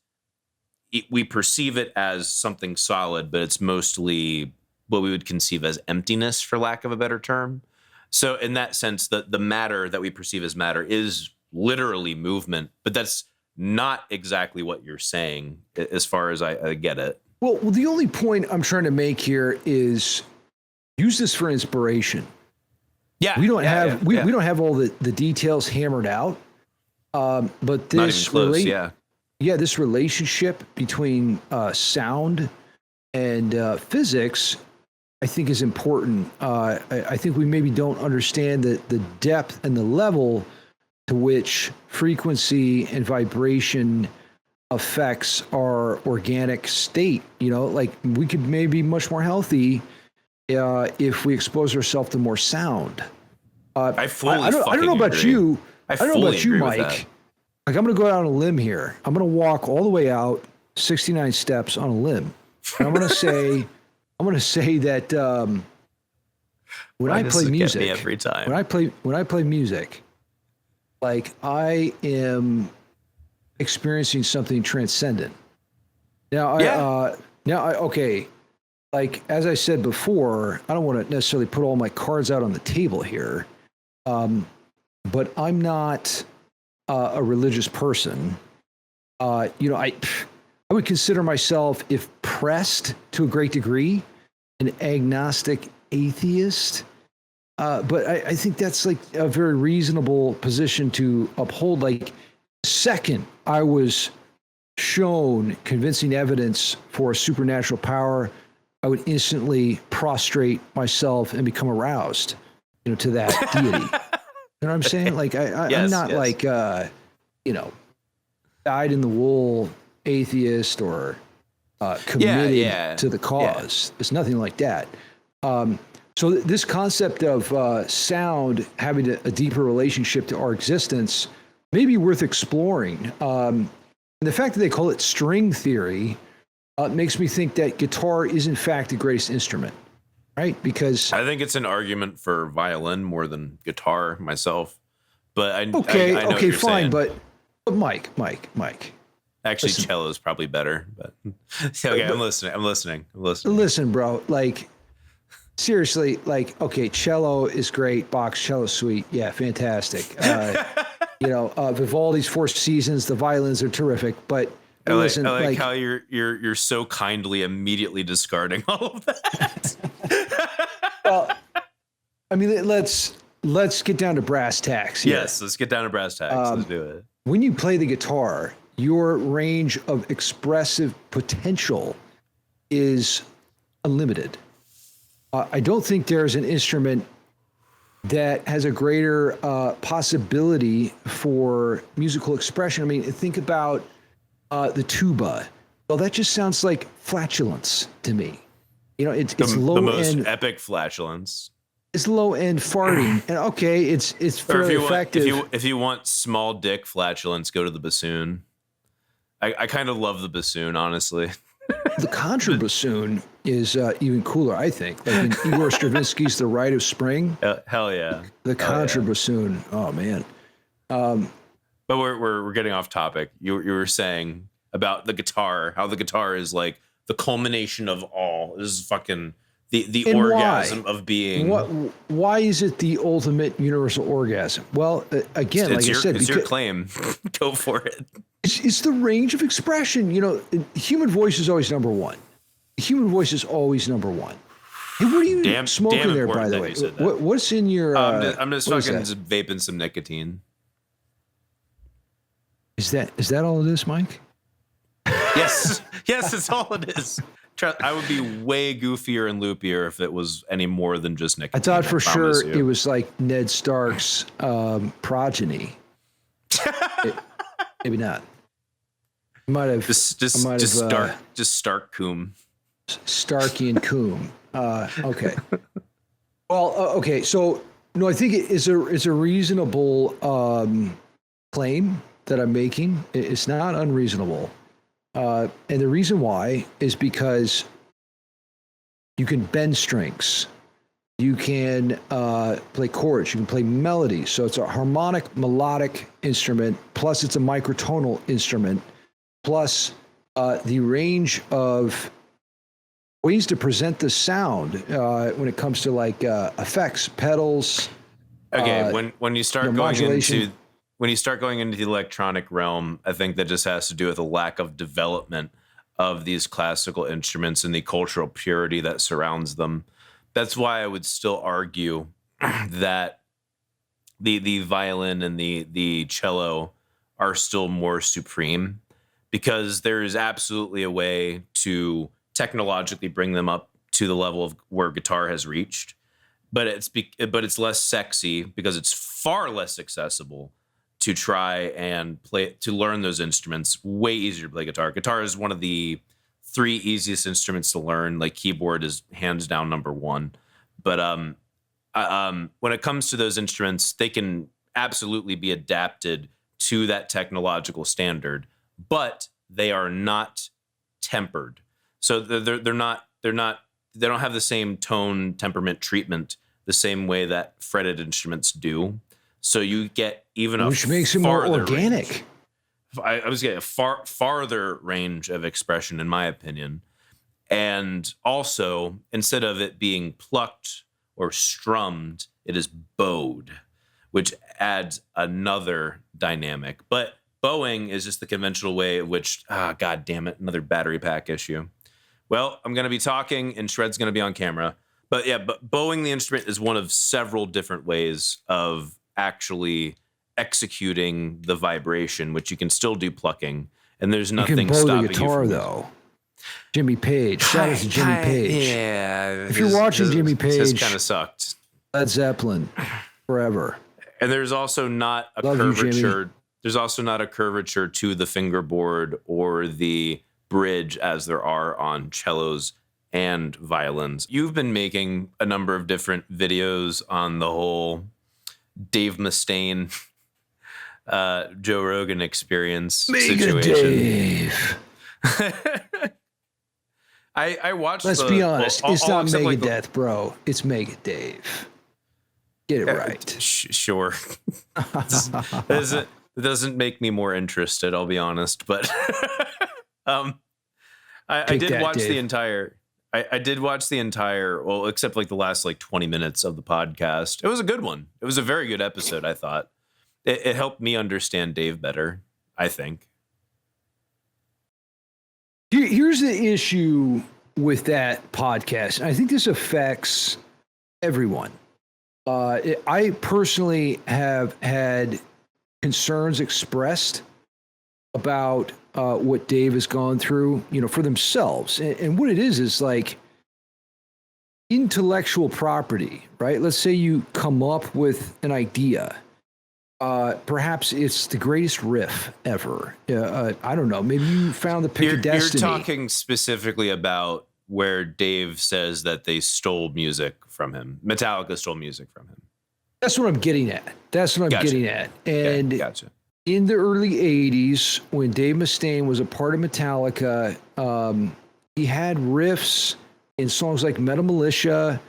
we perceive it as something solid, but it's mostly what we would conceive as emptiness, for lack of a better term. So in that sense, the matter that we perceive as matter is literally movement, but that's not exactly what you're saying as far as I get it. Well, the only point I'm trying to make here is use this for inspiration. Yeah, we don't have all the details hammered out, but this this relationship between sound and physics, I think, is important. I think we maybe don't understand the depth and the level to which frequency and vibration affects our organic state. You know, like we could maybe be much more healthy if we expose ourselves to more sound. I don't know about you. I don't know about you, Mike. Like I'm going to go out on a limb here. I'm going to walk all the way out 69 steps on a limb. And I'm going to say that when I play music, every time. when I play music, like I am experiencing something transcendent. Now, okay, like as I said before, I don't want to necessarily put all my cards out on the table here, but I'm not a religious person. I would consider myself, if pressed to a great degree, an agnostic atheist. But I think that's like a very reasonable position to uphold. Like, the second I was shown convincing evidence for a supernatural power, I would instantly prostrate myself and become aroused, to that deity. You know what I'm saying? Like, I'm not like, dyed in the wool atheist or committed to the cause. It's nothing like that. So this concept of sound having a deeper relationship to our existence may be worth exploring. And the fact that they call it string theory makes me think that guitar is in fact the greatest instrument, right? Because I think it's an argument for violin more than guitar myself. But I know fine, what you're saying. but Mike. Actually, cello is probably better. But okay, I'm listening. Listen, bro. Like, seriously, like, okay, cello is great. Bach's cello suite, yeah, fantastic. Vivaldi's Four Seasons, the violins are terrific. But I like how you're so kindly immediately discarding all of that. Well, I mean, let's get down to brass tacks here. Yes, let's get down to brass tacks. Let's do it. When you play the guitar, your range of expressive potential is unlimited. I don't think there's an instrument that has a greater possibility for musical expression. I mean, think about the tuba. Well, that just sounds like flatulence to me. You know, it's low the most end epic flatulence. It's low end farting, and okay, it's fairly effective. If you want small dick flatulence, go to the bassoon. I kind of love the bassoon, honestly. The contrabassoon is even cooler, I think. Like in Igor Stravinsky's "The Rite of Spring." Hell yeah. The contrabassoon. Yeah. Oh man. But we're getting off topic. You were saying about the guitar, how the guitar is like the culmination of all. This is fucking the orgasm of being. Why is it the ultimate universal orgasm? Well, again, like I said, it's your claim. Go for it. It's the range of expression. You know, human voice is always number one. Human voice is always number one. Hey, what are you smoking there, by the way? What's in your? I'm just fucking just vaping some nicotine. Is that all it is, Mike? Yes, it's all it is. I would be way goofier and loopier if it was any more than just nicotine. I thought for sure it was like Ned Stark's progeny. Maybe not. Might have just Stark Coom. Starky and Coom. Okay. Well, okay. So no, I think it's a reasonable claim that I'm making. It's not unreasonable. And the reason why is because you can bend strings, you can play chords, you can play melodies. So it's a harmonic, melodic instrument, plus it's a microtonal instrument, plus the range of ways to present the sound when it comes to like effects, pedals. Okay, when you start going into the electronic realm, I think that just has to do with a lack of development of these classical instruments and the cultural purity that surrounds them. That's why I would still argue that the violin and the cello are still more supreme, because there is absolutely a way to technologically bring them up to the level of where guitar has reached, but it's less sexy because it's far less accessible to try and learn those instruments. Way easier to play guitar. Guitar is one of the 3 easiest instruments to learn. Like keyboard is hands down number 1. But when it comes to those instruments, they can absolutely be adapted to that technological standard, but they are not tempered. So they don't have the same tone temperament treatment the same way that fretted instruments do. So you get even which makes it more organic. I was getting a farther range of expression, in my opinion. And also, instead of it being plucked or strummed, it is bowed, which adds another dynamic. But bowing is just the conventional way in which, God damn it, another battery pack issue. Well, I'm going to be talking and Shred's going to be on camera. But yeah, bowing the instrument is one of several different ways of actually executing the vibration, which you can still do plucking, and there's nothing stopping the guitar, you from though. Jimmy Page, shout out to Jimmy Page. Yeah, if you're watching Jimmy Page, his kind of sucked. Led Zeppelin, forever. And there's also not a curvature. There's also not a curvature to the fingerboard or the bridge as there are on cellos and violins. You've been making a number of different videos on the whole Dave Mustaine, Joe Rogan experience situation. Dave. I watched. Let's be honest. It's not Megadeth, bro. It's Mega Dave. Get it right. Sure. It doesn't make me more interested. I'll be honest, but I did watch the entire. I did watch the entire, well, except like the last like 20 minutes of the podcast. It was a good one. It was a very good episode, I thought. It helped me understand Dave better, I think. Here's the issue with that podcast. I think this affects everyone. I personally have had concerns expressed about what Dave has gone through, for themselves. And what it is like intellectual property, right? Let's say you come up with an idea Perhaps it's the greatest riff ever. I don't know. Maybe you found the pick of destiny. You're talking specifically about where Dave says that they stole music from him. Metallica stole music from him. That's what I'm getting at. And gotcha. In the early 80s, when Dave Mustaine was a part of Metallica, he had riffs in songs like Metal Militia,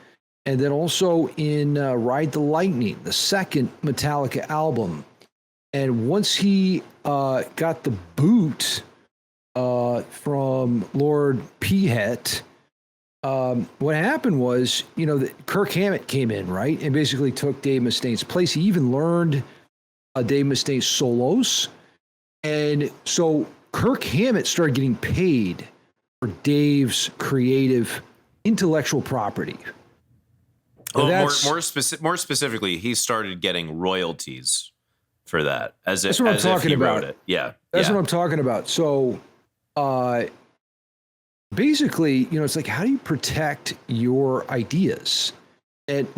and then also in Ride the Lightning, the second Metallica album. And once he got the boot from Lord Peahet, what happened was, Kirk Hammett came in, right? And basically took Dave Mustaine's place. He even learned Dave Mustaine's solos. And so Kirk Hammett started getting paid for Dave's creative intellectual property. Well, more specifically, he started getting royalties for that that's what I'm talking about. Yeah. That's what I'm talking about. So basically, it's like, how do you protect your ideas? And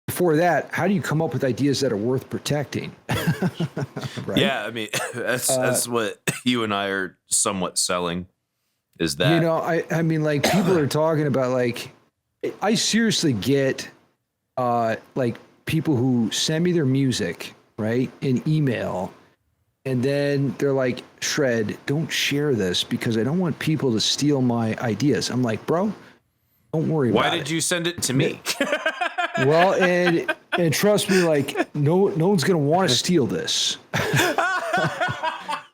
before that, how do you come up with ideas that are worth protecting? Right? Yeah, I mean, that's what you and I are somewhat selling, is that. I mean, like, people are talking about, like, I seriously get like people who send me their music, right, in email, and then they're like, Shred, don't share this because I don't want people to steal my ideas. I'm like, bro, don't worry about it. Why did you send it to me? Well, and trust me, like, no one's gonna want to steal this.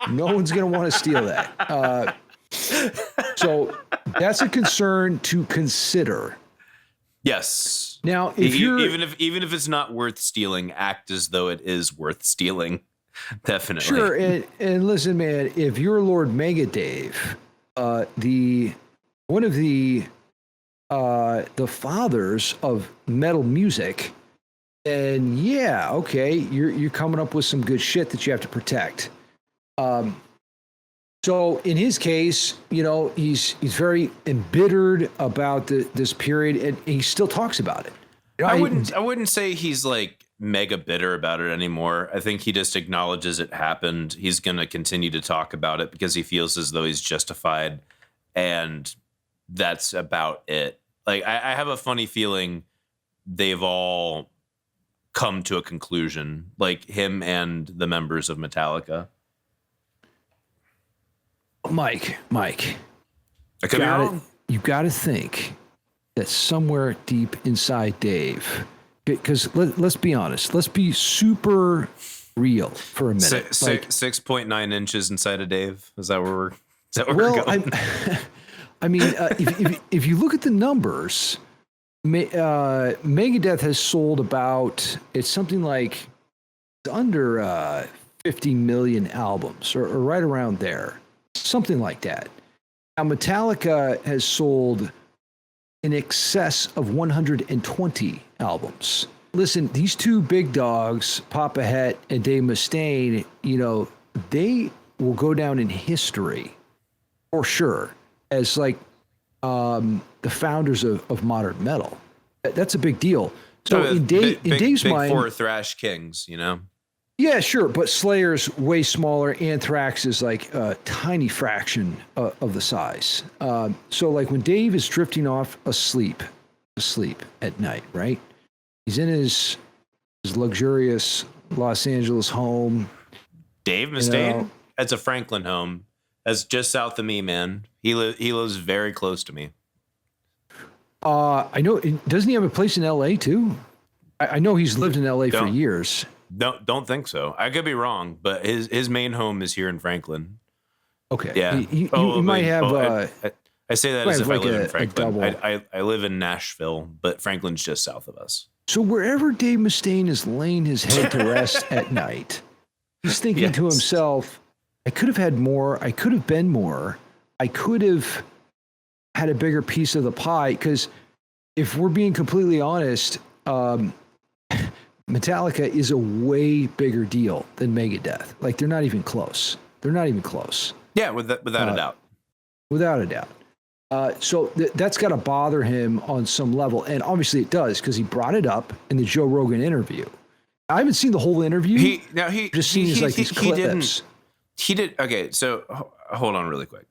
No one's gonna want to steal that. So that's a concern to consider. Yes. Now, if you're even if it's not worth stealing, act as though it is worth stealing. Definitely. Sure, and listen, man, if you're Lord Mega Dave, one of the fathers of metal music, then yeah, okay, you're coming up with some good shit that you have to protect. So in his case, he's very embittered about this period, and he still talks about it. I wouldn't say he's like mega bitter about it anymore. I think he just acknowledges it happened. He's going to continue to talk about it because he feels as though he's justified, and that's about it. Like, I have a funny feeling they've all come to a conclusion, like him and the members of Metallica. Mike, I could be wrong. You got to think that somewhere deep inside Dave, because let's be honest, let's be super real for a minute. 6.9 inches inside of Dave. Is that where we're going? I mean, if you look at the numbers, Megadeth has sold about, it's something like under 50 million albums, or right around there. Something like that. Now, Metallica has sold in excess of 120 albums. Listen, these two big dogs, Papa Het and Dave Mustaine, they will go down in history for sure as like the founders of modern metal. That's a big deal. So in Dave's mind, four thrash kings, Yeah, sure, but Slayer's way smaller. Anthrax is like a tiny fraction of the size. So like when Dave is drifting off asleep at night, right? He's in his luxurious Los Angeles home. Dave Mustaine? That's a Franklin home. That's just south of me, man. He lives very close to me. I know. Doesn't he have a place in L.A. too? I know he's lived in L.A. for years. Don't think so. I could be wrong, but his main home is here in Franklin. Okay. Yeah. You might have. I say that as if I live in Franklin. I live in Nashville, but Franklin's just south of us. So wherever Dave Mustaine is laying his head to rest at night, he's thinking to himself, I could have had more. I could have been more. I could have had a bigger piece of the pie. Because if we're being completely honest, Metallica is a way bigger deal than Megadeth. Like, they're not even close. Yeah, without a doubt. Without a doubt. So that's got to bother him on some level. And obviously it does, because he brought it up in the Joe Rogan interview. I haven't seen the whole interview. He just seen these he clips. He did. Okay, so hold on really quick.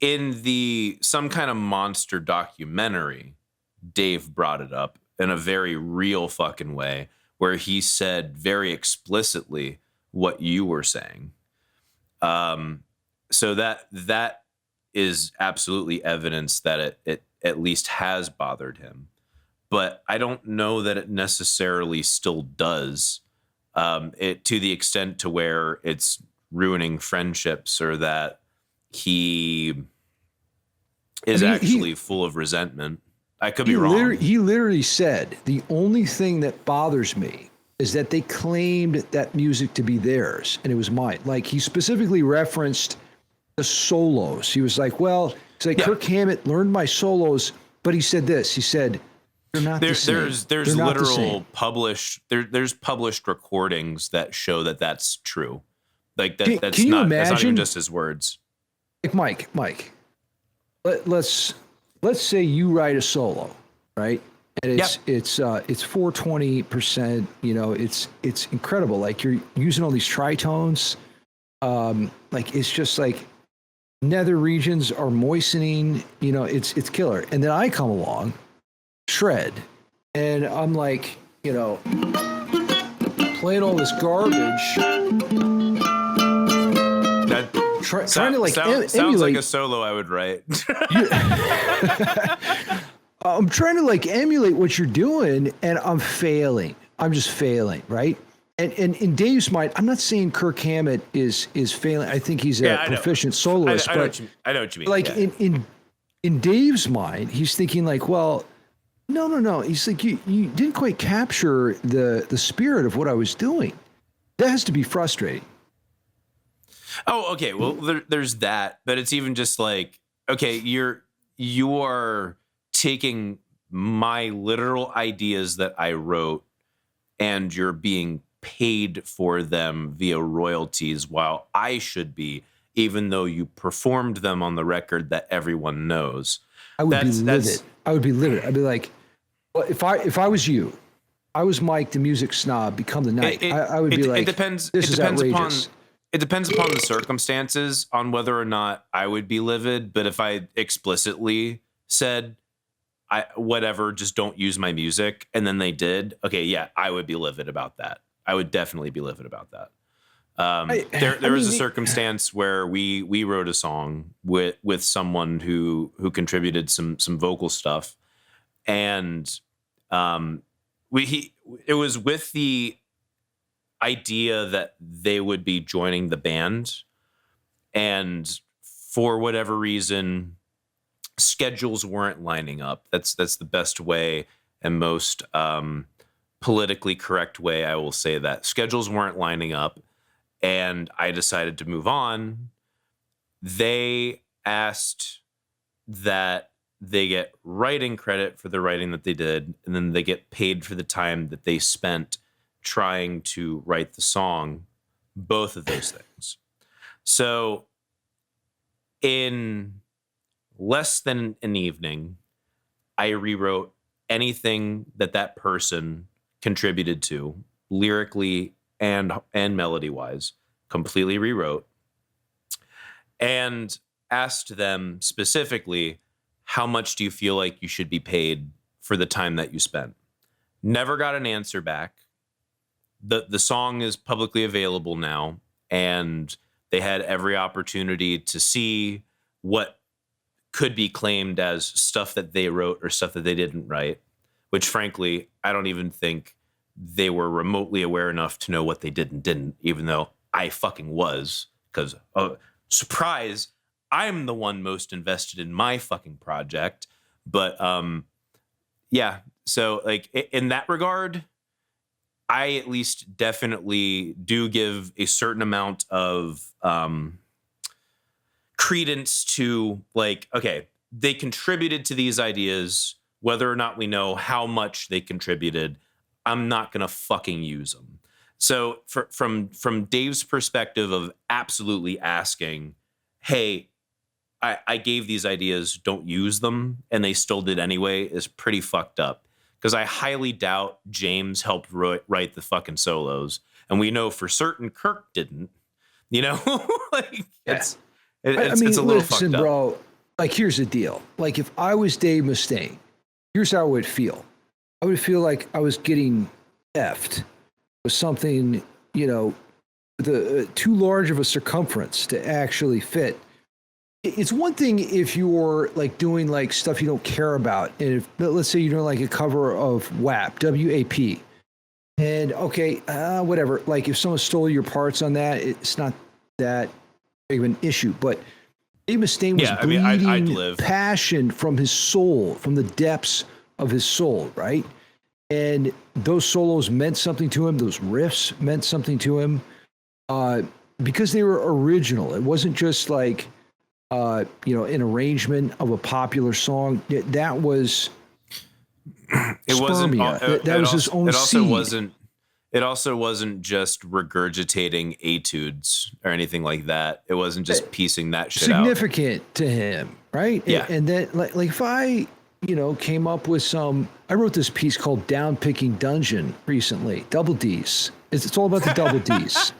In some kind of monster documentary, Dave brought it up in a very real fucking way, where he said very explicitly what you were saying. So that is absolutely evidence that it at least has bothered him. But I don't know that it necessarily still does, it to the extent to where it's ruining friendships, or that he is actually full of resentment. I could be wrong. He literally said, the only thing that bothers me is that they claimed that music to be theirs and it was mine. Like, he specifically referenced the solos. He was like, well, it's like, Kirk Hammett learned my solos, but he said this. He said, they're not the same. There's literal published there's published recordings that show that that's true. Like that's not even just his words. Like Mike, let's say you write a solo, right? And it's 420%. You know, it's incredible. Like, you're using all these tritones. Like, it's just like nether regions are moistening. You know, it's killer. And then I come along, shred, and I'm like, you know, playing all this garbage. Trying to like emulate. Sounds like a solo I would write. I'm trying to like emulate what you're doing, and I'm failing. I'm just failing, right? And in Dave's mind, I'm not saying Kirk Hammett is failing. I think he's a proficient soloist. I know what you mean. Like, in Dave's mind, he's thinking like, well, no. He's like, you didn't quite capture the spirit of what I was doing. That has to be frustrating. Oh, okay. Well, there's that, but it's even just like, okay, you are taking my literal ideas that I wrote, and you're being paid for them via royalties, while I should be, even though you performed them on the record that everyone knows. I would be livid. I'd be like, well, if I was you, I was Mike, the music snob, become the night. I would be like, it depends. This is outrageous. It depends upon the circumstances on whether or not I would be livid. But if I explicitly said, whatever, just don't use my music, and then they did, okay, yeah, I would be livid about that. I would definitely be livid about that. There was a circumstance where we wrote a song with someone who contributed some vocal stuff, and it was with the idea that they would be joining the band, and for whatever reason, schedules weren't lining up. That's the best way and most politically correct way I will say that. Schedules weren't lining up, and I decided to move on. They asked that they get writing credit for the writing that they did, and then they get paid for the time that they spent trying to write the song, both of those things. So in less than an evening, I rewrote anything that person contributed to, lyrically and melody wise, completely rewrote, and asked them specifically, how much do you feel like you should be paid for the time that you spent? Never got an answer back. The song is publicly available now, and they had every opportunity to see what could be claimed as stuff that they wrote or stuff that they didn't write, which frankly, I don't even think they were remotely aware enough to know what they did and didn't, even though I fucking was, because, surprise, I'm the one most invested in my fucking project. But yeah, so like in that regard, I at least definitely do give a certain amount of credence to, like, okay, they contributed to these ideas, whether or not we know how much they contributed, I'm not going to fucking use them. So from Dave's perspective of absolutely asking, hey, I gave these ideas, don't use them, and they still did anyway, is pretty fucked up. because I highly doubt James helped write the fucking solos, and we know for certain Kirk didn't. You know, like it's a little fucked up. Bro. Like, here's the deal. Like, if I was Dave Mustaine, here's how I would feel. I would feel like I was getting effed with something, you know, too large of a circumference to actually fit. It's one thing if you're like doing like stuff you don't care about. And if, let's say you're doing like a cover of WAP, WAP. And okay, whatever. Like if someone stole your parts on that, it's not that big of an issue. But Dave Mustaine was bleeding passion from his soul, from the depths of his soul, right? And those solos meant something to him. Those riffs meant something to him because they were original. It wasn't just like, you know, an arrangement of a popular song. That was spermia. That was his own seed. It also wasn't just regurgitating etudes or anything like that. It wasn't just piecing that shit significant to him, right? Yeah. And then, like if I, you know, came up with I wrote this piece called Down Picking Dungeon recently, double D's. It's all about the double D's.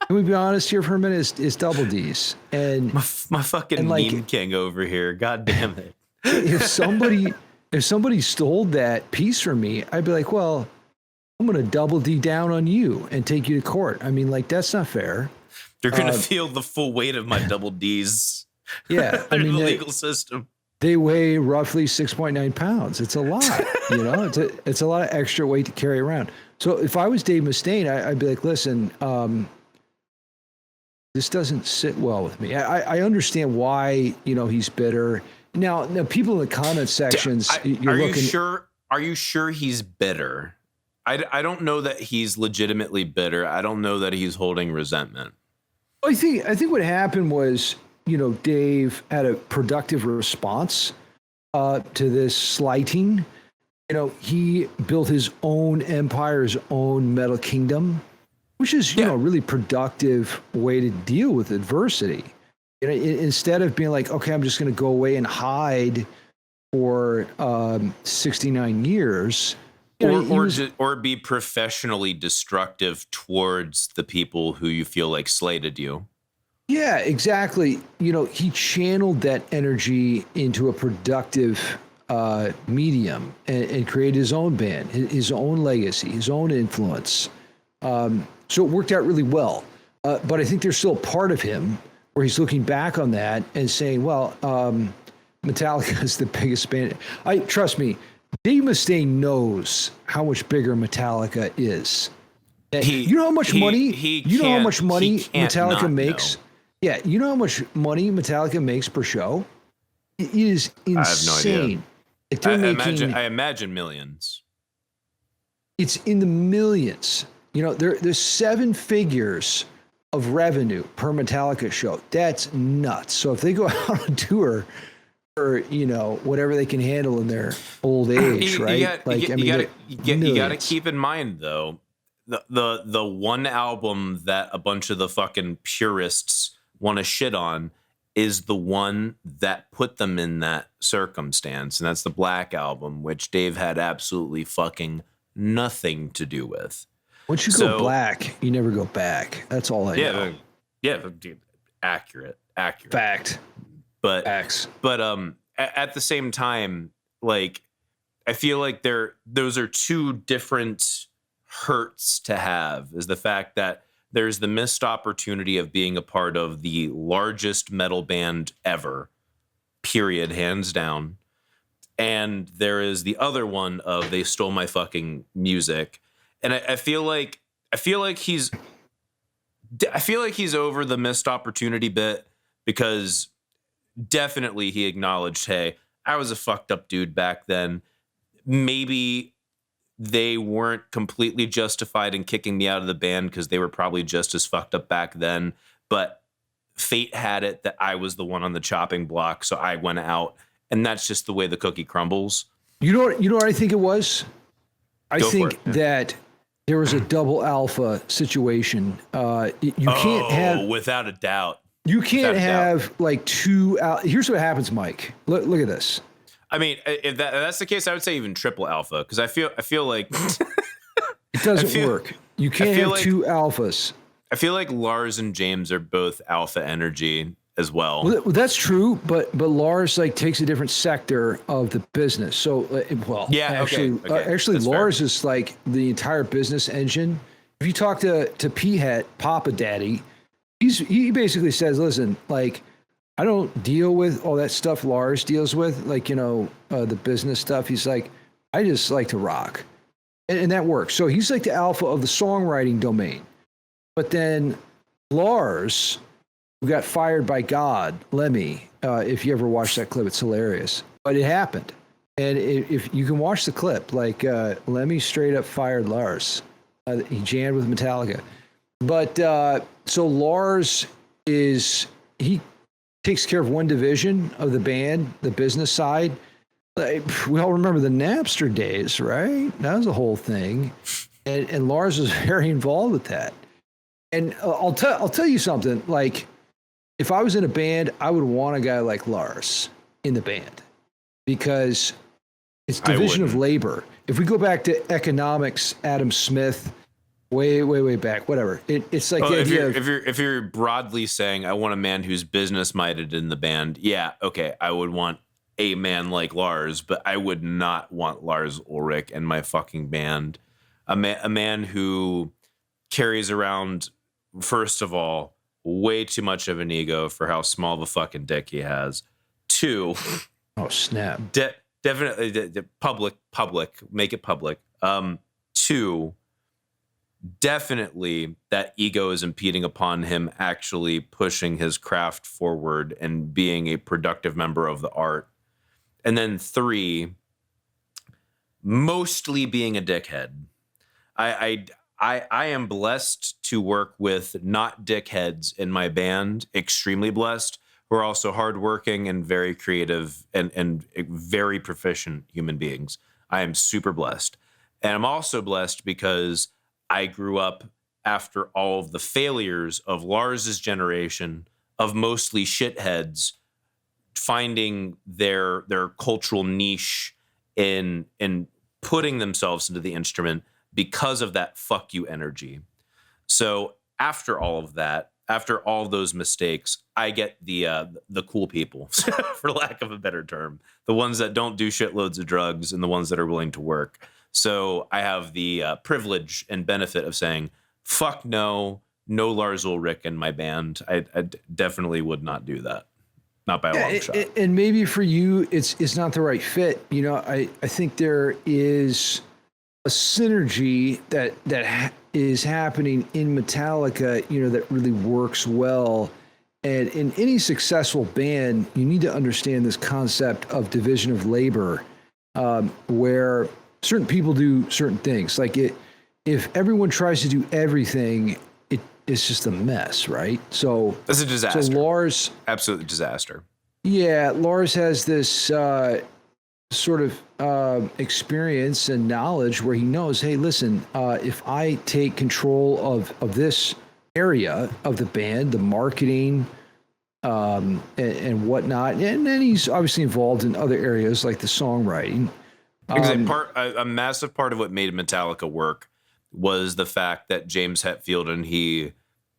Can we be honest here for a minute? It's double D's. And my fucking meme king over here. God damn it. If somebody stole that piece from me, I'd be like, well, I'm going to double D down on you and take you to court. I mean, like, that's not fair. They're going to feel the full weight of my double D's. Yeah. I mean, the legal system. They weigh roughly 6.9 pounds. It's a lot, you know, it's a lot of extra weight to carry around. So if I was Dave Mustaine, I'd be like, listen, this doesn't sit well with me. I understand why, you know, he's bitter. Now people in the comment sections, Are you sure he's bitter? I don't know that he's legitimately bitter. I don't know that he's holding resentment. I think what happened was, you know, Dave had a productive response to this slighting. You know, he built his own empire, his own metal kingdom, which is, you know, a really productive way to deal with adversity. You know, instead of being like, okay, I'm just going to go away and hide for 69 years. Or be professionally destructive towards the people who you feel like slighted you. Yeah, exactly. You know, he channeled that energy into a productive medium and created his own band, his own legacy, his own influence. So it worked out really well. But I think there's still a part of him where he's looking back on that and saying, well, Metallica is the biggest band. Trust me, Dave Mustaine knows how much bigger Metallica is. You know how much money Metallica makes? Know. Yeah, you know how much money Metallica makes per show? It is insane. I have no idea. I imagine millions. It's in the millions. You know, there's 7 figures of revenue per Metallica show. That's nuts. So if they go out on tour, or, you know, whatever they can handle in their old age, right? You got to keep in mind, though, the one album that a bunch of the fucking purists want to shit on is the one that put them in that circumstance, and that's the Black Album, which Dave had absolutely fucking nothing to do with. Once you go black, you never go back. That's all I know. Yeah, accurate. Fact. But Facts. But at the same time, like, I feel like those are two different hurts to have. Is the fact that there's the missed opportunity of being a part of the largest metal band ever, period, hands down. And there is the other one of they stole my fucking music. And I feel like he's over the missed opportunity bit, because definitely he acknowledged, hey, I was a fucked up dude back then. Maybe they weren't completely justified in kicking me out of the band because they were probably just as fucked up back then. But fate had it that I was the one on the chopping block, so I went out. And that's just the way the cookie crumbles. You know what I think it was? I think that there was a double alpha situation. Can't have, without a doubt. You can't have like two. Here's what happens, Mike. Look at this. I mean, if that's the case, I would say even triple alpha, because I feel like It doesn't work. You can't have two alphas. I feel like Lars and James are both alpha energy as well. Well, that's true, but Lars like takes a different sector of the business. So, actually, Lars fair. is like the entire business engine. If you talk to P-Het, Papa Daddy, he basically says, listen, like, I don't deal with all that stuff Lars deals with, like, the business stuff. He's like, I just like to rock. And that works. So he's like the alpha of the songwriting domain. But then Lars, who got fired by God, Lemmy, if you ever watch that clip, it's hilarious. But it happened. And if you can watch the clip, like Lemmy straight up fired Lars. He jammed with Metallica. But so Lars he takes care of one division of the band, the business side. We all remember the Napster days, right? That was a whole thing. And Lars was very involved with that. And I'll tell you something, like, if I was in a band, I would want a guy like Lars in the band because it's division of labor. If we go back to economics, Adam Smith, way back, whatever. It's like the idea if you're broadly saying I want a man who's business minded in the band, yeah, okay, I would want a man like Lars, but I would not want Lars Ulrich in my fucking band. A man who carries around, first of all, way too much of an ego for how small of a fucking dick he has. Two, oh snap, definitely public, make it public. Two, definitely that ego is impeding upon him actually pushing his craft forward and being a productive member of the art. And then three, mostly being a dickhead. I am blessed to work with not dickheads in my band, extremely blessed, who are also hardworking and very creative and very proficient human beings. I am super blessed. And I'm also blessed because I grew up after all of the failures of Lars's generation of mostly shitheads finding their cultural niche in putting themselves into the instrument because of that fuck you energy. So after all of that, after all those mistakes, I get the cool people, for lack of a better term, the ones that don't do shitloads of drugs and the ones that are willing to work. So I have the privilege and benefit of saying, fuck no Lars Ulrich in my band. I definitely would not do that. Not by a long shot. And maybe for you, it's not the right fit. I think there is a synergy that is happening in Metallica, that really works well. And in any successful band, you need to understand this concept of division of labor, where certain people do certain things. Like if everyone tries to do everything, it's just a mess, right? So that's a disaster. So Lars, absolute disaster. Yeah, Lars has this sort of experience and knowledge where he knows, hey, listen, if I take control of this area of the band, the marketing and whatnot, and then he's obviously involved in other areas like the songwriting. A massive part of what made Metallica work was the fact that James Hetfield and he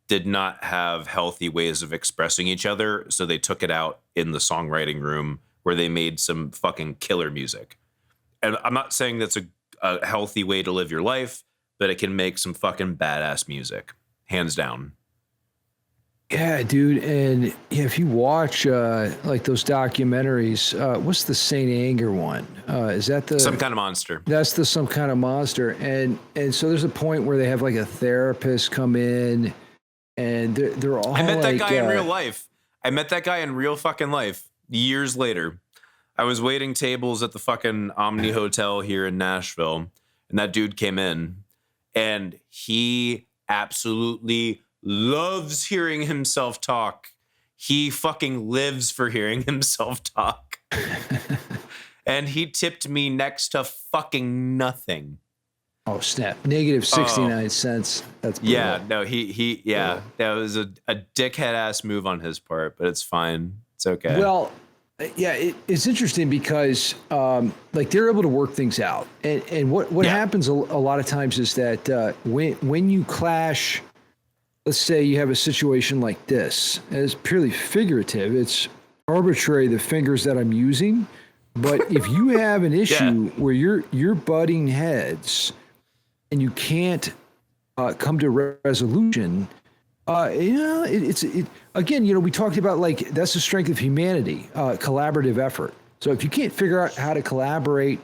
did not have healthy ways of expressing each other, so they took it out in the songwriting room where they made some fucking killer music. And I'm not saying that's a healthy way to live your life, but it can make some fucking badass music, hands down. Yeah, dude. And yeah, if you watch like those documentaries, what's the Saint Anger one? Is that the Some Kind of Monster? That's the Some Kind of Monster. And so there's a point where they have like a therapist come in, and they're all. I met that guy in real life. I met that guy in real fucking life years later. I was waiting tables at the fucking Omni Hotel here in Nashville, and that dude came in, and he absolutely loves hearing himself talk. He fucking lives for hearing himself talk. And he tipped me next to fucking nothing. Oh, snap. Negative 69 cents. That's brutal. Yeah, no, that was a dickhead ass move on his part, but it's fine. It's okay. Well, Yeah, it's interesting because like they're able to work things out, and what happens a lot of times is that when you clash, let's say you have a situation like this, and it's purely figurative, it's arbitrary the fingers that I'm using, but if you have an issue where you're butting heads and you can't come to a resolution. It's again, we talked about like that's the strength of humanity, collaborative effort. So if you can't figure out how to collaborate,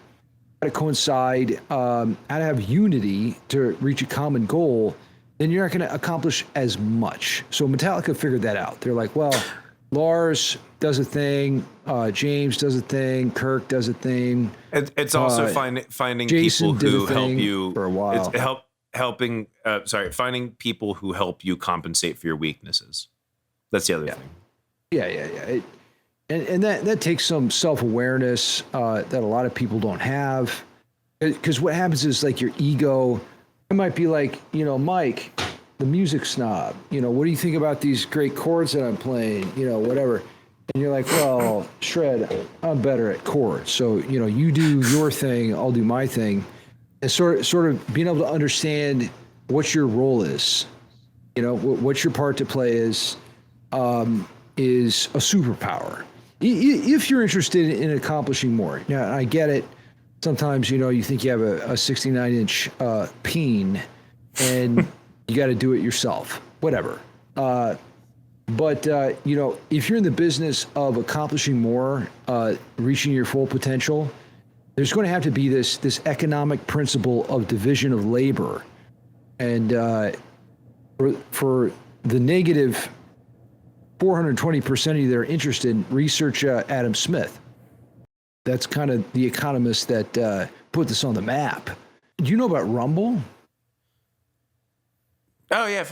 how to coincide, how to have unity to reach a common goal, then you're not going to accomplish as much. So Metallica figured that out. They're like, well, Lars does a thing, James does a thing, Kirk does a thing. It's also finding Jason people who help you for a while. Finding people who help you compensate for your weaknesses. That's the other thing. Yeah. And that takes some self-awareness that a lot of people don't have. Because what happens is like your ego, it might be like, Mike, the music snob, what do you think about these great chords that I'm playing, whatever. And you're like, well, Shred, I'm better at chords. So, you do your thing, I'll do my thing. And sort of being able to understand what your role is, what your part to play is a superpower. If you're interested in accomplishing more. Now, I get it. Sometimes, you think you have a 69-inch peen and you got to do it yourself, whatever. But if you're in the business of accomplishing more, reaching your full potential, there's going to have to be this economic principle of division of labor. And for the negative 420% of you that are interested, research Adam Smith. That's kind of the economist that put this on the map. Do you know about Rumble? Oh, yeah.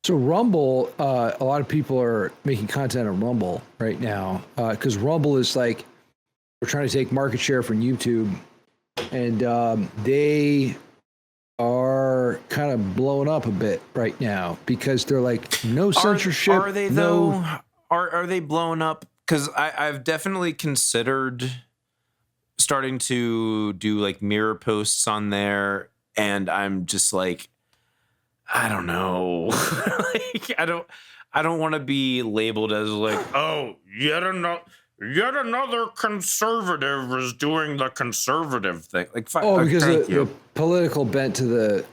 So Rumble, a lot of people are making content on Rumble right now because Rumble is like, we're trying to take market share from YouTube, and they are kind of blowing up a bit right now because they're like, no censorship. Are they though? Are they blowing up? Because I've definitely considered starting to do like mirror posts on there, and I'm just like, I don't know. Like, I don't want to be labeled as like, oh, yet another conservative is doing the conservative thing. Like, because the political bent to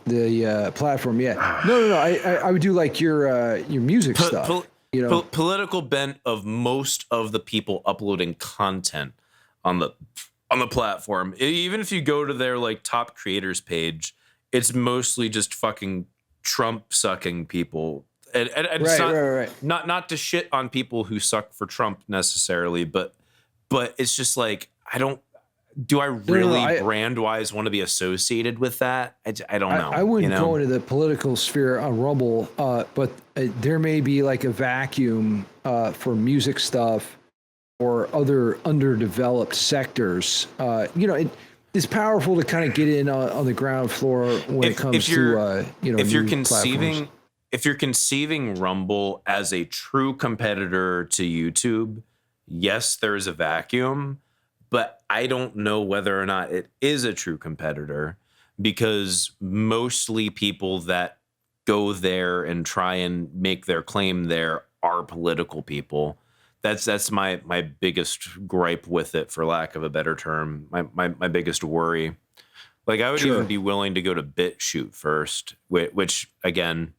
the platform. Yeah, no. I would do like your music stuff. Political bent of most of the people uploading content on the platform. Even if you go to their like top creators page, it's mostly just fucking Trump sucking people. And right. Not to shit on people who suck for Trump necessarily, but it's just like, do I really brand wise want to be associated with that? I don't know. I wouldn't go into the political sphere on Rumble, but there may be like a vacuum for music stuff or other underdeveloped sectors. It's powerful to kind of get in on the ground floor when it comes to if you're conceiving platforms. If you're conceiving Rumble as a true competitor to YouTube, yes, there is a vacuum, but I don't know whether or not it is a true competitor because mostly people that go there and try and make their claim there are political people. That's my biggest gripe with it, for lack of a better term, my biggest worry. Like, I would even be willing to go to BitChute first, which again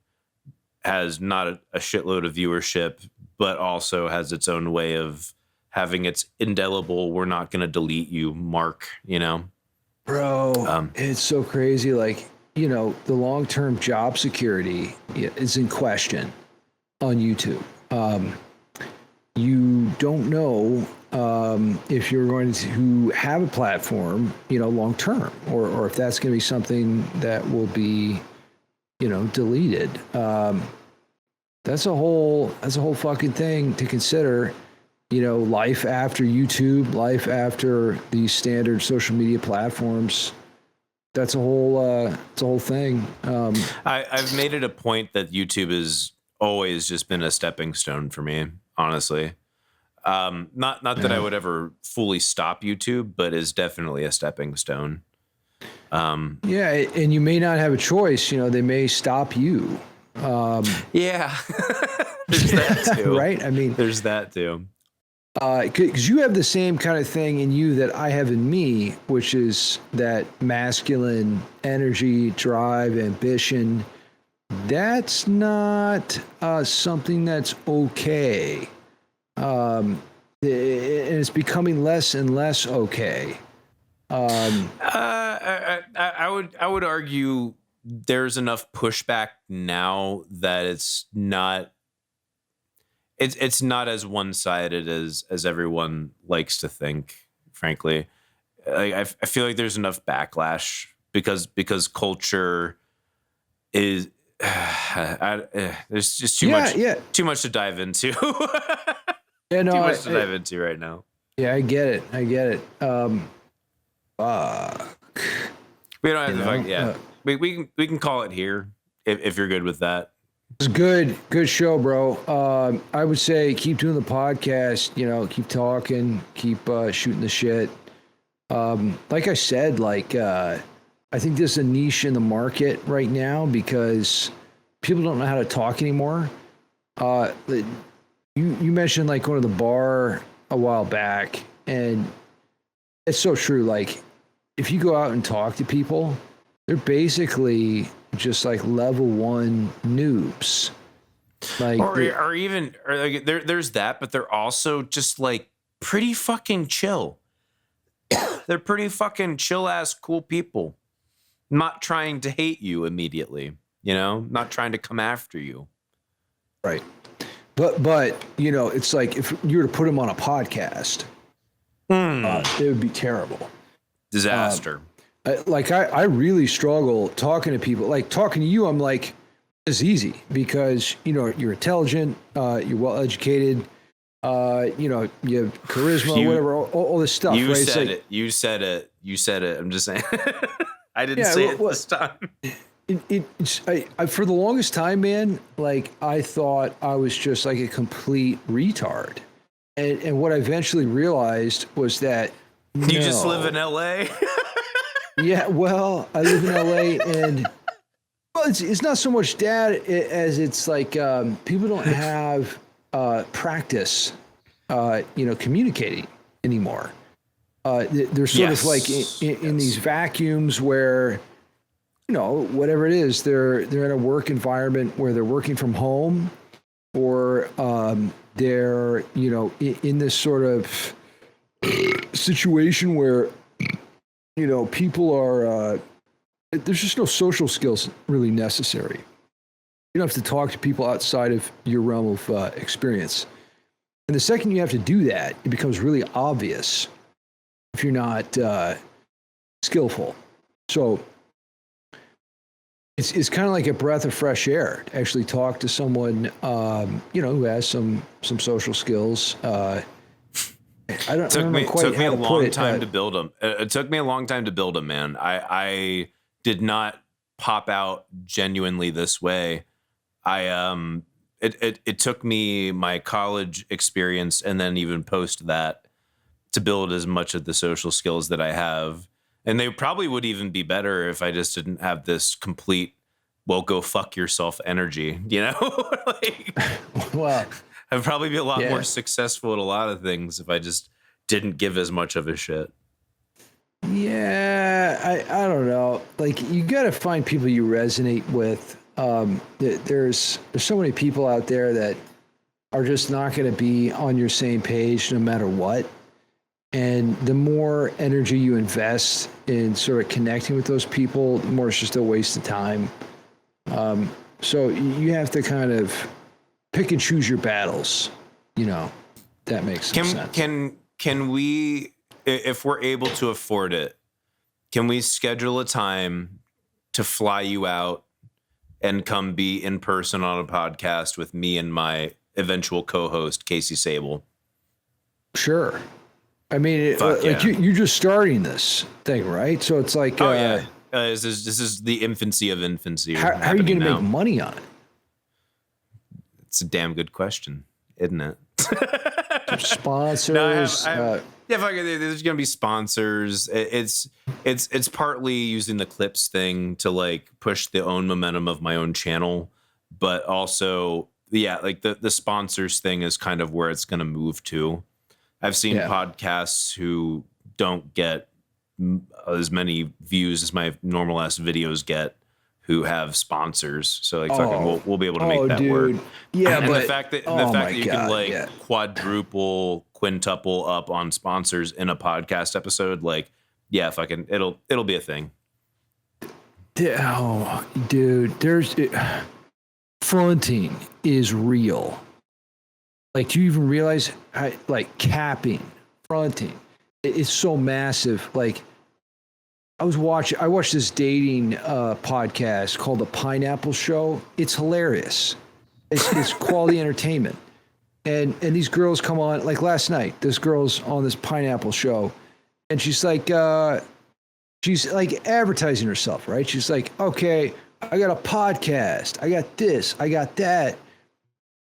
has not a shitload of viewership, but also has its own way of having its indelible, we're not going to delete you mark, Bro, it's so crazy. Like, the long-term job security is in question on YouTube. You don't know if you're going to have a platform, long-term, or if that's going to be something that will be, deleted. That's a whole fucking thing to consider. Life after YouTube, life after these standard social media platforms. That's a whole thing. I've made it a point that YouTube has always just been a stepping stone for me, honestly. Not that I would ever fully stop YouTube, but is definitely a stepping stone. Yeah, and you may not have a choice. You know, they may stop you. Yeah, there's that too. Right? I mean, there's that too. Because you have the same kind of thing in you that I have in me, which is that masculine energy, drive, ambition. That's not something that's okay. And it's becoming less and less okay. I would argue there's enough pushback now that it's not as one-sided as everyone likes to think, frankly. I feel like there's enough backlash because culture is there's just too much to dive into. Yeah, no, too much to dive into right now. Yeah, I get it. We don't have to we can call it here if you're good with that. It's good show, bro. I would say keep doing the podcast, you know, keep talking, keep shooting the shit. Like I said, I think there's a niche in the market right now because people don't know how to talk anymore. You mentioned like going to the bar a while back, and it's so true. Like if you go out and talk to people, they're basically just like level 1 noobs. Like there's that, but they're also just like pretty fucking chill. They're pretty fucking chill ass cool people. Not trying to hate you immediately, you know, not trying to come after you. Right. But you know, it's like if you were to put them on a podcast, it would be terrible. Disaster. I really struggle talking to people. Like talking to you, I'm like, it's easy because, you know, you're intelligent, you're well educated, you know, you have charisma, whatever, all this stuff. You right? said it. You said it. I'm just saying. I didn't say it this time. I for the longest time, man, like I thought I was just like a complete retard. And what I eventually realized was that you just live in LA. Yeah, well, I live in LA, and well, it's not so much that as it's like people don't have practice, you know, communicating anymore. They're sort of like in these vacuums where, you know, whatever it is, they're in a work environment where they're working from home, or they're, you know, in this sort of situation where, you know, people are, there's just no social skills really necessary. You don't have to talk to people outside of your realm of experience. And the second you have to do that, it becomes really obvious if you're not skillful. So it's kind of like a breath of fresh air to actually talk to someone, you know, who has some social skills. It took me a long time to build them. It took me a long time to build them, man. I did not pop out genuinely this way. It took me my college experience and then even post that to build as much of the social skills that I have. And they probably would even be better if I just didn't have this complete, well, go fuck yourself energy, you know? Like, well, I'd probably be a lot more successful at a lot of things if I just didn't give as much of a shit. Yeah, I don't know. Like, you got to find people you resonate with. There's so many people out there that are just not going to be on your same page no matter what. And the more energy you invest in sort of connecting with those people, the more it's just a waste of time. So you have to kind of pick and choose your battles, you know. That makes sense. Can we, if we're able to afford it, can we schedule a time to fly you out and come be in person on a podcast with me and my eventual co-host, Casey Sable? Sure. I mean, like you're just starting this thing, right? So it's like, this is the infancy of infancy. How are you going to make money on it? It's a damn good question. isn't it? Sponsors. Yeah, fuck it, there's gonna be sponsors. It's partly using the clips thing to like push the own momentum of my own channel, but also like the sponsors thing is kind of where it's gonna move to. I've seen podcasts who don't get as many views as my normal ass videos get, who have sponsors. So like fucking we'll be able to make that work. Yeah, and but the fact that you can like quadruple, quintuple up on sponsors in a podcast episode, like fucking it'll be a thing. Oh, dude, fronting is real. Like, do you even realize capping, fronting? It's so massive. Like, I watched this dating podcast called The Pineapple Show. It's hilarious. It's quality entertainment. And these girls come on, like last night, this girl's on this Pineapple Show, and she's like advertising herself, right? She's like, okay, I got a podcast, I got this, I got that.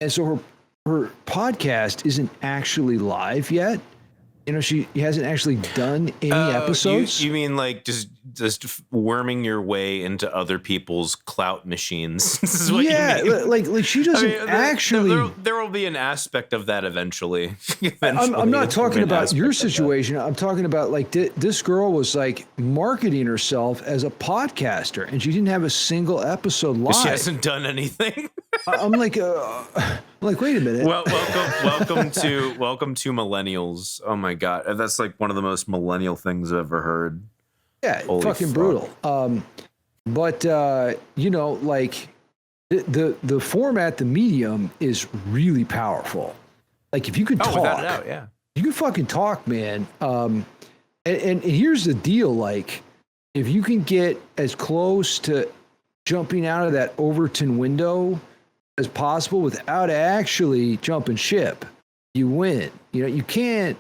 And so her podcast isn't actually live yet. You know, she hasn't actually done any episodes. You mean like just worming your way into other people's clout machines? This is what you mean. like she doesn't actually. There will be an aspect of that eventually. I'm not talking about your situation. I'm talking about like this girl was like marketing herself as a podcaster, and she didn't have a single episode live. She hasn't done anything. I'm like, wait a minute. Well, welcome to millennials. Oh my God, that's like one of the most millennial things I've ever heard. Yeah, Holy fucking fuck. Brutal. But you know, like the format, the medium is really powerful. Like if you could talk, without a doubt, yeah, you can fucking talk, man. And here's the deal: like if you can get as close to jumping out of that Overton window as possible without actually jumping ship, you win. You know, you can't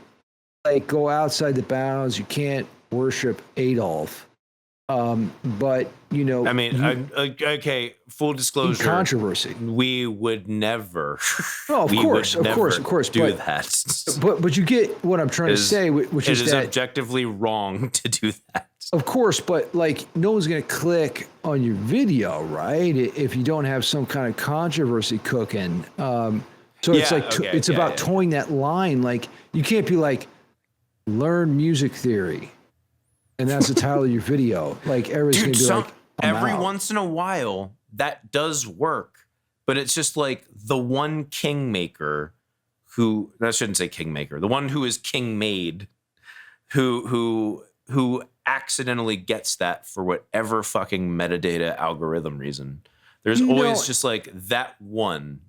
like go outside the bounds. You can't worship Adolf. But you know, I mean, okay, full disclosure, controversy. We would never. Oh, of course, do that. But But you get what I'm trying to say, which is that objectively wrong to do that. Of course, but like no one's going to click on your video, right? If you don't have some kind of controversy cooking. So it's like it's about towing that line. Like you can't be like learn music theory, and that's the title of your video. Like everybody's going to be like, every once in a while that does work, but it's just like the one kingmaker who I shouldn't say kingmaker, the one who is king made, who accidentally gets that for whatever fucking metadata algorithm reason. There's always just like that one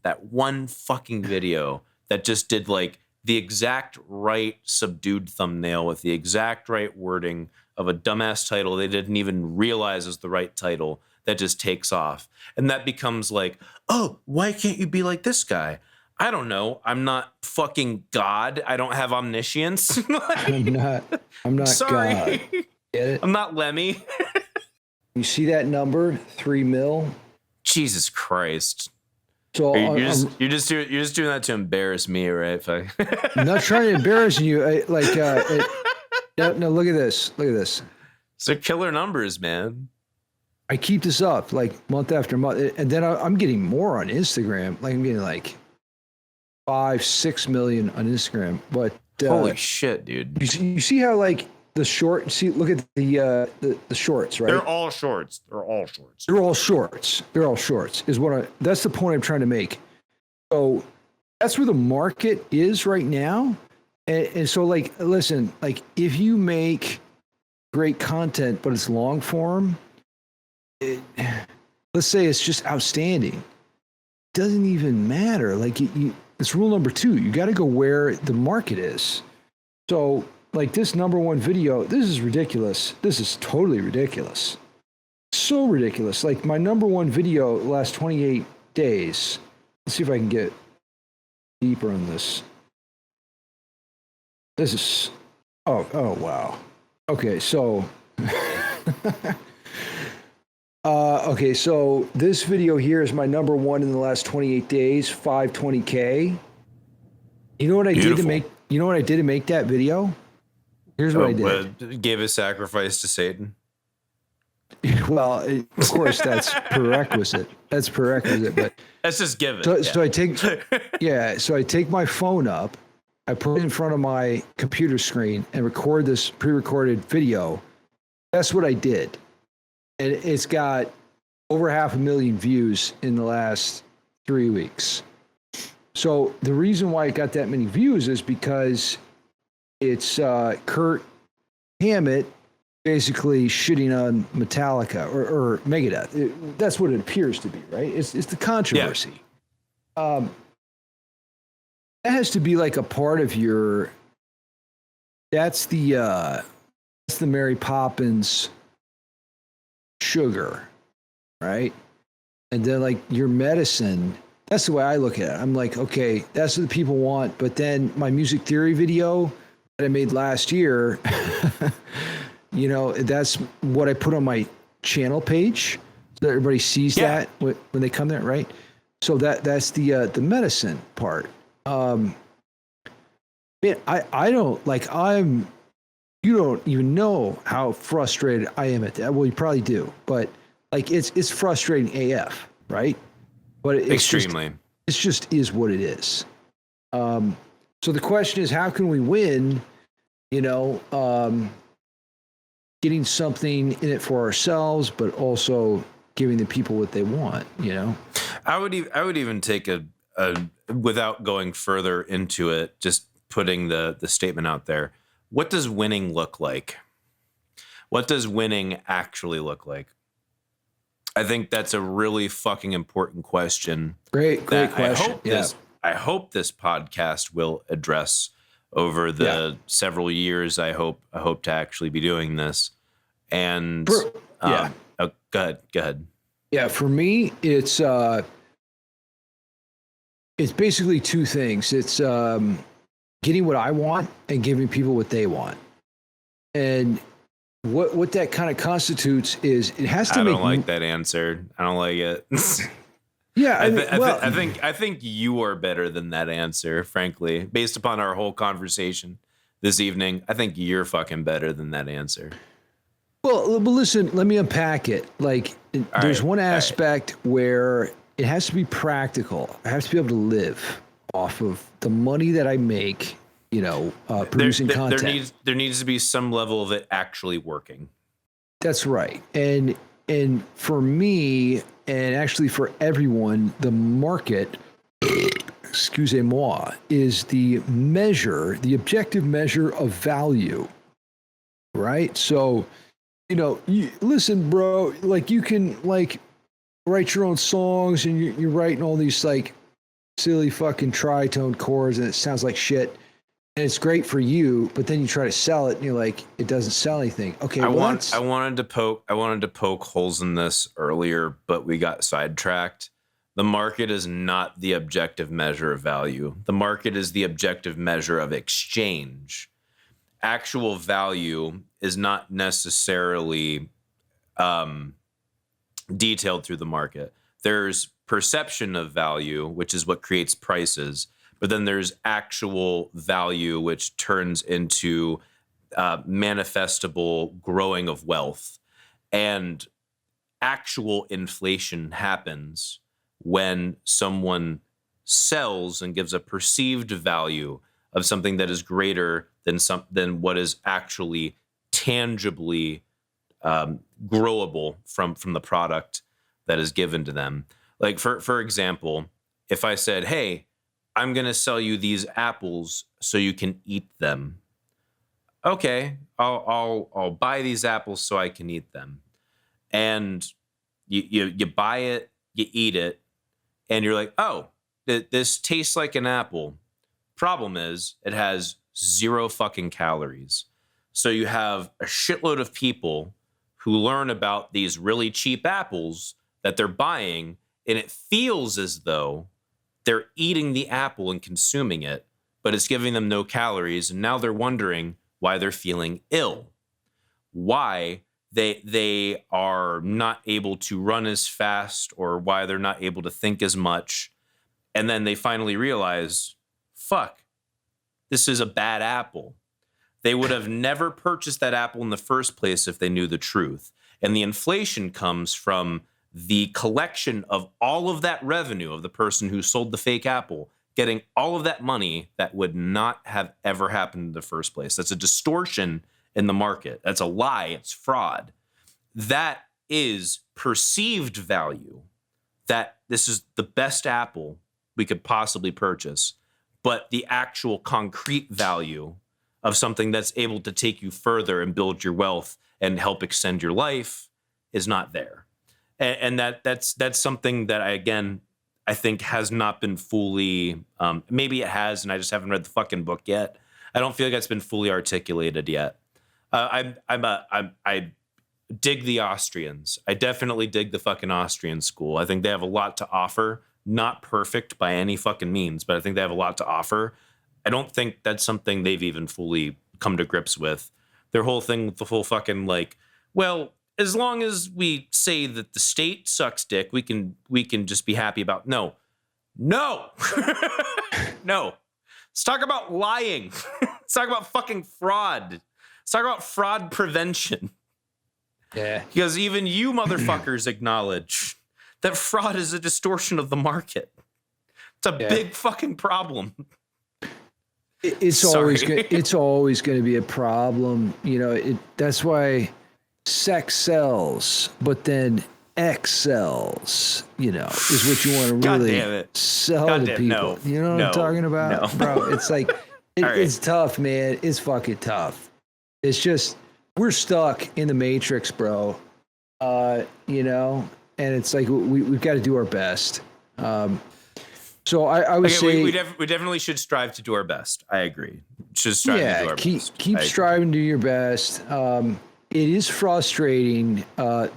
fucking video that just did like the exact right subdued thumbnail with the exact right wording of a dumbass title they didn't even realize is the right title that just takes off. And that becomes like, oh, why can't you be like this guy? I don't know. I'm not fucking God. I don't have omniscience. I'm not sorry. God. Get it? I'm not Lemmy. You see that number, 3 mil? Jesus Christ. So you're just doing that to embarrass me, right? I'm not trying to embarrass you. No, look at this. Look at this. So killer numbers, man. I keep this up like month after month, and then I'm getting more on Instagram. Like I'm getting like 5-6 million on Instagram. But holy shit, dude! You see how like the short? See, look at the shorts, right? They're all shorts. They're all shorts. They're all shorts. They're all shorts. That's the point I'm trying to make. So that's where the market is right now. And so, like, listen, like, if you make great content, but it's long form, let's say it's just outstanding, it doesn't even matter. Like, it's rule number 2. You got to go where the market is. So, like, this number 1 video, this is ridiculous. This is totally ridiculous. So ridiculous. Like, my number 1 video the last 28 days. Let's see if I can get deeper on this. This is, oh, wow. Okay, so, so this video here is my number 1 in the last 28 days, 520K. You know what I did to Beautiful. make? You know what I did to make that video? Here's what I did. Gave a sacrifice to Satan. Well, of course that's prerequisite. That's prerequisite, but That's just given. so I take so I take my phone up, I put it in front of my computer screen and record this pre-recorded video. That's what I did. And it's got over 500,000 views in the last 3 weeks. So the reason why it got that many views is because it's Kurt Hammett basically shitting on Metallica or Megadeth. That's what it appears to be, right? It's the controversy. Yeah. That has to be like a part of your. That's the Mary Poppins sugar, right? And then like your medicine. That's the way I look at it. I'm like, okay, that's what the people want. But then my music theory video that I made last year, you know, that's what I put on my channel page so that everybody sees that when they come there, right? So that's the medicine part. Man, I don't like you don't even know how frustrated I am at that. Well, you probably do, but like it's frustrating AF, right? But it's extremely. It just is what it is. So the question is, how can we win? You know, getting something in it for ourselves, but also giving the people what they want. You know, I would even take a without going further into it, just putting the statement out there. What does winning look like? What does winning actually look like? I think that's a really fucking important question. Great question. I hope this podcast will address over the several years. I hope to actually be doing this. And go ahead. Yeah, for me, it's basically two things. It's getting what I want and giving people what they want. And what that kind of constitutes is it has to make. I don't like that answer. I don't like it. Yeah, I think you are better than that answer, frankly. Based upon our whole conversation this evening, I think you're fucking better than that answer. Well, but listen, let me unpack it. Like, there's one aspect where it has to be practical. I have to be able to live off of the money that I make. You know, producing content. There needs to be some level of it actually working. That's right. And for me, and actually for everyone, the market, excusez-moi, is the objective measure of value. Right? So, you know, listen, bro, like you can like write your own songs and you're writing all these like silly fucking tritone chords and it sounds like shit. And it's great for you, but then you try to sell it and you're like, it doesn't sell anything. Okay. I wanted to poke holes in this earlier, but we got sidetracked. The market is not the objective measure of value. The market is the objective measure of exchange. Actual value is not necessarily detailed through the market. There's perception of value, which is what creates prices. But then there's actual value, which turns into manifestable growing of wealth. And actual inflation happens when someone sells and gives a perceived value of something that is greater than what is actually tangibly growable from the product that is given to them. Like for example, if I said, hey, I'm going to sell you these apples so you can eat them. Okay, I'll buy these apples so I can eat them. And you buy it, you eat it, and you're like, oh, this tastes like an apple. Problem is, it has 0 fucking calories. So you have a shitload of people who learn about these really cheap apples that they're buying, and it feels as though they're eating the apple and consuming it, but it's giving them no calories. And now they're wondering why they're feeling ill, why they are not able to run as fast, or why they're not able to think as much. And then they finally realize, fuck, this is a bad apple. They would have never purchased that apple in the first place if they knew the truth. And the inflation comes from the collection of all of that revenue of the person who sold the fake apple, getting all of that money that would not have ever happened in the first place. That's a distortion in the market. That's a lie. It's fraud. That is perceived value, that this is the best apple we could possibly purchase. But the actual concrete value of something that's able to take you further and build your wealth and help extend your life is not there. And that's something that I think has not been fully, maybe it has, and I just haven't read the fucking book yet. I don't feel like it's been fully articulated yet. I dig the Austrians. I definitely dig the fucking Austrian school. I think they have a lot to offer. Not perfect by any fucking means, but I think they have a lot to offer. I don't think that's something they've even fully come to grips with. Their whole thing with the whole fucking like, well, as long as we say that the state sucks dick, we can just be happy about. No. No. Let's talk about lying. Let's talk about fucking fraud. Let's talk about fraud prevention. Yeah. Because even you motherfuckers acknowledge that fraud is a distortion of the market. It's a big fucking problem. It's always going to be a problem. You know, that's why sex sells, but then X sells, you know, is what you want to really sell to people. No, you know what I'm talking about? No. Bro, it's like, it's tough, man. It's fucking tough. It's just, we're stuck in the matrix, bro. You know, and it's like, we've got to do our best. So I would say we definitely should strive to do our best. I agree. Should strive to do our best. Keep striving to do your best. It is frustrating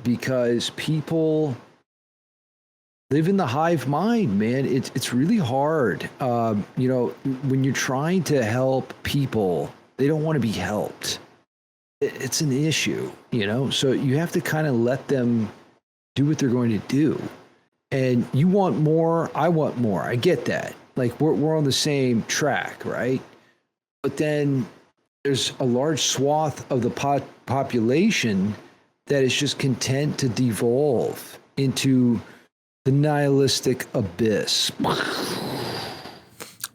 because people live in the hive mind, man. It's really hard. You know, when you're trying to help people, they don't want to be helped. It's an issue, you know. So you have to kind of let them do what they're going to do. And you want more, I want more. I get that. Like we're on the same track, right? But then there's a large swath of the population that is just content to devolve into the nihilistic abyss. Well,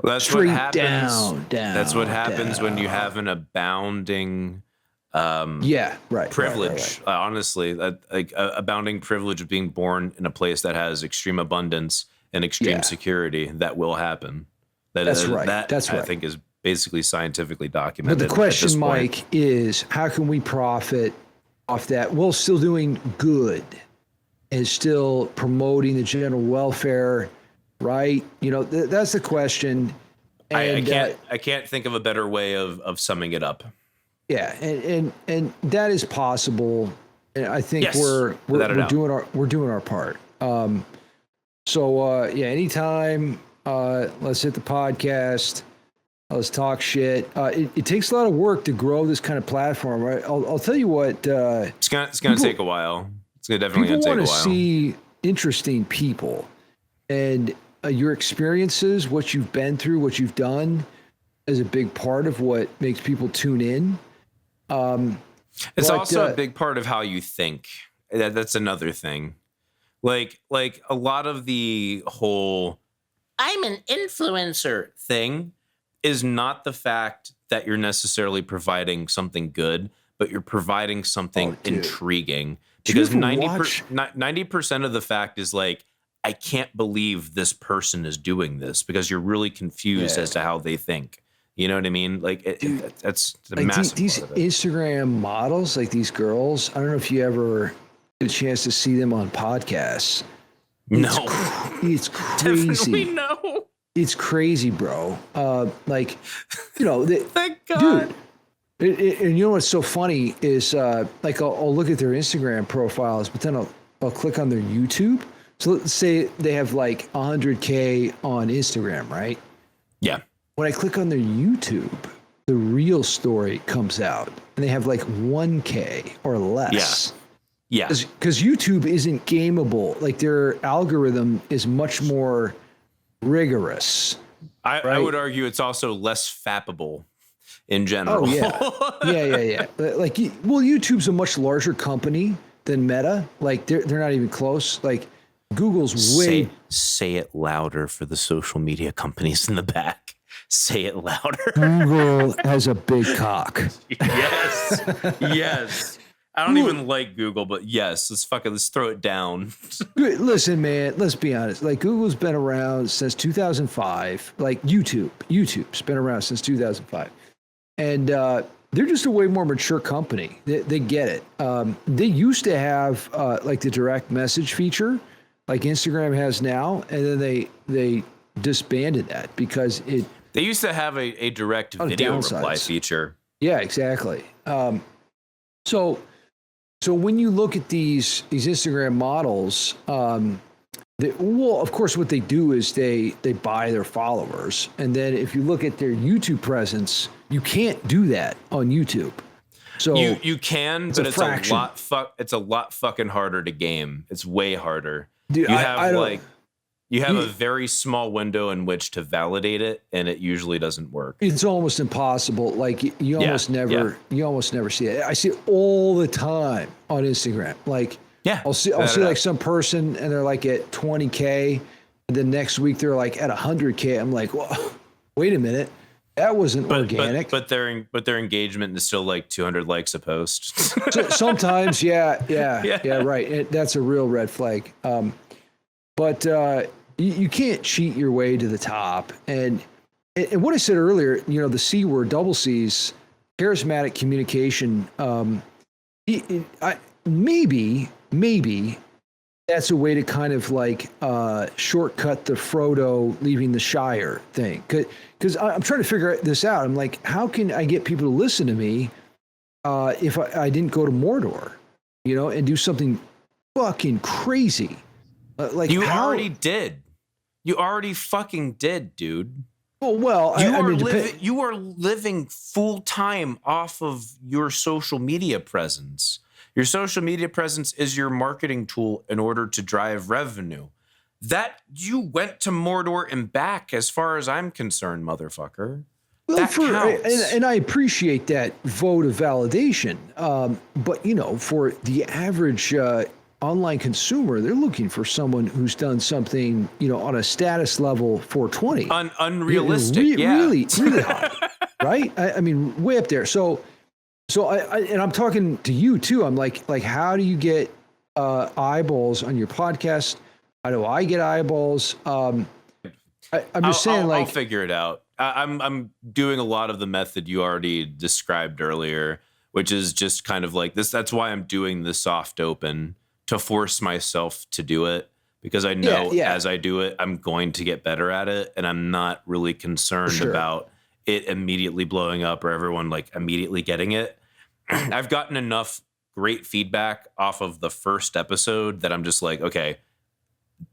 that's Straight what happens. Down. That's what happens when you have an abounding privilege. Right. Honestly, like abounding privilege of being born in a place that has extreme abundance and extreme security. That will happen. That's right. That's right. I think is basically scientifically documented. But the question, Mike, is how can we profit off that while still doing good and still promoting the general welfare, right? You know, that's the question. And, I can't think of a better way of summing it up. Yeah, and that is possible. And I think we're doing our part. So anytime, let's hit the podcast. Let's talk shit. It takes a lot of work to grow this kind of platform, right? I'll tell you what. It's gonna take a while. It's definitely gonna take a while. People want to see interesting people, and your experiences, what you've been through, what you've done, is a big part of what makes people tune in. It's also a big part of how you think. That's another thing. Like a lot of the whole "I'm an influencer" thing is not the fact that you're necessarily providing something good, but you're providing something intriguing. Because 90% of the fact is like, I can't believe this person is doing this, because you're really confused as to how they think. You know what I mean? Like that's a like massive these part of it. Instagram models, like these girls. I don't know if you ever get a chance to see them on podcasts. No, it's crazy. Definitely no. It's crazy, bro. Like, you know, thank God. Dude. And you know what's so funny is, like, I'll look at their Instagram profiles, but then I'll click on their YouTube. So let's say they have like 100K on Instagram, right? Yeah. When I click on their YouTube, the real story comes out, and they have like 1K or less. Yeah. Because YouTube isn't gameable. Like their algorithm is much more rigorous. I would argue it's also less fappable in general. Oh yeah. Like, well, YouTube's a much larger company than Meta. Like they're not even close. Like Google's way. Say it louder for the social media companies in the back. Say it louder. Google has a big cock. Yes. I don't even like Google, but yes, let's throw it down. Listen, man, let's be honest. Like Google's been around since 2005. Like YouTube's been around since 2005. And they're just a way more mature company. They get it. They used to have like the direct message feature, like Instagram has now, and then they disbanded that because it. They used to have a direct video reply feature. Yeah, exactly. So when you look at these Instagram models, well, of course, what they do is they buy their followers, and then if you look at their YouTube presence, you can't do that on YouTube. So you can, but it's a lot fucking harder to game. It's way harder. Dude, you have a very small window in which to validate it, and it usually doesn't work. It's almost impossible. Like you almost never see it. I see it all the time on Instagram. Like I'll see like some person and they're like at 20K, and then next week they're like at 100K. I'm like, well, wait a minute, that wasn't organic. But their engagement is still like 200 likes a post. Sometimes, yeah, right. That's a real red flag. But you can't cheat your way to the top. And what I said earlier, the C word, double C's, charismatic communication. Maybe that's a way to kind of like shortcut the Frodo leaving the Shire thing. Because I'm trying to figure this out. I'm like, how can I get people to listen to me if I didn't go to Mordor, and do something fucking crazy? Like already did. You already fucking did, dude. Well, you are living full time off of your social media presence. Your social media presence is your marketing tool in order to drive revenue. That you went to Mordor and back, as far as I'm concerned, motherfucker. Well, that counts. And I appreciate that vote of validation. But for the average online consumer, they're looking for someone who's done something, on a status level 420. Unrealistic, really high, right? I mean, way up there. So I'm talking to you too. I'm like, how do you get eyeballs on your podcast? How do I get eyeballs? I'm just saying, I'll figure it out. I'm doing a lot of the method you already described earlier, which is just kind of like this. That's why I'm doing the soft open, to force myself to do it, because I know as I do it, I'm going to get better at it. And I'm not really concerned about it immediately blowing up or everyone like immediately getting it. I've gotten enough great feedback off of the first episode that I'm just like, okay,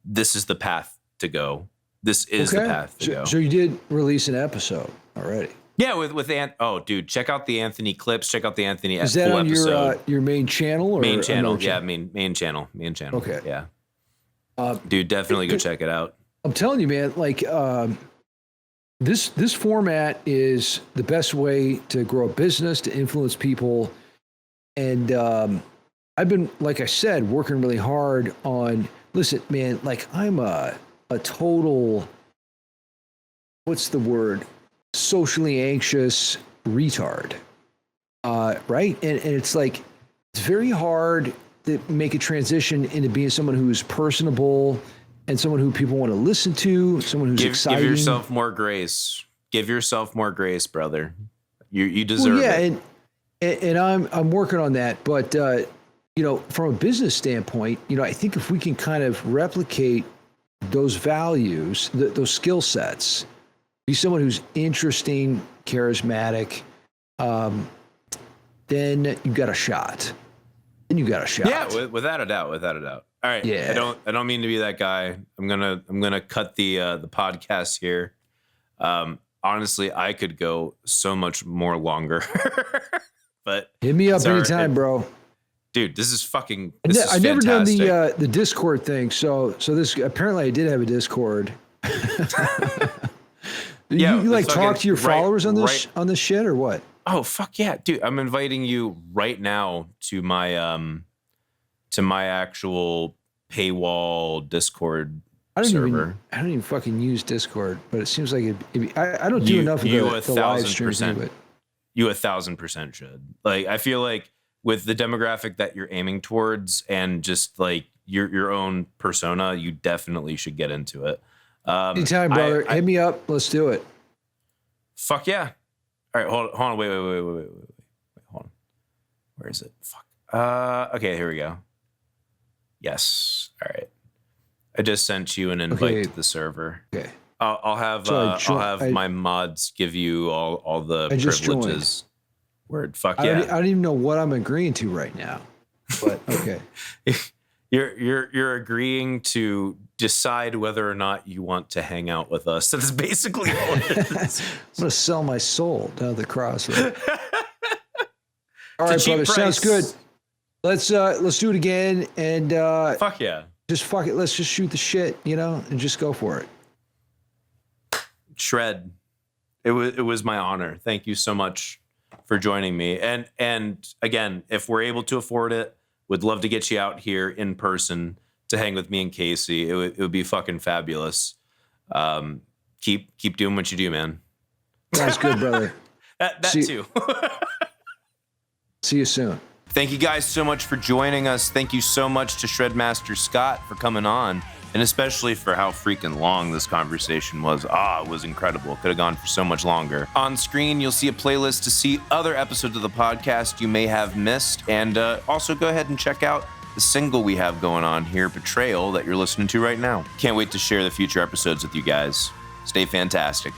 this is the path to go. This is the path to go. So you did release an episode already. Yeah, with oh, dude, check out the Anthony clips. Check out the Anthony is that full on episode. Your main channel or main channel? Yeah, main channel. Okay, yeah. Dude, definitely go check it out. I'm telling you, man. Like this format is the best way to grow a business, to influence people, and I've been, like I said, working really hard on. Listen, man. Like I'm a total. What's the word? Socially anxious retard, right? And it's like, it's very hard to make a transition into being someone who's personable and someone who people want to listen to, someone who's exciting. Give yourself more grace. Give yourself more grace, brother. You deserve it. And I'm working on that. But from a business standpoint, I think if we can kind of replicate those values, those skill sets. Be someone who's interesting, charismatic, then you got a shot. Yeah, without a doubt. All right. Yeah. I don't mean to be that guy. I'm gonna cut the podcast here. Honestly, I could go so much more longer. But hit me up anytime, bro. Dude, this is fucking. I've never done the Discord thing, so this apparently I did have a Discord. Yeah, you like fucking talk to your followers on this right. on this shit or what? Oh fuck yeah, dude! I'm inviting you right now to my actual paywall Discord server. I don't even fucking use Discord, but it seems like I don't do enough of the live streams. But You 1,000% should. Like, I feel like with the demographic that you're aiming towards and just like your own persona, you definitely should get into it. Anytime, brother. Hit me up. Let's do it. Fuck yeah. All right, hold on. Wait. Hold on. Where is it? Fuck. Okay, here we go. Yes. All right. I just sent you an invite to the server. Okay. I'll have my mods give you all the privileges. Word. Fuck yeah. I don't even know what I'm agreeing to right now. But okay. You're agreeing to decide whether or not you want to hang out with us. That's basically all it is. I'm gonna sell my soul down the crossroad. All right, brother. Sounds good. Let's do it again and fuck yeah. Just fuck it. Let's just shoot the shit, and just go for it. Shred. It was my honor. Thank you so much for joining me. And again, if we're able to afford it, would love to get you out here in person to hang with me and Casey. It would be fucking fabulous. Keep doing what you do, man. Sounds good, brother. that too. See you soon. Thank you guys so much for joining us. Thank you so much to Shredmaster Scott for coming on, and especially for how freaking long this conversation was. It was incredible. Could have gone for so much longer. On screen, you'll see a playlist to see other episodes of the podcast you may have missed, and also go ahead and check out the single we have going on here, Betrayal, that you're listening to right now. Can't wait to share the future episodes with you guys. Stay fantastic.